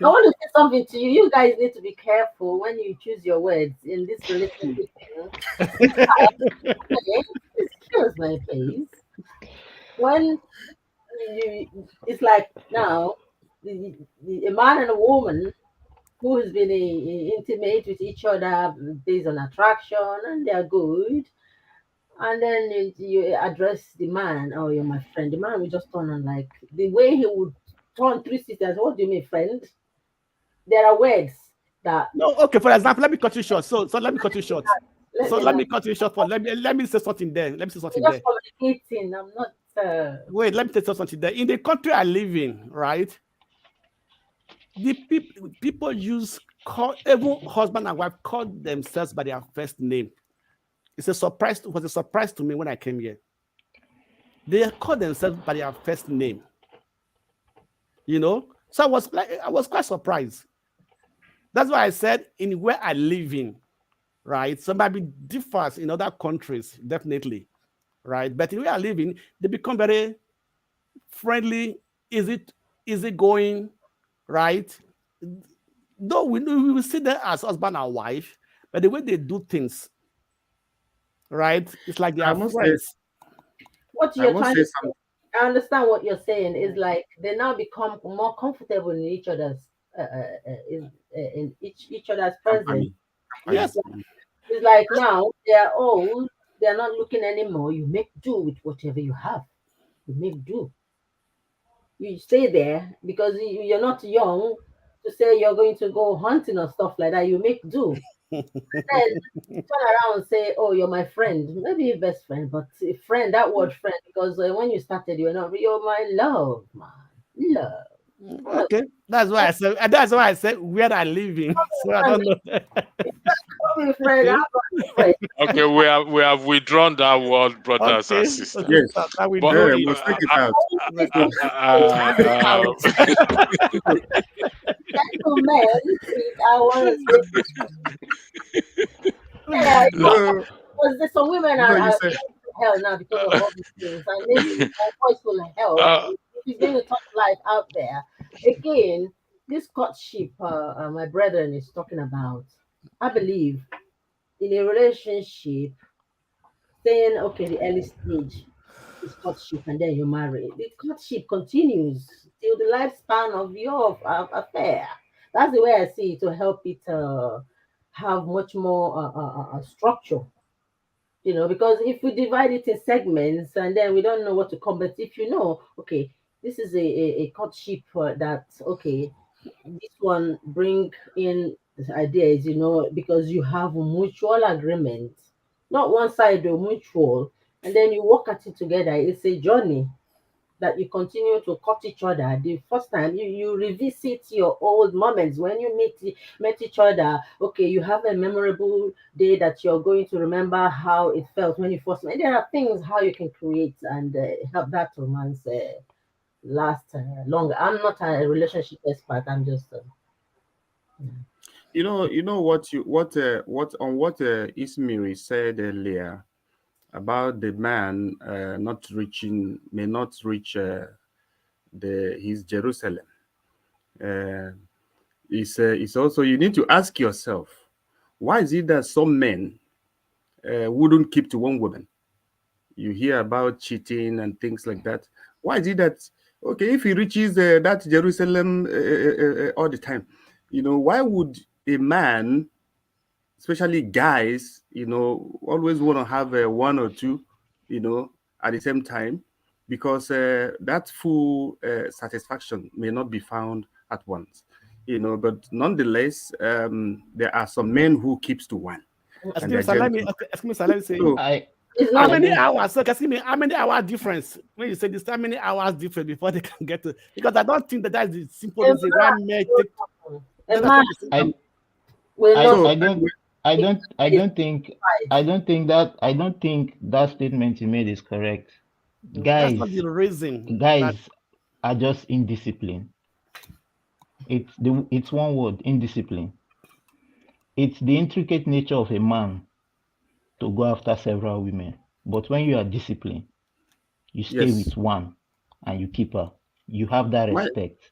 I want to say something to you. You guys need to be careful when you choose your words in this relationship. Excuse my face. When it's like now, a man and a woman who has been intimate with each other based on attraction, and they're good. And then you address the man, oh, you're my friend. The man will just turn on, like the way he would turn 360. What do you mean, friend? There are words that. No, okay. For example, let me cut you short. So let me cut you short. Let me cut you short. Let me say something there. Let me say something there. Communicating. I'm not. Wait, let me say something there. In the country I live in, right? The people even husband and wife call themselves by their first name. It was a surprise to me when I came here. They call themselves by their first name. You know, so I was quite surprised. That's why I said in where I live in, right? Somebody differs in other countries, definitely, right? But in where I live in, they become very friendly, easy going, right? Though we will see them as husband and wife, but the way they do things, right? It's like they are friends. What you're trying to say, I understand what you're saying. Is like they now become more comfortable in each other's in each other's presence. Yes. It's like now they're old, they're not looking anymore. You make do with whatever you have. You make do. You stay there because you're not young to say you're going to go hunting or stuff like that. You make do. Then turn around and say, "Oh, you're my friend." Maybe your best friend, but friend, that word friend, because when you started, you're not. You're my love, man, love. Okay, that's why I said. That's why I said where I live in. So I don't know. Okay, we have withdrawn that word, brothers and sisters. Yes, let's take it out. Gentlemen, I want to say, yeah, because some women are going to hell now because of all these things, and maybe my voice will help. She's going to talk life out there. Again, this courtship my brethren is talking about, I believe in a relationship, saying, okay, the early stage is courtship and then you marry. The courtship continues till the lifespan of your affair. That's the way I see it, to help it have much more structure. Because if we divide it in segments and then we don't know what to come, but if you know, okay, this is a courtship that, okay, this one bring in ideas, because you have a mutual agreement, not one side or mutual, and then you work at it together. It's a journey that you continue to cut each other. The first time you revisit your old moments when you met each other. Okay, you have a memorable day that you're going to remember how it felt when you first met. There are things how you can create and help that romance last longer. I'm not a relationship expert. I'm just what Ismiri said earlier about the man may not reach his Jerusalem. Is also, you need to ask yourself, why is it that some men wouldn't keep to one woman? You hear about cheating and things like that. Why is it that, okay, if he reaches that Jerusalem all the time, why would a man, especially guys, always want to have one or two, at the same time, because that full satisfaction may not be found at once, but nonetheless, there are some men who keeps to one. Excuse And me, they're sir, let me, gentlemen. okay, excuse me, sir, let me say, So, it's how not. many hours? So, excuse me, how many hours difference? When you say this, how many hours difference before they can get to? Because I don't think that is the simple A reason why men take. a That's man not the simple. will I not so I don't I don't I be don't think satisfied. I don't think that statement you made is correct. That's Guys not the reason. guys are just indisciplined. It's one word, indiscipline. It's the intricate nature of a man to go after several women. But when you are disciplined, you stay yes, with one and you keep her. You have that my respect.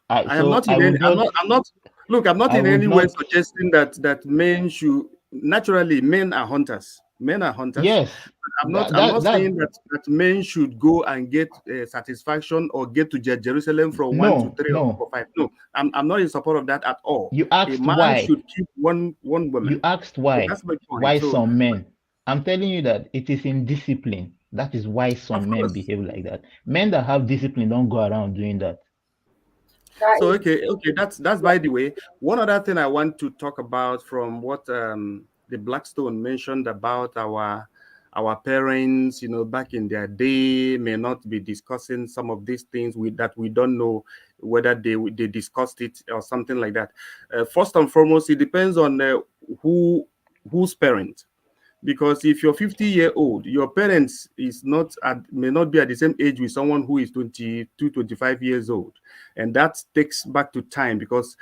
I am not I in any. would not I'm not. Look, I'm not I in would any way not suggesting that men should. Naturally, men are hunters. Men are hunters. yes. But I'm not. That I'm not that saying that men should go and get satisfaction or get to Jerusalem from 1 to 3 or 4 5. No, I'm not in support of that at all. you A asked man why. should keep one You woman. asked So why. that's my point. Why So, some men? I'm telling you that it is in discipline. That is why of some men course. behave like that. Men that have discipline don't go around doing that. That So is okay, that's by the way. One other thing I want to talk about from what the Blackstone mentioned about our parents, back in their day, may not be discussing some of these things that we don't know whether they discussed it or something like that. First and foremost, it depends on whose parent, because if you're 50-year-old, your parents may not be at the same age with someone who is 22, 25 years old, and that takes back to time, because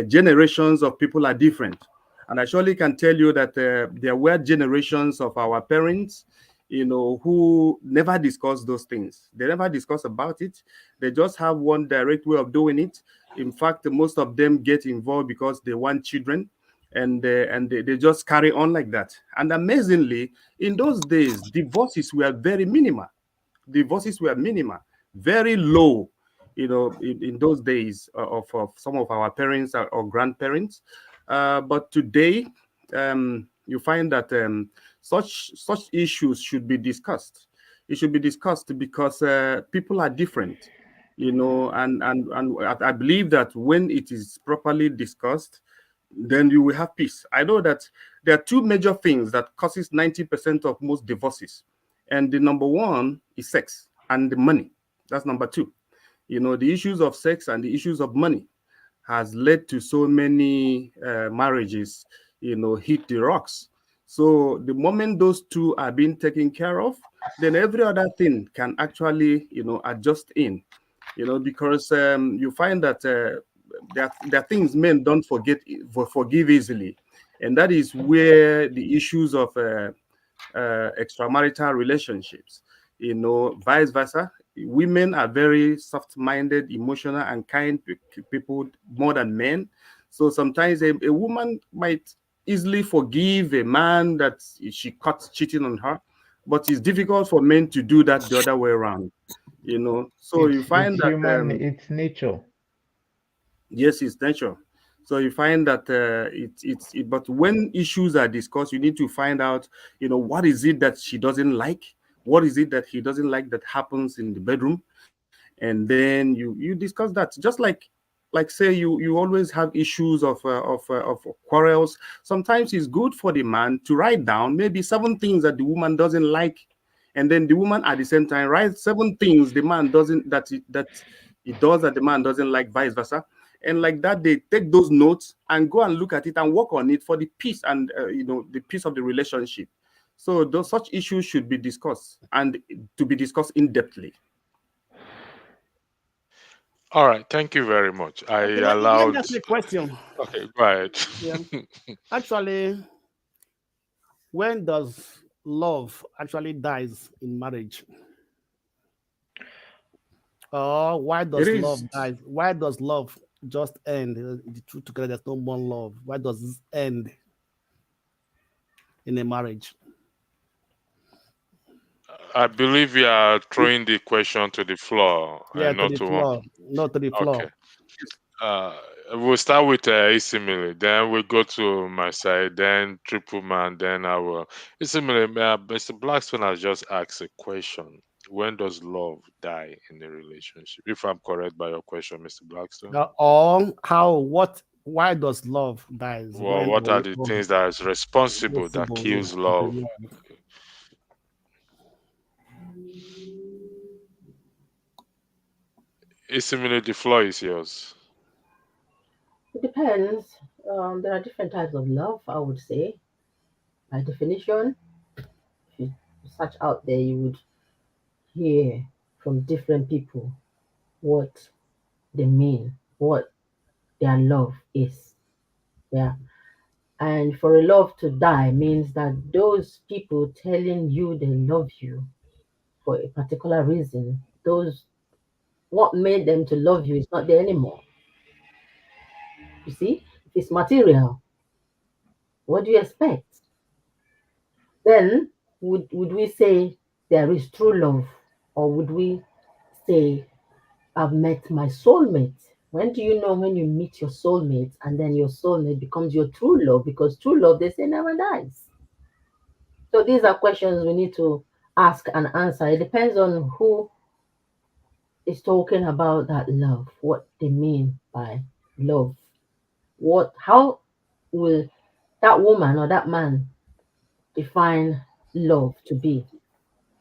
generations of people are different. And I surely can tell you that there were generations of our parents, who never discuss those things. They never discuss about it. They just have one direct way of doing it. In fact, most of them get involved because they want children, and they just carry on like that. And amazingly, in those days, divorces were very minimal. Divorces were minimal, very low, in those days of some of our parents or grandparents. But today, you find that such issues should be discussed. It should be discussed because people are different, and I believe that when it is properly discussed, then you will have peace. I know that there are two major things that causes 90% of most divorces. And the number one is sex and the money. That's number two. The issues of sex and the issues of money has led to so many marriages, hit the rocks. So the moment those two are being taken care of, then every other thing can actually, adjust in, because you find that there are things men don't forgive easily, and that is where the issues of extramarital relationships, vice versa. Women are very soft-minded, emotional, and kind people more than men. So sometimes a woman might easily forgive a man that she caught cheating on her, but it's difficult for men to do that the other way around. So you find It's that human. It's nature. yes, it's nature. So you find that but when issues are discussed, you need to find out, what is it that she doesn't like, what is it that he doesn't like that happens in the bedroom, and then you discuss that. Just like say you always have issues of quarrels. Sometimes it's good for the man to write down maybe 7 things that the woman doesn't like, and then the woman at the same time write 7 things the man doesn't that it does that the man doesn't like, vice versa. And like that, they take those notes and go and look at it and work on it for the peace and the peace of the relationship. So those such issues should be discussed, and to be discussed in depthly. All right, thank you very much. I Okay, let me allowed. ask you a question. Okay, go ahead. Yeah. Actually, when does love actually dies in marriage? Or why It does is. love die? Why does love just end? The two together, there's no more love. Why does this end in a marriage? I believe you are throwing the question to the floor Yeah, and to not the to one. floor. Not to the floor. Okay. Uh, we'll start with Isimile, then we'll go to my side, then Triple Man, then I will. Isimile, Mr. Blackstone has just asked a question. When does love die in a relationship? If I'm correct by your question, Mr. Blackstone. Or how, what, why does love dies Well, when what are the things that is responsible that possible, yeah, kills of the love? love? Isimile, the floor is yours. It depends. There are different types of love, I would say. By definition, if you search out there, you would hear from different people what they mean, what their love is. Yeah. And for a love to die means that those people telling you they love you for a particular reason, those what made them to love you is not there anymore. You see, if it's material, what do you expect? Then would we say there is true love, or would we say I've met my soulmate? When do you know when you meet your soulmate and then your soulmate becomes your true love? Because true love, they say, never dies. So these are questions we need to ask and answer. It depends on who is talking about that love, what they mean by love. How will that woman or that man define love to be?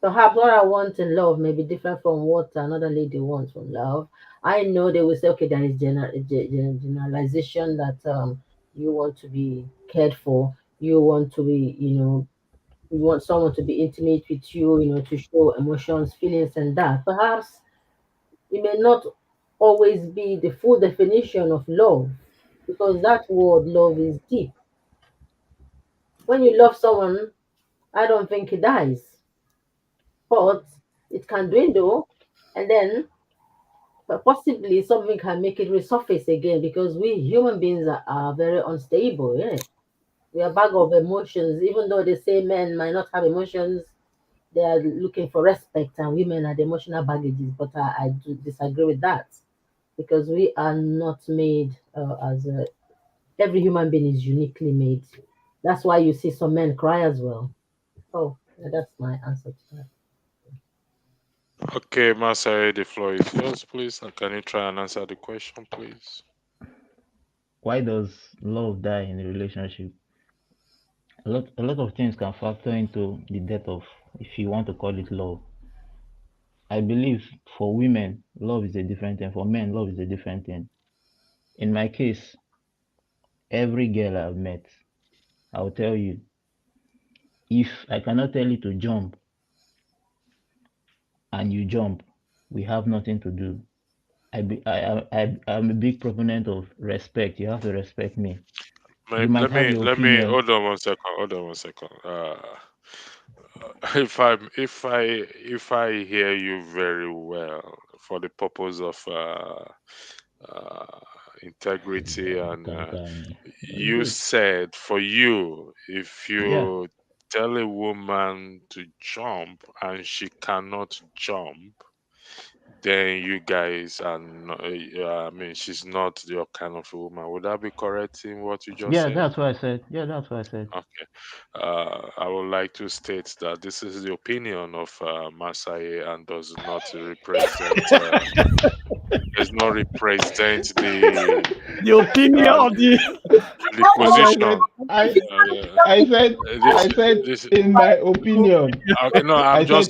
Perhaps what I want in love may be different from what another lady wants from love. I know they will say, okay, there is generalization that you want to be cared for, you want to be, you want someone to be intimate with you, to show emotions, feelings, and that. Perhaps it may not always be the full definition of love, because that word love is deep. When you love someone, I don't think it dies, but it can dwindle, and then possibly something can make it resurface again, because we human beings are very unstable. Yeah, we are a bag of emotions. Even though they say men might not have emotions, they are looking for respect, and women are the emotional baggages. But I do disagree with that, because we are not made every human being is uniquely made. That's why you see some men cry as well. Oh, yeah, that's my answer to that. Okay, Masai, the floor is yours, please. And can you try and answer the question, please? Why does love die in a relationship? A lot of things can factor into the death of, if you want to call it love. I believe for women, love is a different thing. For men, love is a different thing. In my case, every girl I've met, I'll tell you, if I cannot tell you to jump and you jump, we have nothing to do. I'm a big proponent of respect. You have to respect me. You might have your Let me opinion. hold on one second. Hold on one second. If I hear you very well, for the purpose of integrity, and Conquer me. It's you good. said for you, if Yeah. you tell a woman to jump and she cannot jump, then you guys are not, I mean, she's not your kind of a woman. Would that be correct in what you just Yeah, said? that's what I said. Yeah, that's what I said. Okay. I would like to state that this is the opinion of Masai and does not represent The opinion uh, of the the That's why I said position. Uh, this I said this in my opinion. okay. No, I said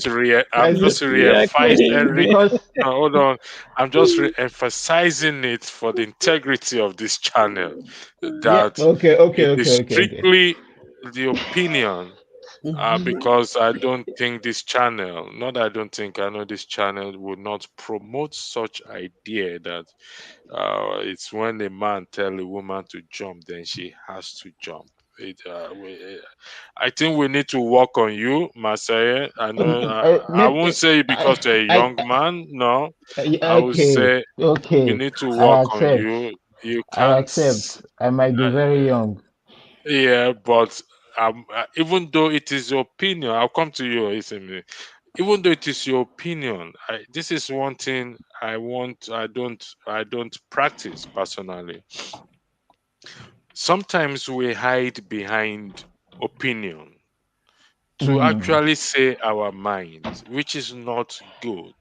I I'm said just re-emphasizing. because No, hold on. I'm just re-emphasizing it for the integrity of this channel, yeah, that okay, okay, it is okay, okay, okay. strictly the opinion. Because I don't think this channel, not that I don't think, I know this channel would not promote such idea that it's when a man tell a woman to jump, then she has to jump. I think we need to work on you, Masaya. I know. I won't Maybe say it because you're a young man. No, I would okay, say we okay. need to I work on accept. you. You I can't. accept. I might be Uh, very young. yeah, but even though it is your opinion, I'll come to you, Isimi. Even though it is your opinion, this is one thing I want. I don't practice personally. Sometimes we hide behind opinion to Mm, actually say our minds, which is not good,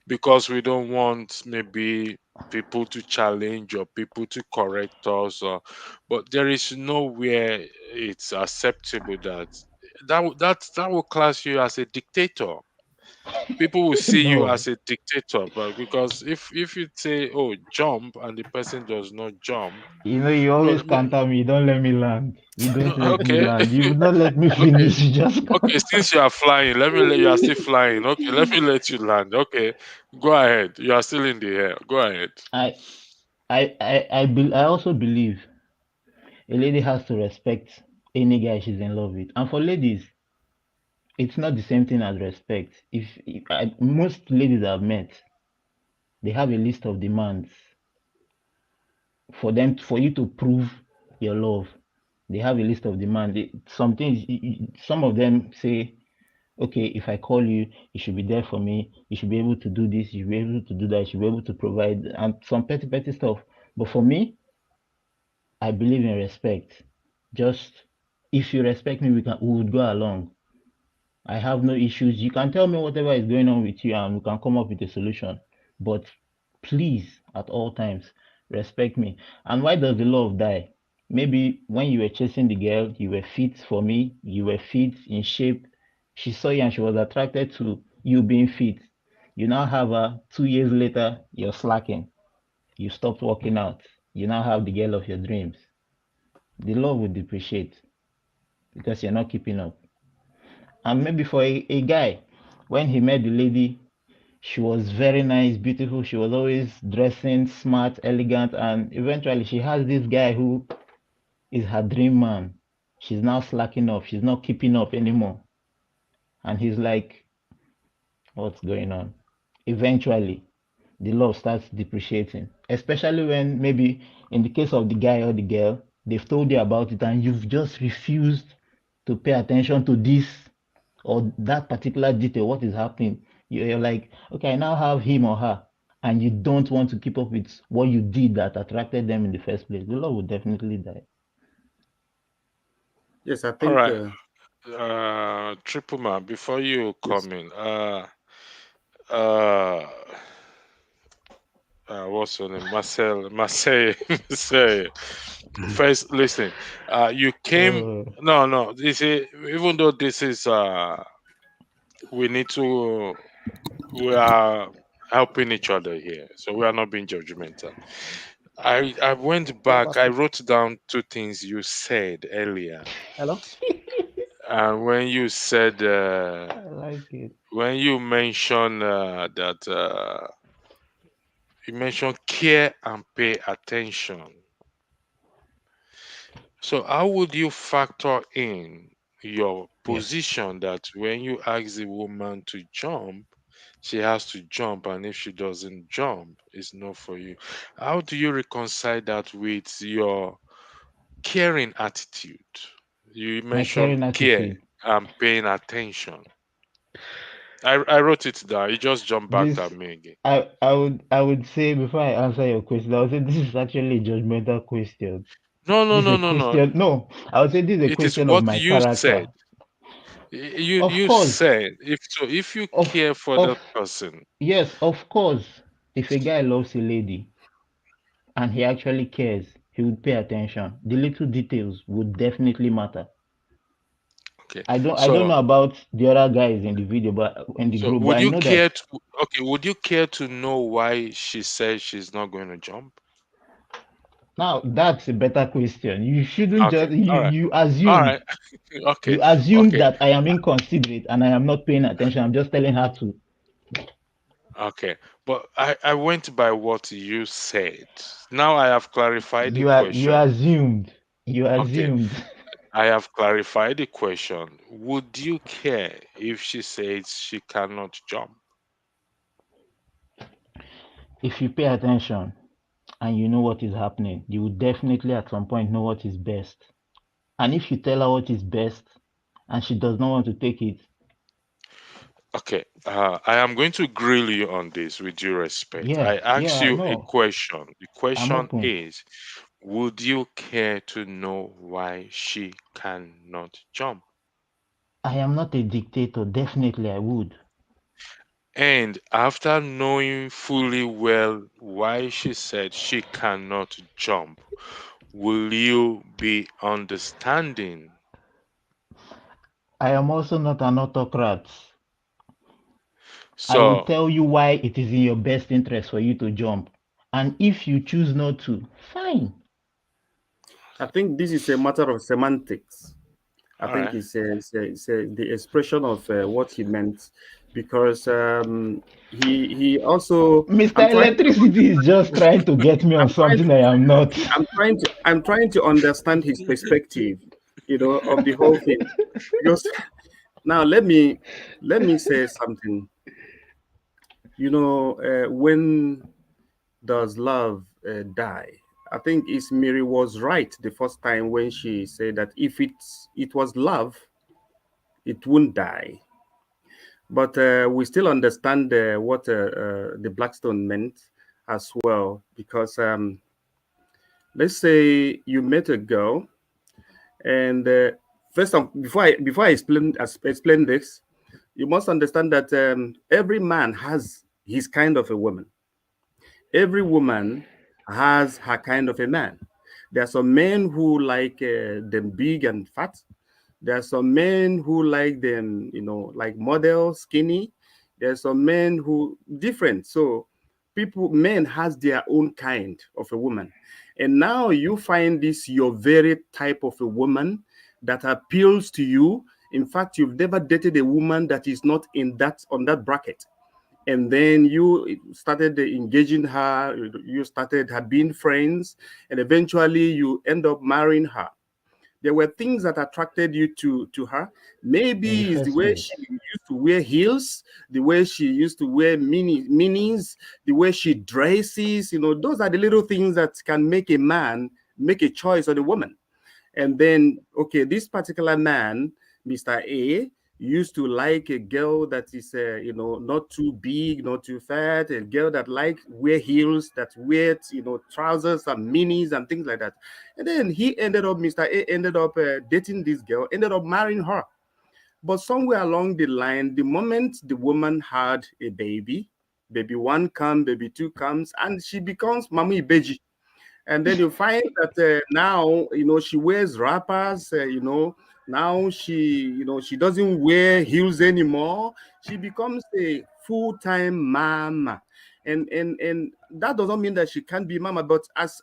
because we don't want maybe people to challenge or people to correct us. But there is nowhere it's acceptable that will class you as a dictator. People will see you no. as a dictator, but because if you say, "Oh, jump," and the person does not jump, You no, always no, counter me. You don't let me land. You no, don't let me okay. land. You would not let me Okay. finish. You just Okay, since you are flying, you are still flying. Okay, let me let you land. Okay, go ahead. You are still in the air. Go ahead. I I also believe a lady has to respect any guy she's in love with. And for ladies, it's not the same thing as respect. Most ladies I've met, they have a list of demands for you to prove your love. They have a list of demands. Some things, some of them say, okay, if I call you, you should be there for me. You should be able to do this. You should be able to do that. You should be able to provide, and some petty stuff. But for me, I believe in respect. Just if you respect me, we would go along. I have no issues. You can tell me whatever is going on with you, and we can come up with a solution. But please, at all times, respect me. And why does the love die? Maybe when you were chasing the girl, you were fit for me, you were fit in shape. She saw you and she was attracted to you being fit. You now have her 2 years later, you're slacking. You stopped working out. You now have the girl of your dreams. The love will depreciate because you're not keeping up. And maybe for a guy, when he met the lady, she was very nice, beautiful. She was always dressing smart, elegant, and eventually she has this guy who is her dream man. She's now slacking off. She's not keeping up anymore. And he's like, what's going on? Eventually, the love starts depreciating, especially when maybe in the case of the guy or the girl, they've told you about it and you've just refused to pay attention to this or that particular detail, what is happening. You're like, okay, I now have him or her, and you don't want to keep up with what you did that attracted them in the first place. The love will definitely die. Yes, I All think right. Triple Man, before you yes. come in, uh, what's your name? Marcel. Marcel. First, listen. You came. Uh, No, no. This is, even though this is we need to. We are helping each other here, so we are not being judgmental. I went back. I wrote down two things you said earlier, hello. and when you said I like it. when you mentioned that you mentioned care and pay attention. So how would you factor in your Yes. position that when you ask the woman to jump, she has to jump, and if she doesn't jump, it's not for you. How do you reconcile that with your caring attitude? You My mentioned caring care attitude. and paying attention. I wrote it down. You just jumped back This at me again. I would say before I answer your question, I would say this is actually a judgmental question. No, no, This is no, a no, no. question. No, I would say this is a It is question of what my you said. character. Of You course, said if you of care for of that person. yes, of course. If a guy loves a lady and he actually cares, he would pay attention. The little details would definitely matter. Okay. I don't So know about the other guys in the video, but in the so group, but would I you know that care to okay, would you care to know why she says she's not going to jump? now that's a better question. You shouldn't Okay. just you All right. you All assumed right. Okay. you assumed Okay. that I am inconsiderate and I am not paying attention. I'm just telling her to. Okay. But I went by what you said. Now I have clarified the You question. assumed. You Okay. assumed. I have clarified the question. Would you care if she says she cannot jump? If you pay attention and you know what is happening, you will definitely at some point know what is best. And if you tell her what is best and she does not want to take it, Okay, I am going to grill you on this with due respect. yeah, I ask yeah, you a no, question. The I'm question open. is, would you care to know why she cannot jump? I am not a dictator. Definitely, I would. And after knowing fully well why she said she cannot jump, will you be understanding? I am also not an autocrat. I will So, tell you why it is in your best interest for you to jump. And if you choose not to, fine. I think this is a matter of semantics. I all think right. it's the expression of what he meant, because he also Mr. Electricity is just trying to get me on I'm trying something I am not. I'm trying to understand his perspective, of the whole thing. Because now let me say something. When does love die? I think Ismiri was right the first time when she said that if it was love, it won't die. But we still understand what the Blackstone meant as well, because let's say you met a girl, and first of before I explain this, you must understand that every man has his kind of a woman. Every woman has her kind of a man. There are some men who like them big and fat. There are some men who like them, like model, skinny. There are some men who different. So men has their own kind of a woman. And now you find this your very type of a woman that appeals to you. In fact, you've never dated a woman that is not in that on that bracket, and then you started engaging her, you started her being friends, and eventually you end up marrying her. There were things that attracted you to her. In the Maybe it's the first way place. she used to wear heels, the way she used to wear minis, the way she dresses. Those are the little things that can make a man make a choice on a woman. And then, okay, this particular man, Mr. A, used to like a girl that is, not too big, not too fat, a girl that like wear heels, that wear, trousers and minis and things like that. And then Mr. A ended up dating this girl, ended up marrying her. But somewhere along the line, the moment the woman had a baby, baby one comes, baby two comes, and she becomes Mama Ibeji. And then you find that now she wears wrappers, now she doesn't wear heels anymore. She becomes a full-time mama. And that doesn't mean that she can't be mama, but as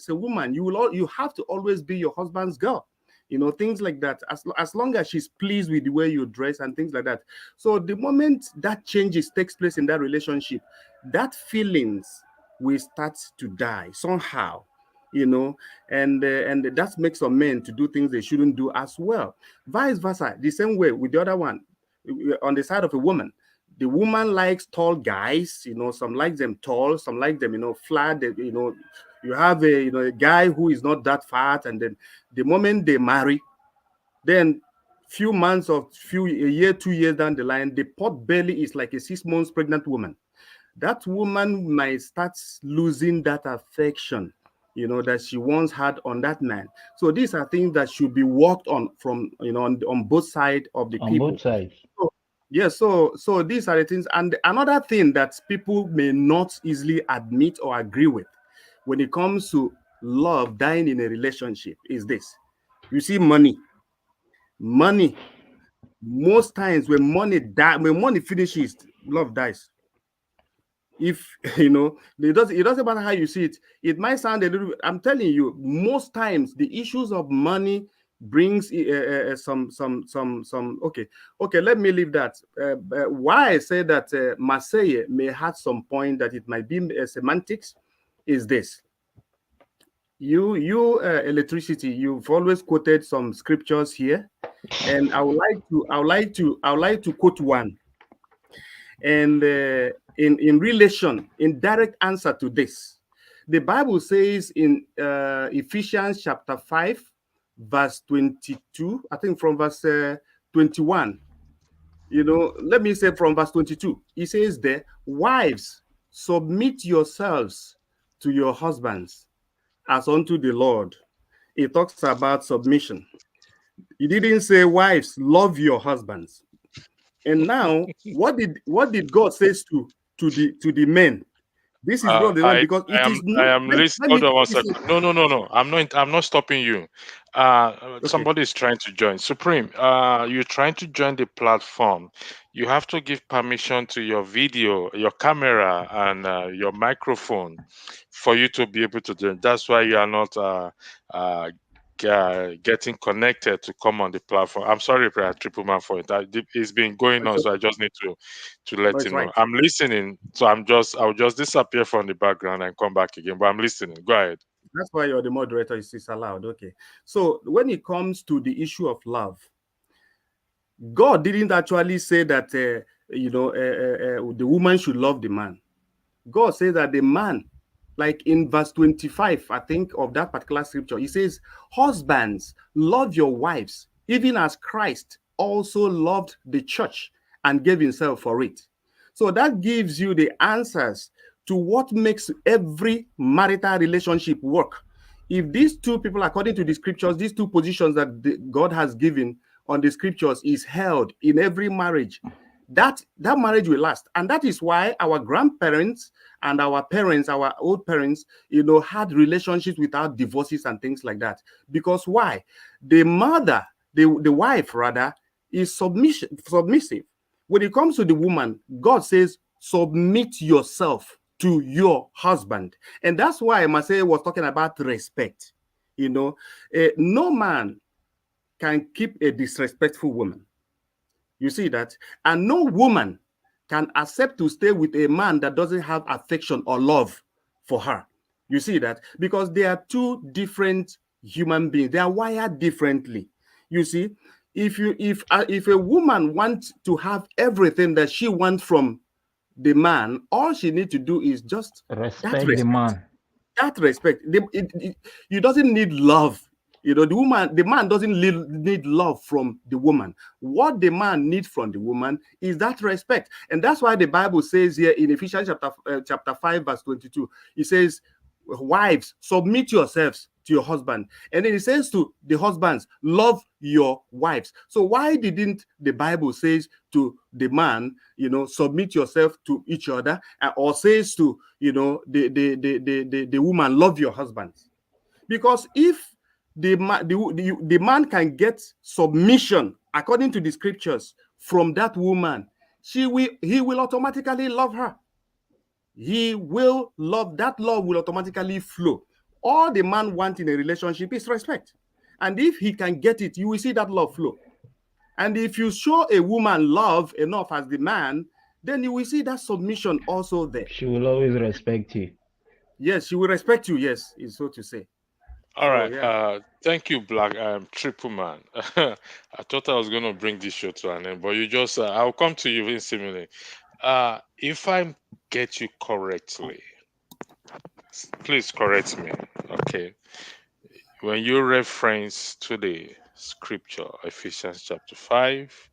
a woman, you have to always be your husband's girl, things like that, as long as she's pleased with the way you dress and things like that. So the moment that changes takes place in that relationship, that feelings will start to die somehow, and that makes some men to do things they shouldn't do as well. Vice versa, the same way with the other one, on the side of a woman. The woman likes tall guys, some like them tall, some like them, flat. You have a guy who is not that fat, and then the moment they marry, then few months or a year, 2 years down the line, the pot belly is like a 6 months pregnant woman. That woman might start losing that affection, that she once had on that man. So these are things that should be worked on from, on both sides of the On people. both sides. So, yeah, so these are the things. And another thing that people may not easily admit or agree with when it comes to love dying in a relationship is this. You see, money. Most times when money finishes, love dies. If it doesn't matter how you see it. It might sound a little. I'm telling you, most times the issues of money brings some. Okay. Let me leave that. Why I say that Marseille may have some point that it might be semantics is this. You electricity. You've always quoted some scriptures here, and I would like to quote one. And in relation, in direct answer to this, the Bible says in Ephesians chapter 5, verse 22, I think from verse 21, let me say from verse 22, it says there, wives, submit yourselves to your husbands as unto the Lord. It talks about submission. It didn't say, wives, love your husbands. And now, what did God says to the men? This is not the one, because it is I not. am listening. Hold on one second. No. I'm not stopping you. Okay. Somebody is trying to join. Supreme, you're trying to join the platform. You have to give permission to your video, your camera, and your microphone for you to be able to join. That's why you are not getting connected to come on the platform. I'm sorry, Triple Man, for it. It's been going on, so I just need to let No, it's him know. right. I'm listening, so I'll just disappear from the background and come back again. But I'm listening. Go ahead. That's why you're the moderator. It's allowed. Okay. So when it comes to the issue of love, God didn't actually say that the woman should love the man. God says that the man, like in verse 25, I think, of that particular scripture, he says, husbands, love your wives, even as Christ also loved the church and gave himself for it. So that gives you the answers to what makes every marital relationship work. If these two people, according to the scriptures, these two positions that God has given on the scriptures is held in every marriage, that marriage will last. And that is why our grandparents and our parents, our old parents, had relationships without divorces and things like that. Because why? The mother, the wife rather, is submissive. When it comes to the woman, God says, submit yourself to your husband. And that's why Marseille was talking about respect. No man can keep a disrespectful woman. You see that? And no woman can accept to stay with a man that doesn't have affection or love for her. You see that? Because they are two different human beings. They are wired differently. You see, if a woman wants to have everything that she wants from the man, all she needs to do is just respect the man. That respect. You doesn't need love. The man doesn't need love from the woman. What the man needs from the woman is that respect. And that's why the Bible says here in Ephesians chapter 5, verse 22, it says, wives, submit yourselves to your husband. And then it says to the husbands, love your wives. So why didn't the Bible says to the man, submit yourself to each other, or says to, the woman, love your husbands? Because if the man can get submission according to the scriptures from that woman, he will automatically love her. He will love, that love will automatically flow. All the man wants in a relationship is respect. And if he can get it, you will see that love flow. And if you show a woman love enough as the man, then you will see that submission also there. She will always respect you. Yes, she will respect you. Yes, is so to say. All right. Yeah. Thank you, Black Triple Man. I thought I was going to bring this show to an end, but you just, I'll come to you in similarly. If I get you correctly, please correct me. Okay. When you reference to the scripture, Ephesians chapter 5,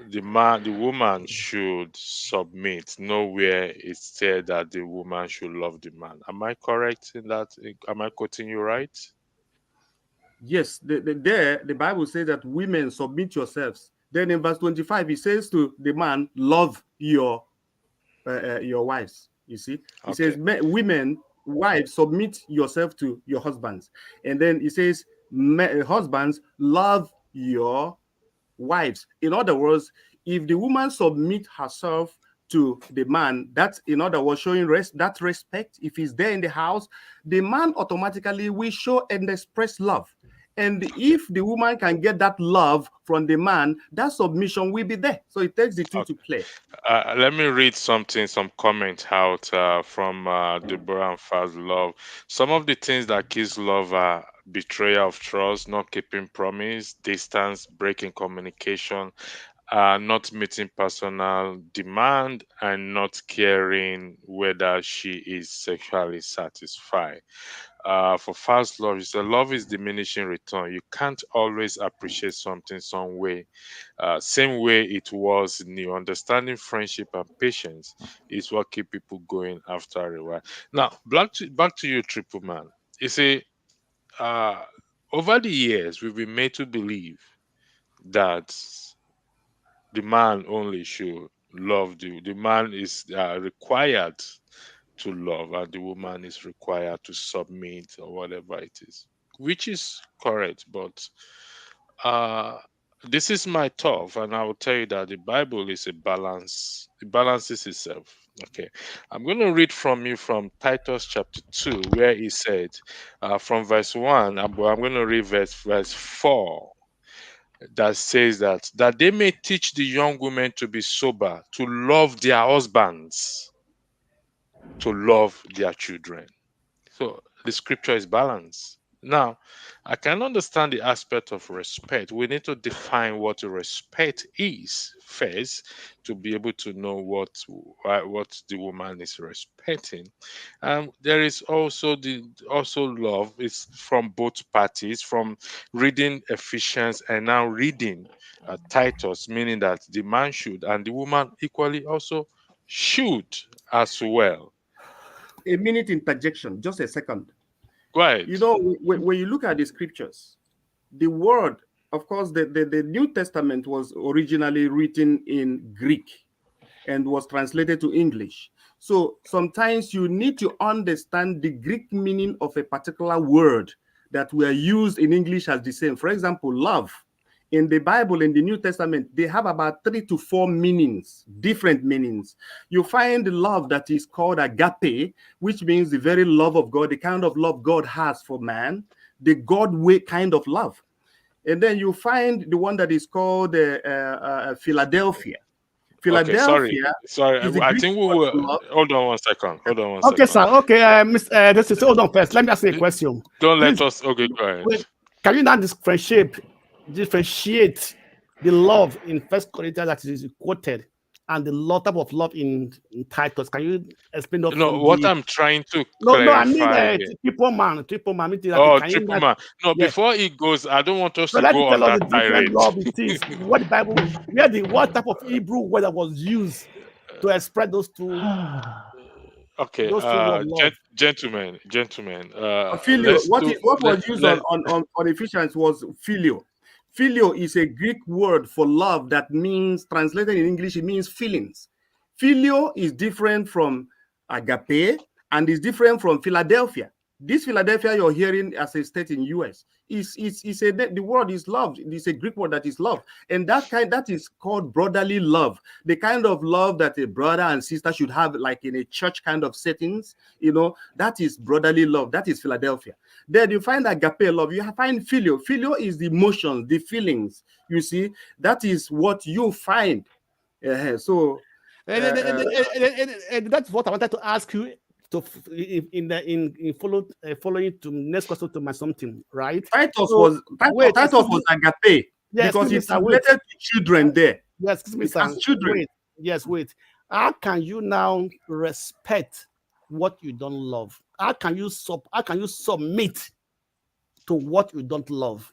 the woman should submit. Nowhere it said that the woman should love the man. Am I correct in that? Am I quoting you right? Yes, there the Bible says that women submit yourselves. Then in verse 25, it says to the man, love your wives. You see, it says, women, wives, submit yourself to your husbands. And then it says, husbands, love your wives. In other words, if the woman submit herself to the man, that's in other words showing that respect. If he's there in the house, the man automatically will show and express love. And if the woman can get that love from the man, that submission will be there. So it takes the two to play. Let me read some comments out from Deborah and Faz Love. Some of the things that kills love are betrayal of trust, not keeping promise, distance, breaking communication, not meeting personal demand, and not caring whether she is sexually satisfied. For fast love, you say love is diminishing return. You can't always appreciate something some way. Same way it was new. Understanding friendship and patience is what keep people going after a while. Now, back to you, Triple Man. You see, over the years, we've been made to believe that the man only should love the man is required to love and the woman is required to submit or whatever it is, which is correct. But this is my thought, and I will tell you that the Bible is a balance. It balances itself. Okay, I'm going to read from you from Titus chapter 2, where he said, from verse 1, I'm going to read verse 4, that says that they may teach the young women to be sober, to love their husbands, to love their children. So the scripture is balanced. Now, I can understand the aspect of respect. We need to define what respect is first to be able to know what the woman is respecting. There is also love is from both parties, from reading Ephesians and now reading Titus, meaning that the man should and the woman equally also should as well. A minute interjection, just a second. Go ahead. You know, when you look at the scriptures, the word, of course, the New Testament was originally written in Greek and was translated to English. So sometimes you need to understand the Greek meaning of a particular word that were used in English as the same. For example, love. In the Bible, in the New Testament, they have about 3 to 4 meanings, different meanings. You find love that is called agape, which means the very love of God, the kind of love God has for man, the God way kind of love. And then you find the one that is called Philadelphia. Philadelphia. Okay, sorry. I think we will. Hold on one second. Okay, sir. Okay, this is, hold on first. Let me ask you a question. Don't let us. Okay, go ahead. Wait, can you now differentiate the love in First Corinthians that is quoted and the type of love in Titus? Can you explain that? No, what I'm trying to clarify. No, I mean triple man. Triple man. No, before it goes, I don't want us to go on that tirade. Love it is what the Bible, what type of Hebrew word that was used to express those two. Okay, gentlemen. Filio. What was used on Ephesians was filio. Filio is a Greek word for love that means, translated in English, it means feelings. Filio is different from agape and is different from Philadelphia. This Philadelphia you're hearing as a state in US the word is love. It's a Greek word that is love, and that is called brotherly love. The kind of love that a brother and sister should have, like in a church kind of settings. You know, that is brotherly love. That is Philadelphia. Then you find agape love. You find filio. Filio is the emotions, the feelings. You see, that is what you find. So that's what I wanted to ask you. Following to next question to my something, right? Titus was agape, yes, because it's related to children there. Yes, excuse me, sir. Children. Yes, wait. How can you now respect what you don't love? How can you submit to what you don't love?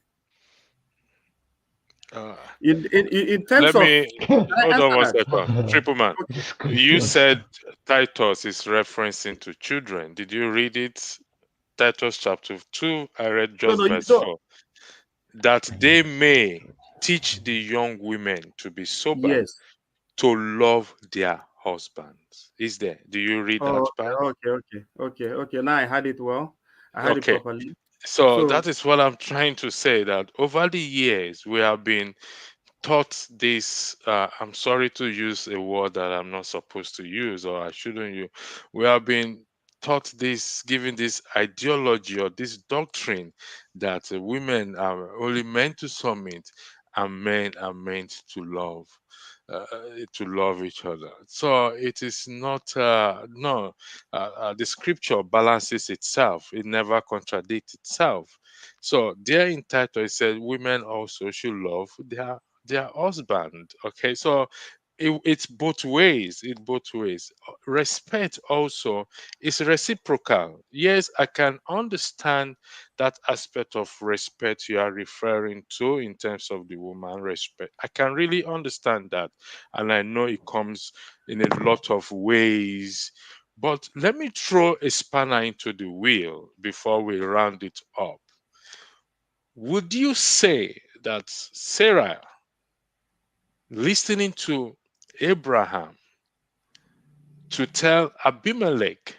In Let terms of, me can I hold on answer one that? second. Triple man, This you question. said Titus is referencing to children. Did you read it? Titus chapter 2, I read No, just no, you verse don't. 4. That they may teach the young women to be sober, Yes. to love their husbands. Is there? Do you read that Oh, part? okay. Now I had it well. I had it Okay. properly. So So that is what I'm trying to say, that over the years we have been taught this. I'm sorry to use a word that I'm not supposed to use, or I shouldn't use. We have been taught this, given this ideology or this doctrine that women are only meant to submit and men are meant to love each other. So it is not, no, the scripture balances itself, it never contradicts itself. So there in Titus, it said women also should love their husband. Okay, so it's both ways. It both ways. Respect also is reciprocal. Yes, I can understand that aspect of respect you are referring to in terms of the woman respect. I can really understand that, and I know it comes in a lot of ways. But let me throw a spanner into the wheel before we round it up. Would you say that Sarah listening to Abraham to tell Abimelech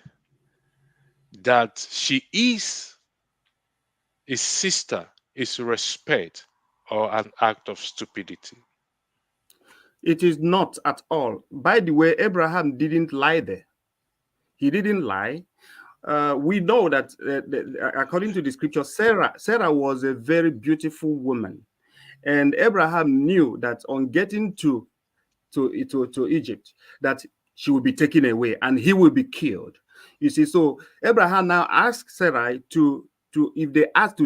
that she is his sister is respect or an act of stupidity? it is not at all. By the way, Abraham didn't lie there. He didn't lie. We know that according to the scripture, Sarah was a very beautiful woman, and Abraham knew that on getting to Egypt, that she will be taken away and he will be killed. You see, so Abraham now asks Sarah to if they ask you,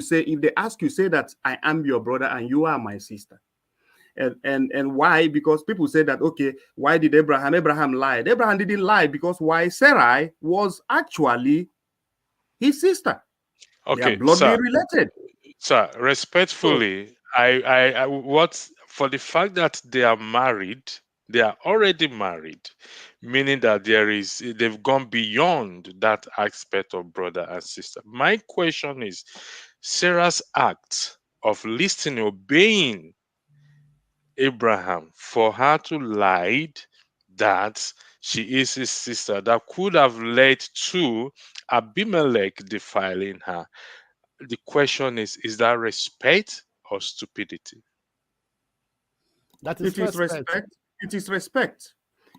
say that I am your brother and you are my sister. And why? Because people say that, okay, why did Abraham lied? Abraham didn't lie, because why? Sarai was actually his sister. They are Okay, bloodly related. sir, So respectfully, I what for the fact that they are married, they are already married, meaning that they've gone beyond that aspect of brother and sister. My question is, Sarah's act of listening, obeying Abraham, for her to lie that she is his sister, that could have led to Abimelech defiling her. The question is that respect or stupidity? That is it is respect. respect. It is respect.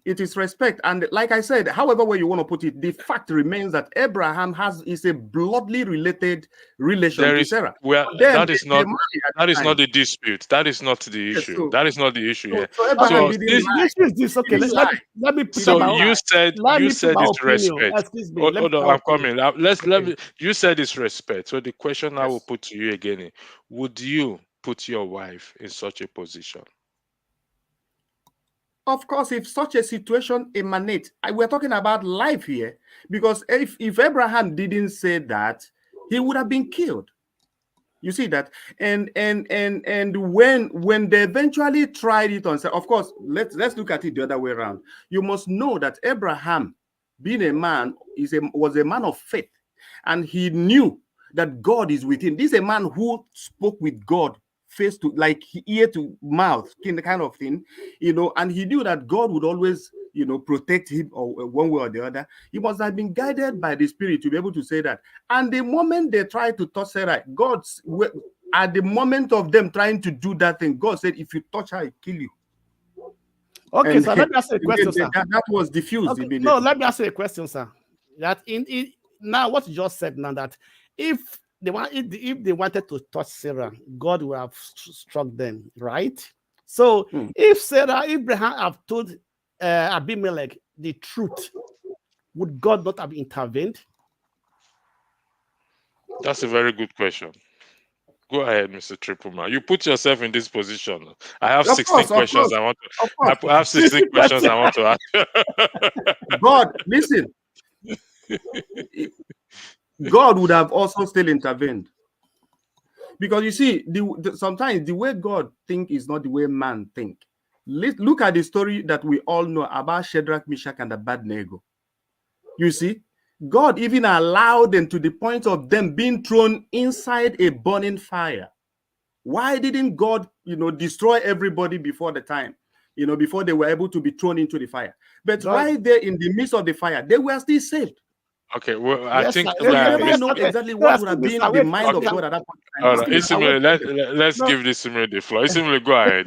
It is respect. And like I said, however way you want to put it, the fact remains that Abraham is a bloodly related relation There to is, Sarah. well, But then that is they not, married at that the is not time. the dispute. That is not the Yes, issue. That is not the issue here. so Abraham Okay, So didn't this, the lie. issue is this. He Okay, didn't lie. let me He put out so my didn't own, lie. let you me put said my it's opinion. respect. Excuse me. Let me Hold put on, my I'm opinion. coming. Let Okay. me. You said it's respect. So the question I will Yes. put to you again is, would you put your wife in such a position? Of course, if such a situation emanates, we're talking about life here, because if Abraham didn't say that, he would have been killed. You see that, and when they eventually tried it on, of course, let's look at it the other way around. You must know that Abraham, being a man, was a man of faith, and he knew that God is with him. This is a man who spoke with God face to, like, ear to mouth, kind of thing, and he knew that God would always, protect him, or one way or the other. He must have been guided by the Spirit to be able to say that. And the moment they tried to touch Sarah, at the moment of them trying to do that thing, God said, if you touch her, I kill you. Okay, And so let me ask you a question, sir. that was diffused Okay, no, immediately. let me ask you a question, sir. That in now what you just said now, that if they wanted to touch Sarah, God would have struck them, right? So if Abraham have told Abimelech the truth, would God not have intervened? That's a very good question. Go ahead, Mr. Tripleman. You put yourself in this position. I have Of 16 course, of questions course, I want of to. I course. have 16 questions I want to ask. God, listen, God would have also still intervened. Because you see, sometimes the way God think is not the way man think. Look at the story that we all know about Shadrach, Meshach, and Abednego. You see, God even allowed them to the point of them being thrown inside a burning fire. Why didn't God, destroy everybody before the time? Before they were able to be thrown into the fire. But right there in the midst of the fire, they were still saved. Okay, well, I Yes, think sir. So you that never know exactly what would have been the mind of God at that point in time. all right, Isimile, let's give this Isimile the floor. Isimile, go ahead.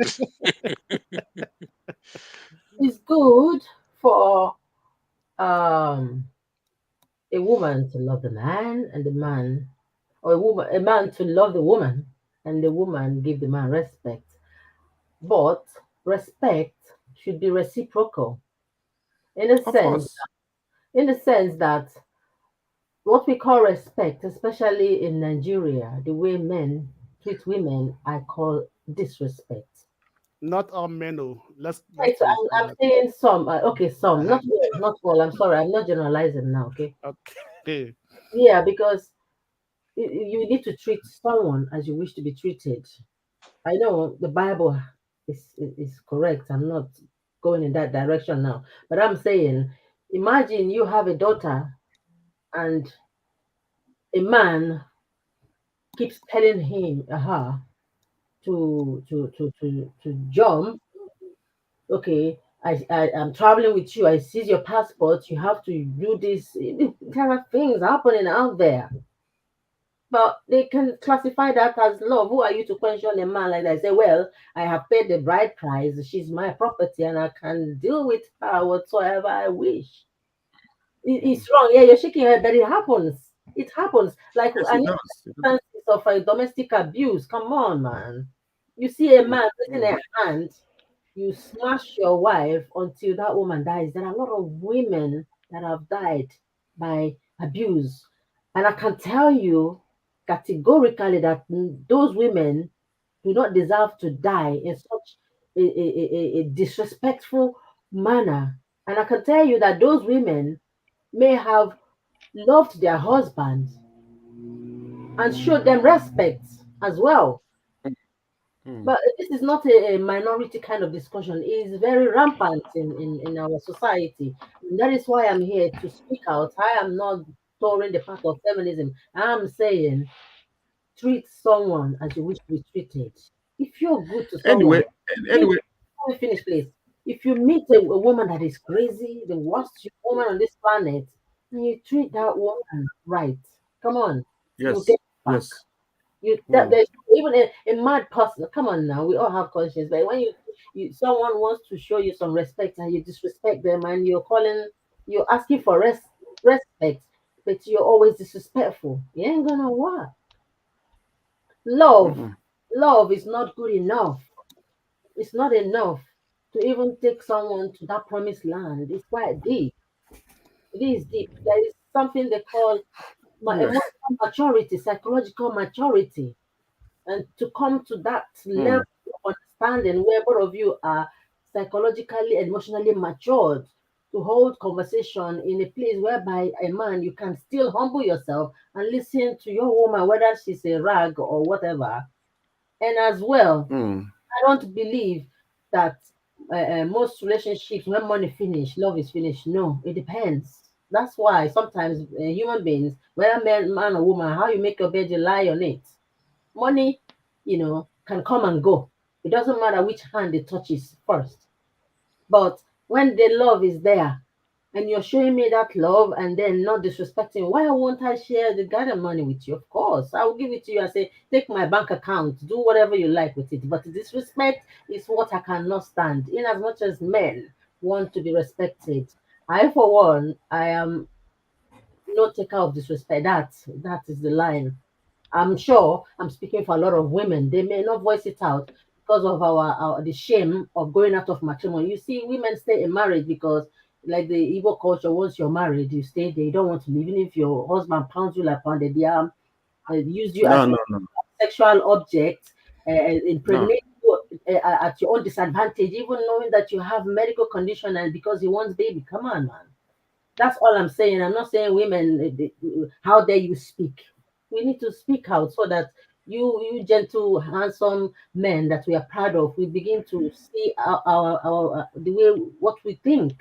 It's good for um a woman to love the man, and the man, or a man to love the woman, and the woman give the man respect. But respect should be reciprocal in a Of sense, course. that what we call respect, especially in Nigeria, the way men treat women, I call disrespect. Not all men. Oh, let's Right, so clarify I'm that. saying some, okay, some, Uh-huh. not all, not all. I'm sorry, I'm not generalizing now, okay? Okay. Yeah, because you need to treat someone as you wish to be treated. I know the Bible is correct. I'm not going in that direction now, but I'm saying, imagine you have a daughter and a man keeps telling her to jump. Okay, I'm traveling with you. I seize your passport. You have to do this. There are things happening out there. But they can classify that as love. Who are you to question a man like that? Say, well, I have paid the bride price. She's my property, and I can deal with her whatsoever I wish. It's wrong. Yeah, you're shaking your head, but it happens. It happens. Like Yes, I it need does. instances of domestic abuse. Come on, man. You see a man putting a hand, you smash your wife until that woman dies. There are a lot of women that have died by abuse. And I can tell you categorically that those women do not deserve to die in such a disrespectful manner. And I can tell you that those women may have loved their husbands and showed them respect as well. But this is not a minority kind of discussion. It is very rampant in our society. And that is why I'm here to speak out. I am not touring the path of feminism. I'm saying treat someone as you wish to be treated. If you're good to someone, Anyway, let anyway, me finish, please. If you meet a woman that is crazy, the worst woman on this planet, and you treat that woman right, come on, you'll yes, get back. yes. There's even a mad person. Come on now, we all have conscience. But when you someone wants to show you some respect and you disrespect them and you're asking for respect, but you're always disrespectful, you ain't gonna work. Love, love is not good enough. It's not enough to even take someone to that promised land. It's quite deep. It is deep. There is something they call Yes. emotional maturity, psychological maturity, and to come to that level of understanding where both of you are psychologically and emotionally matured to hold conversation in a place whereby a man you can still humble yourself and listen to your woman, whether she's a rag or whatever. And as well, I don't believe that most relationships, when money finish, love is finished. No, it depends. That's why sometimes human beings, whether man or woman, how you make your bed, you lie on it. Money, can come and go. It doesn't matter which hand it touches first. But when the love is there, and you're showing me that love and then not disrespecting, why won't I share the garden money with you? Of course, I will give it to you. I say, take my bank account, do whatever you like with it. But disrespect is what I cannot stand. In as much as men want to be respected, I, for one, I am no taker of disrespect. That is the line. I'm sure I'm speaking for a lot of women. They may not voice it out because of our the shame of going out of matrimony. You see, women stay in marriage because, like the Igbo culture, once you're married, you stay there. You don't want to leave, even if your husband pounds you like pounded yam, use you No, as no, no. sexual object, impregnate you at your own disadvantage, even knowing that you have medical condition and because he wants baby. Come on, man. That's all I'm saying. I'm not saying women, how dare you speak. We need to speak out so that you gentle, handsome men that we are proud of, we begin to see the way what we think.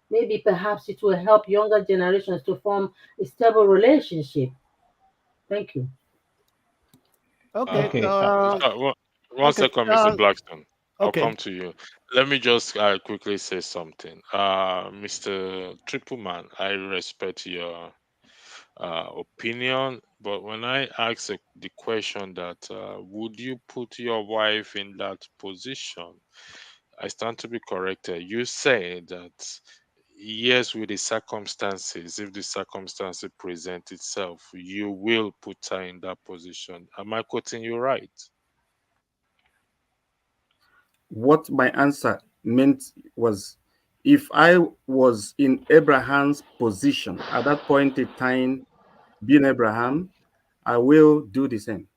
Maybe perhaps it will help younger generations to form a stable relationship. Thank you. Okay. Okay. One Okay. second, Mr. Blackstone. I'll Okay. come to you. Let me just quickly say something. Mr. Tripleman, I respect your opinion, but when I ask the question that would you put your wife in that position, I stand to be corrected. You say that yes, with the circumstances, if the circumstances present itself, you will put her in that position. Am I quoting you right? What my answer meant was, if I was in Abraham's position at that point in time, being Abraham, I will do the same.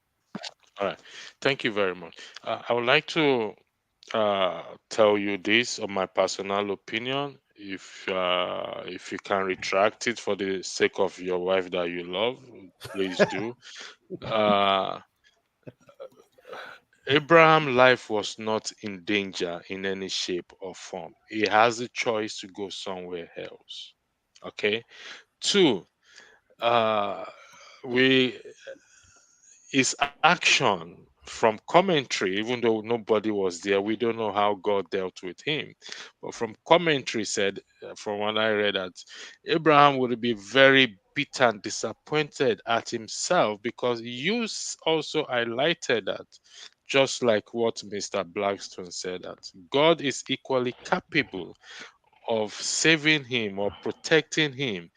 All right. Thank you very much. I would like to tell you this of my personal opinion. If you can retract it for the sake of your wife that you love, please do. Uh, Abraham's life was not in danger in any shape or form. He has a choice to go somewhere else. Okay. Two, uh, we his action from commentary, even though nobody was there, we don't know how God dealt with him. But from commentary said, from what I read, that Abraham would be very bitter and disappointed at himself because you also highlighted that, just like what Mr. Blackstone said, that God is equally capable of saving him or protecting him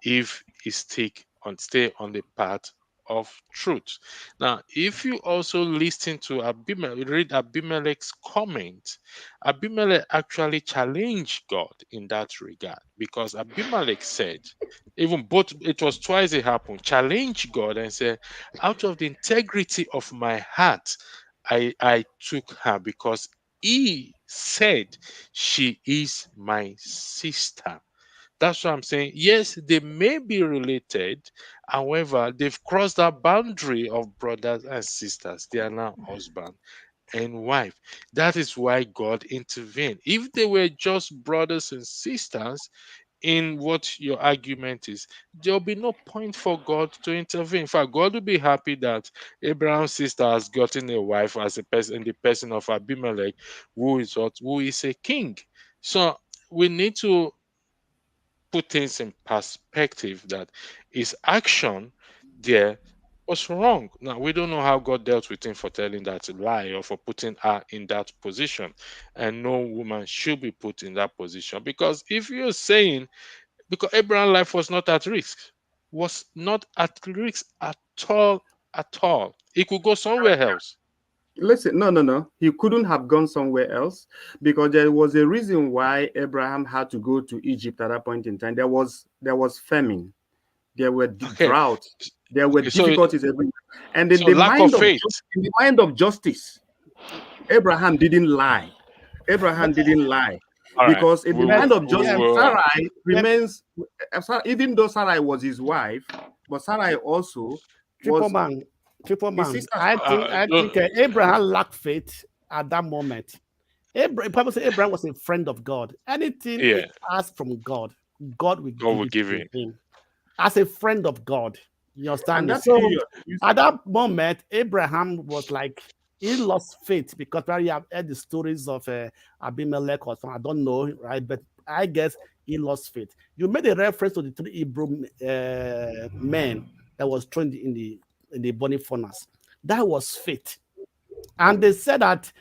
if he stay on the path of truth. Now, if you also listen to Abimelech, read Abimelech's comment, Abimelech actually challenged God in that regard because Abimelech said, even both, it was twice it happened, challenged God and said, out of the integrity of my heart, I took her because he said she is my sister. That's what I'm saying. Yes, they may be related. However, they've crossed that boundary of brothers and sisters. They are now husband and wife. That is why God intervened. If they were just brothers and sisters, in what your argument is, there'll be no point for God to intervene. In fact, God will be happy that Abraham's sister has gotten a wife as a person in the person of Abimelech, who is a king. So we need to put things in perspective that his action there was wrong. Now we don't know how God dealt with him for telling that lie or for putting her in that position. And no woman should be put in that position. Because if you're saying because Abraham's life was not at risk, was not at risk at all. He could go somewhere else. Listen, no. He couldn't have gone somewhere else because there was a reason why Abraham had to go to Egypt at that point in time. There was famine, there were Okay. droughts, there were Okay. difficulties everywhere, and So lack of faith. in the mind of justice, Abraham didn't lie. Abraham didn't lie All right. because in the Yes. mind of We justice, will. Sarai remains, even though Sarai was his wife, but Sarai also Triple was man. Triple his man. sister's I wife. think I Don't, think Abraham lacked faith at that moment. Abraham, Bible says Abraham was a friend of God. Anything he yeah. asked from God, God will God give will it give to in. him. As a friend of God, you understand And me? that So period, at that moment, Abraham was like he lost faith because probably I've heard the stories of Abimelech or something. I don't know, right? But I guess he lost faith. You made a reference to the three Hebrew men that was thrown in the burning furnace. That was faith, and they said that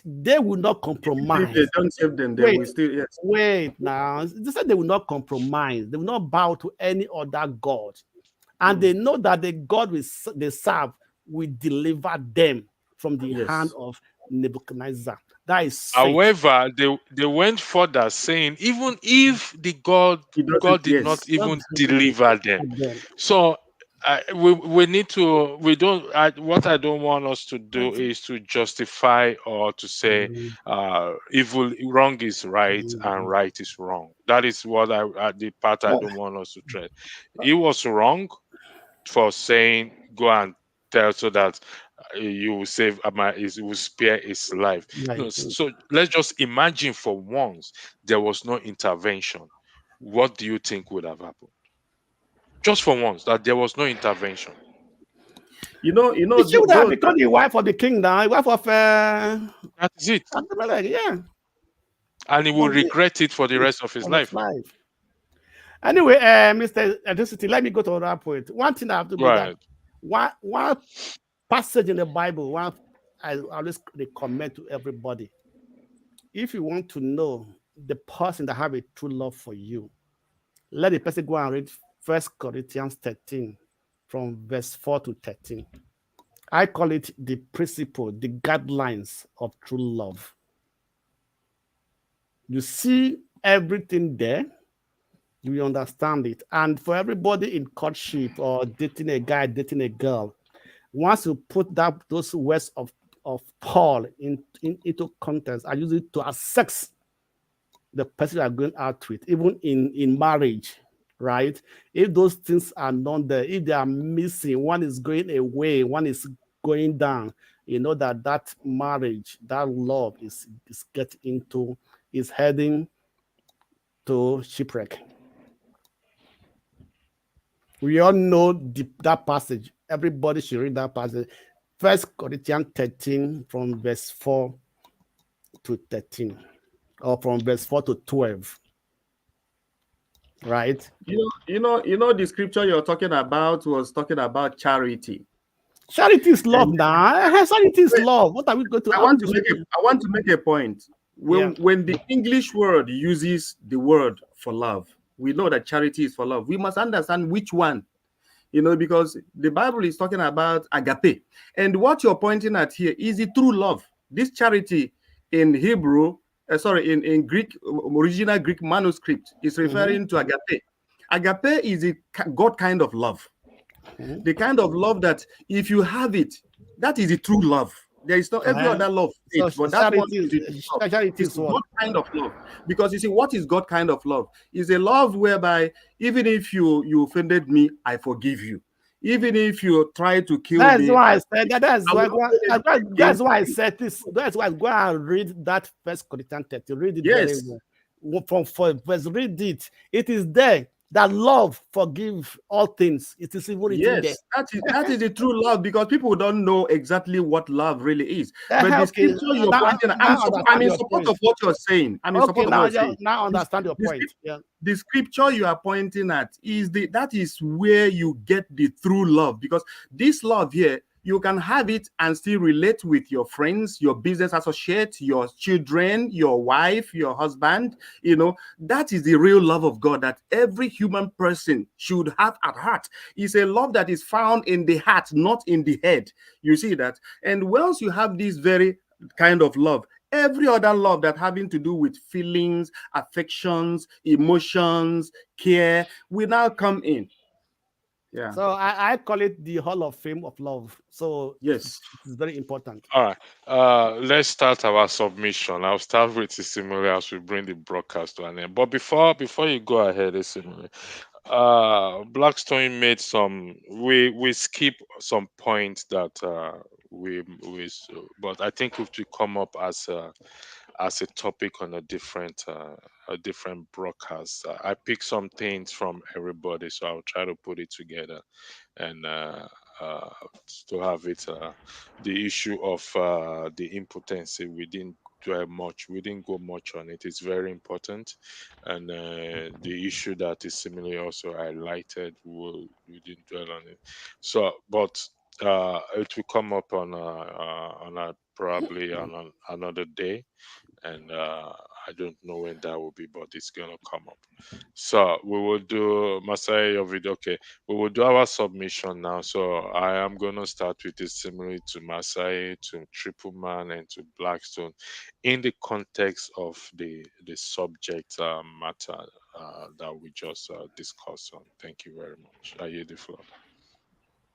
they will not if they compromise. don't save them, they Wait, will still, yes. wait now. They said they will not compromise. They will not bow to any other god, and they know that the God they serve will deliver them from the hand Yes. of Nebuchadnezzar. That is faith. However, they went further, saying even if the God He doesn't, God did not yes. God even deliver deliver them. them. So we need to we don't what I don't want us to do is to justify or to say evil wrong is right and right is wrong. That is what the part I don't want us to tread. He was wrong for saying go and tell so that you will save you will spare his life. No, so let's just imagine for once there was no intervention. What do you think would have happened? Just for once that there was no intervention. She would have become the wife of the king now, wife of That is it. Yeah. And he will regret it for the rest of his life. Anyway, Mr. Electricity, let me go to another point. One thing I have to do that one passage in the Bible, one I always recommend to everybody. If you want to know the person that have a true love for you, let the person go and read 1 Corinthians 13 from verse 4 to 13. I call it the principle, the guidelines of true love. You see everything there, you will understand it. And for everybody in courtship or dating a guy, dating a girl, once you put those words of Paul into context, I use it to assess the person you are going out with, even in marriage, right? If those things are not there, if they are missing, one is going away, one is going down, you know that marriage, that love is heading to shipwreck. We all know that passage. Everybody should read that passage. 1 Corinthians 13 from verse 4 to 13, or from verse 4 to 12. Right? You know, the scripture you're talking about was talking about charity. Charity is love now. Charity is love. What are we going to? I want to make a point. When the English word uses the word for love, we know that charity is for love. We must understand which one, because the Bible is talking about agape. And what you're pointing at here is the true love. This charity in Hebrew, in Greek, original Greek manuscript is referring to agape. Agape is a God kind of love. The kind of love that if you have it, that is the true love. There is not every other love, but that one is God kind of love. Because you see, what is God kind of love? Is a love whereby even if you offended me, I forgive you. Even if you try to kill me, why I said that. That's why I said this. That's why I go and read that 1 Corinthians 13. Read it very well. From verse, read it. It is there. That love forgive all things. It is even written there. That is the true love, because people don't know exactly what love really is. But the scripture you're pointing at, I'm in support of what you're saying. I'm in support of what you're saying. Now understand your point. The scripture you are pointing at that is where you get the true love, because this love here, you can have it and still relate with your friends, your business associates, your children, your wife, your husband. That is the real love of God that every human person should have at heart. It's a love that is found in the heart, not in the head. You see that? And once you have this very kind of love, every other love that having to do with feelings, affections, emotions, care will now come in. Yeah. So I call it the Hall of Fame of love. So yes, it's very important. All right. Let's start our submission. I'll start with Isimile as we bring the broadcast to an end. But before you go ahead, Isimile, Blackstone made we skip some points that but I think we should come up as a topic on a different broadcast. I picked some things from everybody, so I'll try to put it together and to have it. The issue of the impotency, we didn't go much on it. It's very important, and the issue that is similarly also highlighted, we didn't dwell on it. So, but it will come up on probably on another day, and I don't know when that will be, but it's gonna come up. So we will do Masai your video. Okay, we will do our submission now. So I am gonna start with this similar to Masai, to Triple Man, and to Blackstone, in the context of the subject matter that we just discussed on. Thank you very much. I yield the floor.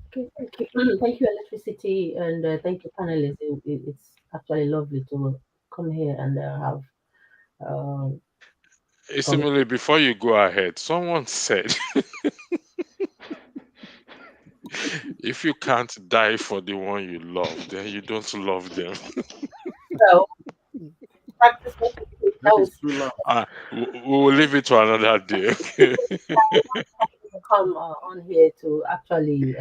Okay, thank you. Thank you, Electricity, and thank you, panelists. It's actually lovely to come here and have um, Isimile, before you go ahead, someone said if you can't die for the one you love, then you don't love them. so practice what you preach. That That is was true love. We will leave it to another day. Okay. come on here to actually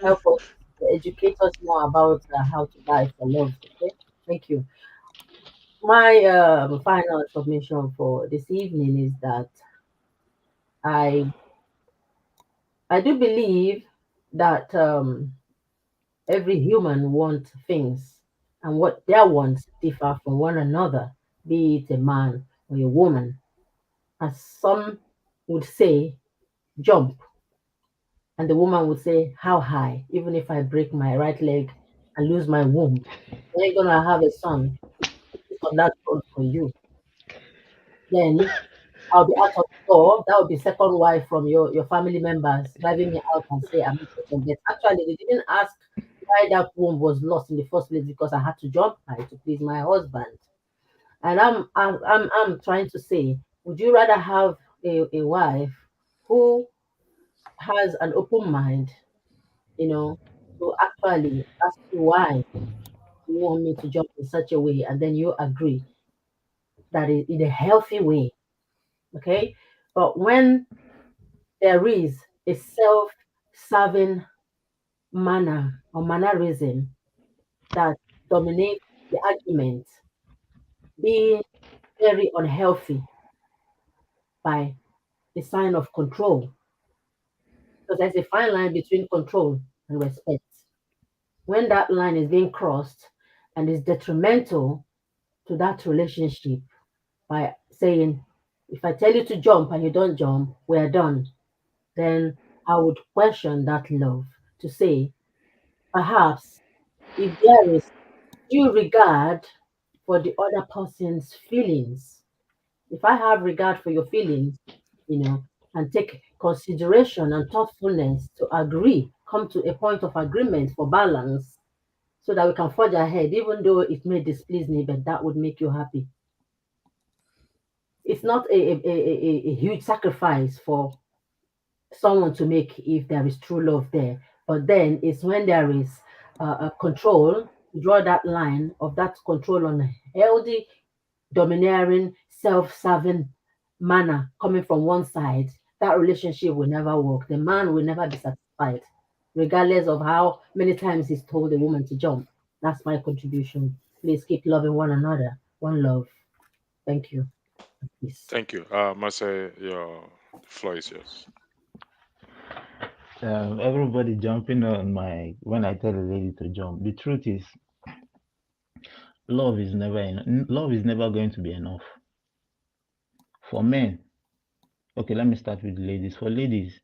help us educate us more about how to die for love. Okay, thank you. My final submission for this evening is that I I do believe that every human wants things, and what their wants differ from one another, be it a man or a woman. As some would say, jump, and the woman would say, how high? Even if I break my right leg and lose my womb, I ain't gonna have a son on that road for you. Then I'll be out of the door. That would be second wife from your family members driving me out and say I'm not pregnant. Yet. Actually, they didn't ask why that womb was lost in the first place because I had to jump high to please my husband. And I'm trying to say, would you rather have a wife who has an open mind, to actually ask you why you want me to jump in such a way, and then you agree that in a healthy way, okay? But when there is a self-serving manner or mannerism that dominates the argument, being very unhealthy by the sign of control. Because there's a fine line between control and respect. When that line is being crossed and is detrimental to that relationship by saying, if I tell you to jump and you don't jump, we're done, then I would question that love to say, perhaps if there is due regard for the other person's feelings, if I have regard for your feelings, and take consideration and thoughtfulness to agree, come to a point of agreement for balance so that we can forge ahead, even though it may displease me, but that would make you happy. It's not a huge sacrifice for someone to make if there is true love there. But then it's when there is a control, draw that line of that control on a healthy, domineering, self-serving manner coming from one side, that relationship will never work. The man will never be satisfied, regardless of how many times he's told the woman to jump. That's my contribution. Please keep loving one another. One love. Thank you. Peace. Thank you. Marcel, your floor is yours. Everybody jumping on my when I tell a lady to jump. The truth is, love is never love is never going to be enough. For men, okay, let me start with ladies. For ladies,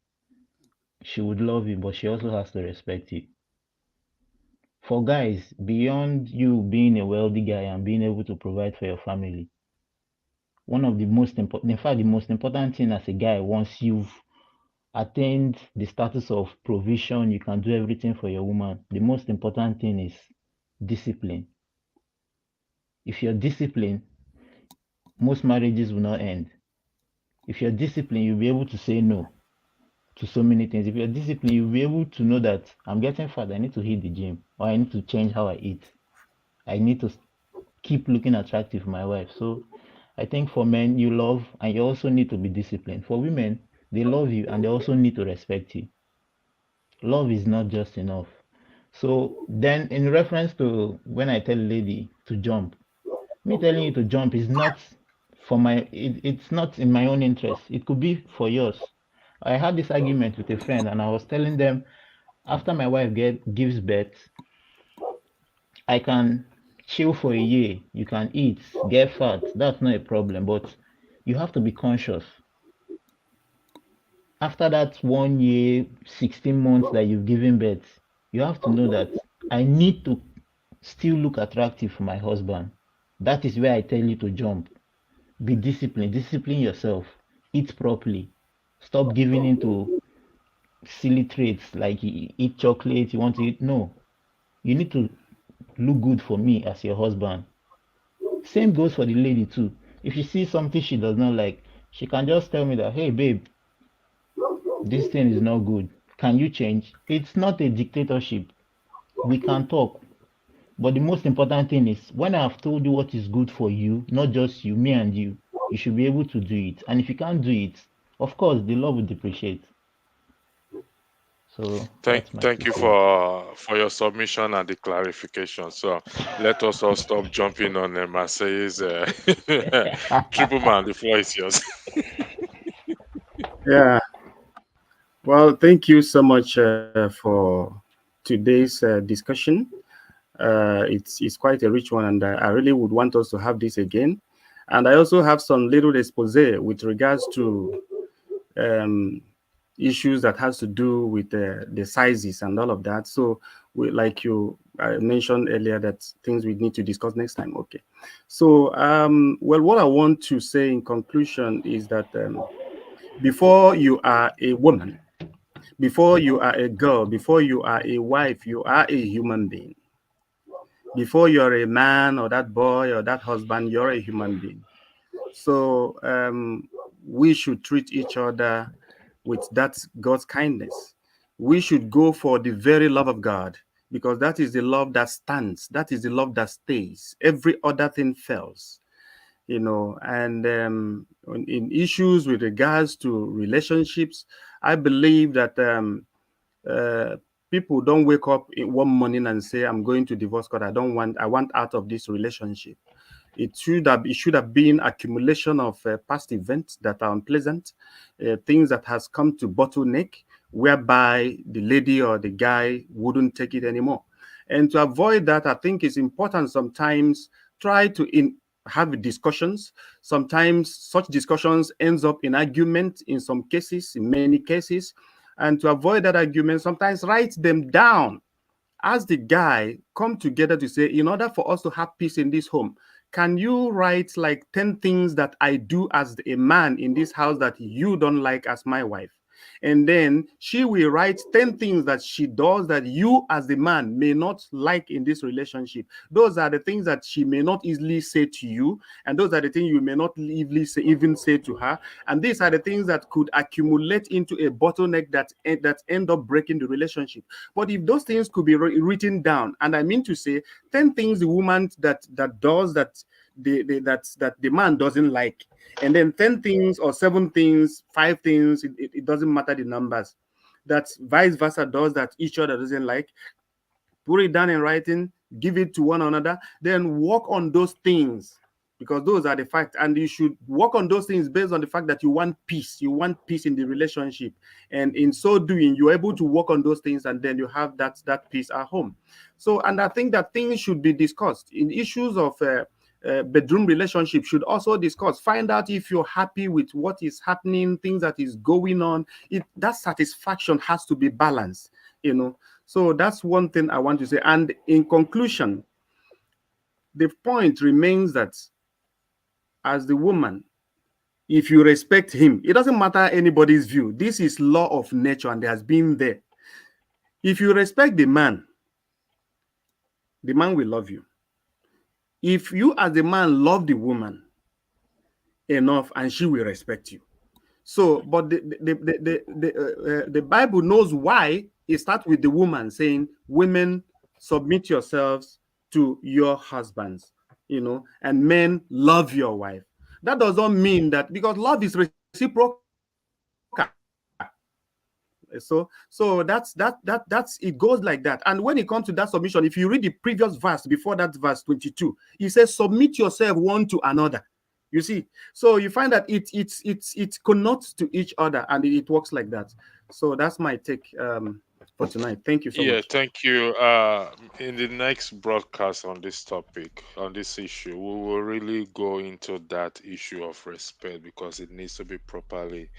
she would love you, but she also has to respect you. For guys, beyond you being a wealthy guy and being able to provide for your family, one of the most important, in fact, the most important thing as a guy, once you've attained the status of provision, you can do everything for your woman. The most important thing is discipline. If you're disciplined, most marriages will not end. If you're disciplined, you'll be able to say no to so many things. If you're disciplined, you'll be able to know that I'm getting fat, I need to hit the gym, or I need to change how I eat. I need to keep looking attractive for my wife. So I think for men, you love and you also need to be disciplined. For women, they love you and they also need to respect you. Love is not just enough. So then in reference to when I tell a lady to jump, me telling you to jump is not for it's not in my own interest. It could be for yours. I had this argument with a friend and I was telling them after my wife gives birth, I can chill for a year. You can eat, get fat. That's not a problem. But you have to be conscious. After that 1 year, 16 months that you've given birth, you have to know that I need to still look attractive for my husband. That is where I tell you to jump. Be disciplined. Discipline yourself. Eat properly. Stop giving into silly traits like you eat chocolate, you want to eat. No, you need to look good for me as your husband. Same goes for the lady too. If she sees something she does not like, she can just tell me that, hey babe, this thing is not good. Can you change? It's not a dictatorship. We can talk. But the most important thing is when I have told you what is good for you, not just you, me and you should be able to do it. And if you can't do it, of course, the love will depreciate. So that's my Thank two you cents. for your submission and the clarification. So let us all stop jumping on Marseille's triple man. The floor is yours. Yeah. Well, thank you so much for today's discussion. It's quite a rich one, and I really would want us to have this again. And I also have some little expose with regards to um, issues that has to do with the sizes and all of that. So, like you mentioned earlier, that things we need to discuss next time. Okay. So, well, what I want to say in conclusion is that before you are a woman, before you are a girl, before you are a wife, you are a human being. Before you're a man or that boy or that husband, you're a human being. So we should treat each other with that God's kindness. We should go for the very love of God because that is the love that stands. That is the love that stays. Every other thing fails, you know. And in issues with regards to relationships, I believe that uh, people don't wake up in one morning and say, I'm going to divorce God. I want out of this relationship. It should have been accumulation of past events that are unpleasant, things that has come to bottleneck, whereby the lady or the guy wouldn't take it anymore. And to avoid that, I think it's important sometimes try to have discussions. Sometimes such discussions ends up in argument in some cases, in many cases. And to avoid that argument, sometimes write them down. Ask the guy, come together to say, in order for us to have peace in this home, can you write like 10 things that I do as a man in this house that you don't like as my wife? And then she will write 10 things that she does that you as the man may not like in this relationship. Those are the things that she may not easily say to you, and those are the things you may not even say to her. And these are the things that could accumulate into a bottleneck that end up breaking the relationship. But if those things could be written down, and I mean to say 10 things the woman that does that that the man doesn't like, and then 10 things or 7 things, 5 things, it doesn't matter the numbers, that vice versa does that each other doesn't like, put it down in writing, give it to one another, then work on those things, because those are the facts. And you should work on those things based on the fact that you want peace. You want peace in the relationship. And in so doing, you're able to work on those things, and then you have that peace at home. So, and I think that things should be discussed in issues of bedroom relationship should also discuss. Find out if you're happy with what is happening, things that is going on. That satisfaction has to be balanced, you know. So that's one thing I want to say. And in conclusion, the point remains that as the woman, if you respect him, it doesn't matter anybody's view. This is law of nature and it has been there. If you respect the man will love you. If you as the man love the woman enough, and she will respect you. So, but the Bible knows why it starts with the woman saying, women, submit yourselves to your husbands, you know, and men, love your wife. That doesn't mean that, because love is reciprocal. So that's it goes like that. And when it comes to that submission, if you read the previous verse before that, verse 22, it says, submit yourself one to another. You see, so you find that it connotes to each other, and it works like that. So that's my take for tonight. Thank you so Yeah, much. thank you. In the next broadcast on this topic, on this issue, we will really go into that issue of respect because it needs to be properly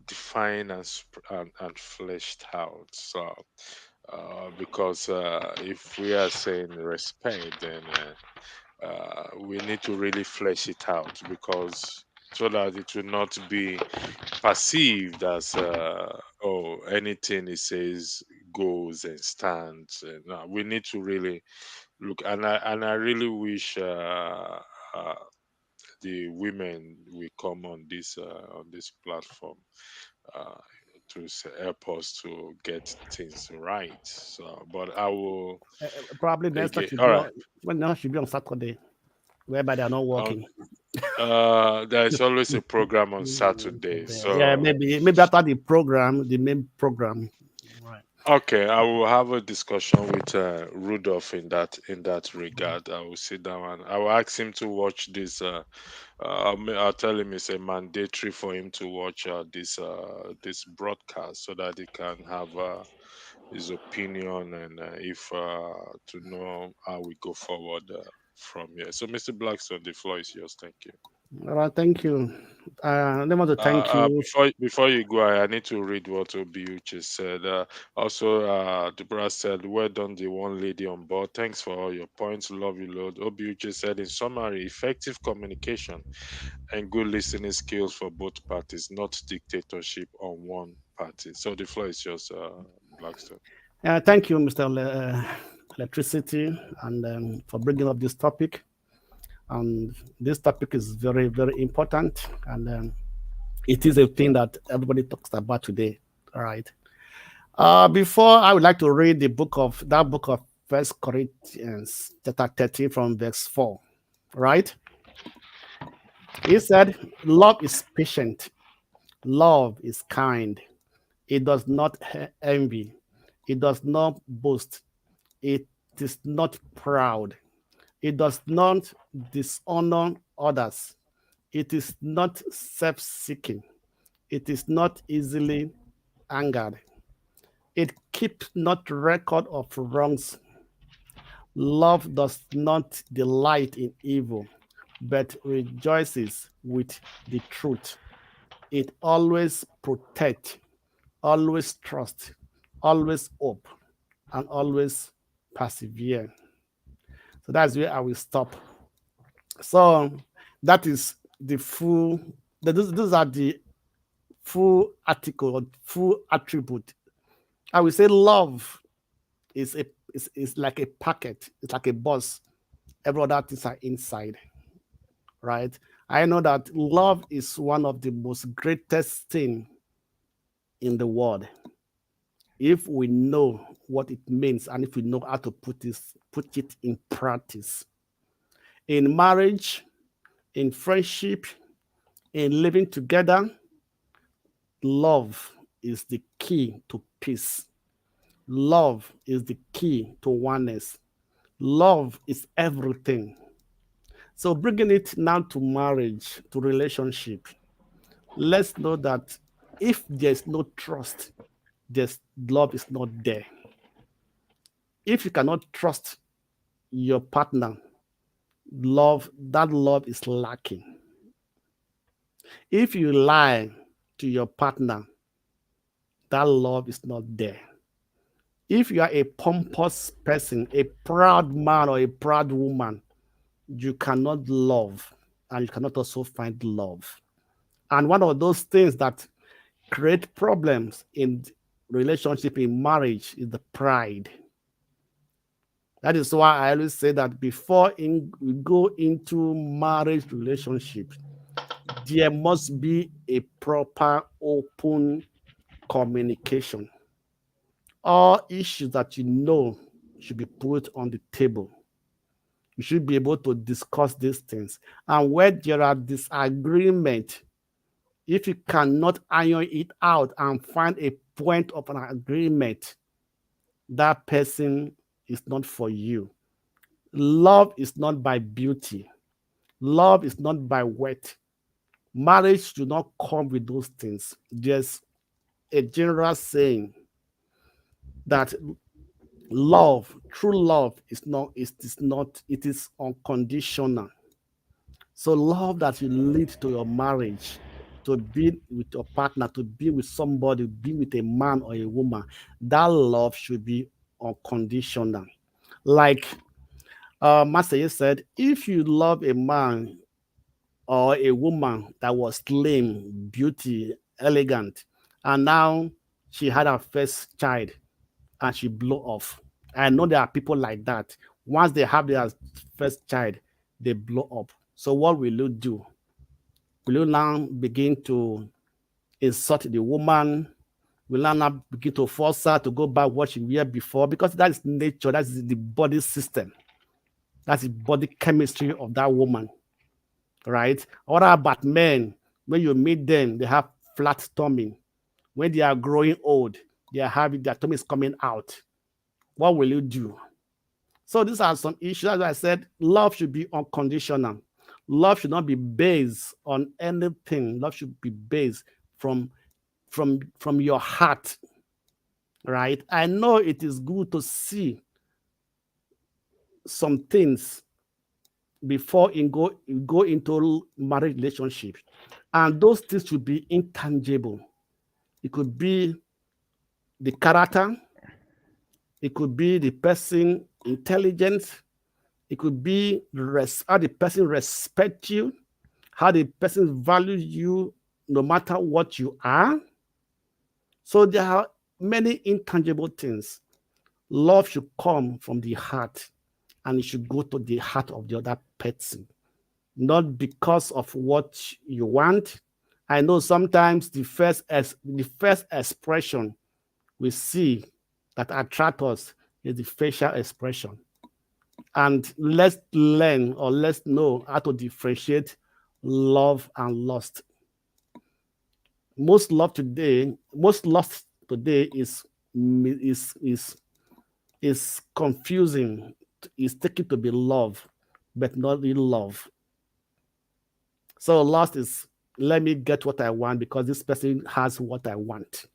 defined and fleshed out. So, because if we are saying respect, then we need to really flesh it out because so that it will not be perceived as oh, anything he says goes and stands. No, we need to really look, and I really wish the women will come on this platform uh, to help us to get things right. So, but I will Probably next time again. should All be right. on, when next should be on Saturday, whereby they are not Um, working. there's always a program on Saturday, Yeah, so maybe after the program, the main program. Right. okay, I will have a discussion with Rudolph in that regard. I will sit down and I will ask him to watch this. I'll tell him it's a mandatory for him to watch this broadcast so that he can have his opinion and if to know how we go forward from here. So, Mr. Blackstone, the floor is yours. Thank you. All right, thank you. I want to thank you. Before you go, I need to read what Obiuche said. Also, Deborah said, "Well done, the one lady on board. Thanks for all your points. Love you, Lord." Obiuche said, "In summary, effective communication and good listening skills for both parties, not dictatorship on one party." So the floor is yours, Blackstone. Thank you, Mr. Electricity, and for bringing up this topic. And this topic is very, very important, and it is a thing that everybody talks about today. All right. Before I would like to read the book of First Corinthians chapter 13 from verse 4. Right? He said, "Love is patient, love is kind, it does not envy, it does not boast, it is not proud, it does not dishonor others, it is not self-seeking, it is not easily angered, it keeps not record of wrongs. Love does not delight in evil, but rejoices with the truth. It always protects, always trusts, always hope, and always persevere." So that's where I will stop. So that is the full. Those are the full article or full attribute. I will say love is like a packet. It's like a bus. Every other things are inside, right? I know that love is one of the most greatest thing in the world. If we know what it means and if we know how to put it in practice. In marriage, in friendship, in living together, love is the key to peace. Love is the key to oneness. Love is everything. So bringing it now to marriage, to relationship, let's know that if there's no trust, there's love is not there. If you cannot trust your partner, that love is lacking. If you lie to your partner, that love is not there. If you are a pompous person, a proud man or a proud woman, you cannot love and you cannot also find love. And one of those things that create problems in relationship, in marriage, is the pride. That is why I always say that before we go into marriage relationship, there must be a proper open communication. All issues that you know should be put on the table. You should be able to discuss these things. And where there are disagreement, if you cannot iron it out and find a point of an agreement, that person is not for you. Love is not by beauty. Love is not by weight. Marriage do not come with those things. There's a general saying that true love it is unconditional. So love that will lead to your marriage, to be with your partner, to be with somebody, be with a man or a woman, that love should be unconditional. Like Master said, if you love a man, or a woman that was slim, beauty, elegant, and now she had her first child and she blew off. I know there are people like that. Once they have their first child, they blow up. So what will you do? Will you now begin to insult the woman? Will you now begin to force her to go back what she wear before? Because that is nature, that is the body system, that's the body chemistry of that woman, right? What about men? When you meet them, they have flat tummy. When they are growing old, they are having their tummy is coming out. What will you do? So these are some issues. As I said, love should be unconditional. Love should not be based on anything. Love should be based from from your heart, right? I know it is good to see some things before you go into marriage relationship, and those things should be intangible. It could be the character, it could be the person intelligence, it could be how the person respects you, how the person values you no matter what you are. So there are many intangible things. Love should come from the heart and it should go to the heart of the other person, not because of what you want. I know sometimes the first expression we see that attract us is the facial expression. And let's learn or let's know how to differentiate love and lust. Most lust today is is is confusing, is taken to be love, but not really love. So lust is let me get what I want because this person has what I want.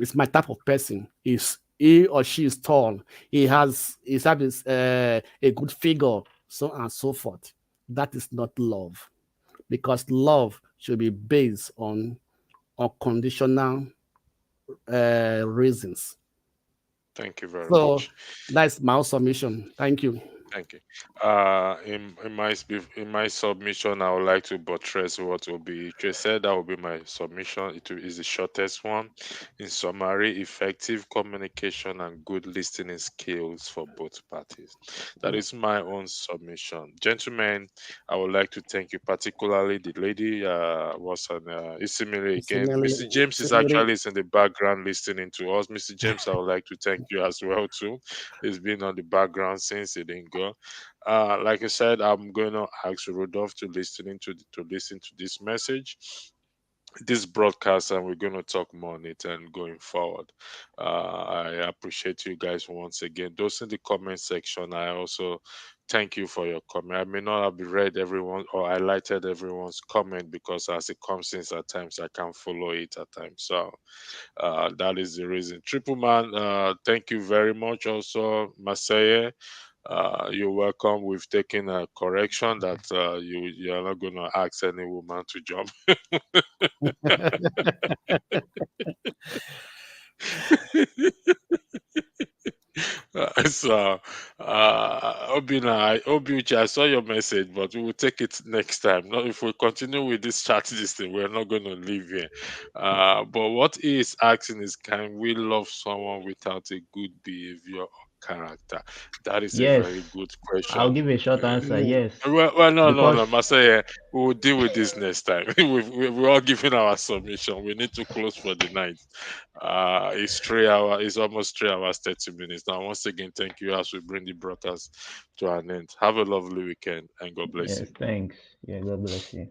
It's my type of person. Is he or she is tall? He's having a good figure, so on and so forth. That is not love, because love should be based on unconditional reasons. Thank you very So much. that's my submission. Thank you. Thank you. In my submission, I would like to buttress what Obiche said. That will be my submission. Is the shortest one. In summary, effective communication and good listening skills for both parties. That is my own submission, gentlemen. I would like to thank you, particularly the lady. Was an Isimile again. Mr. James is actually is in the background listening to us. Mr. James, I would like to thank you as well too. He's been on the background since he didn't go. Like I said, I'm going to ask Rodolphe to listen to this message, this broadcast, and we're going to talk more on it and going forward. I appreciate you guys once again. Those in the comment section, I also thank you for your comment. I may not have read everyone or highlighted everyone's comment because as it comes in at times I can't follow it at times. So that is the reason. Triple Man, thank you very much. Also, Masaya, you're welcome. We've taken a correction that you are not going to ask any woman to jump. So, Obiuchi, I saw your message, but we will take it next time. Not if we continue with this chat system, we're not going to leave here. But what he is asking is, can we love someone without a good behavior or character? That is a Yes, very good I'll question. give a short answer. Yes, No, because Masaya, we will deal with this next time. We're all giving our submission. We need to close for the night. It's 3 hours. It's almost 3 hours, 30 minutes now. Once again, thank you as we bring the broadcast to an end. Have a lovely weekend and God bless yes, you. thanks. Yeah, God bless you.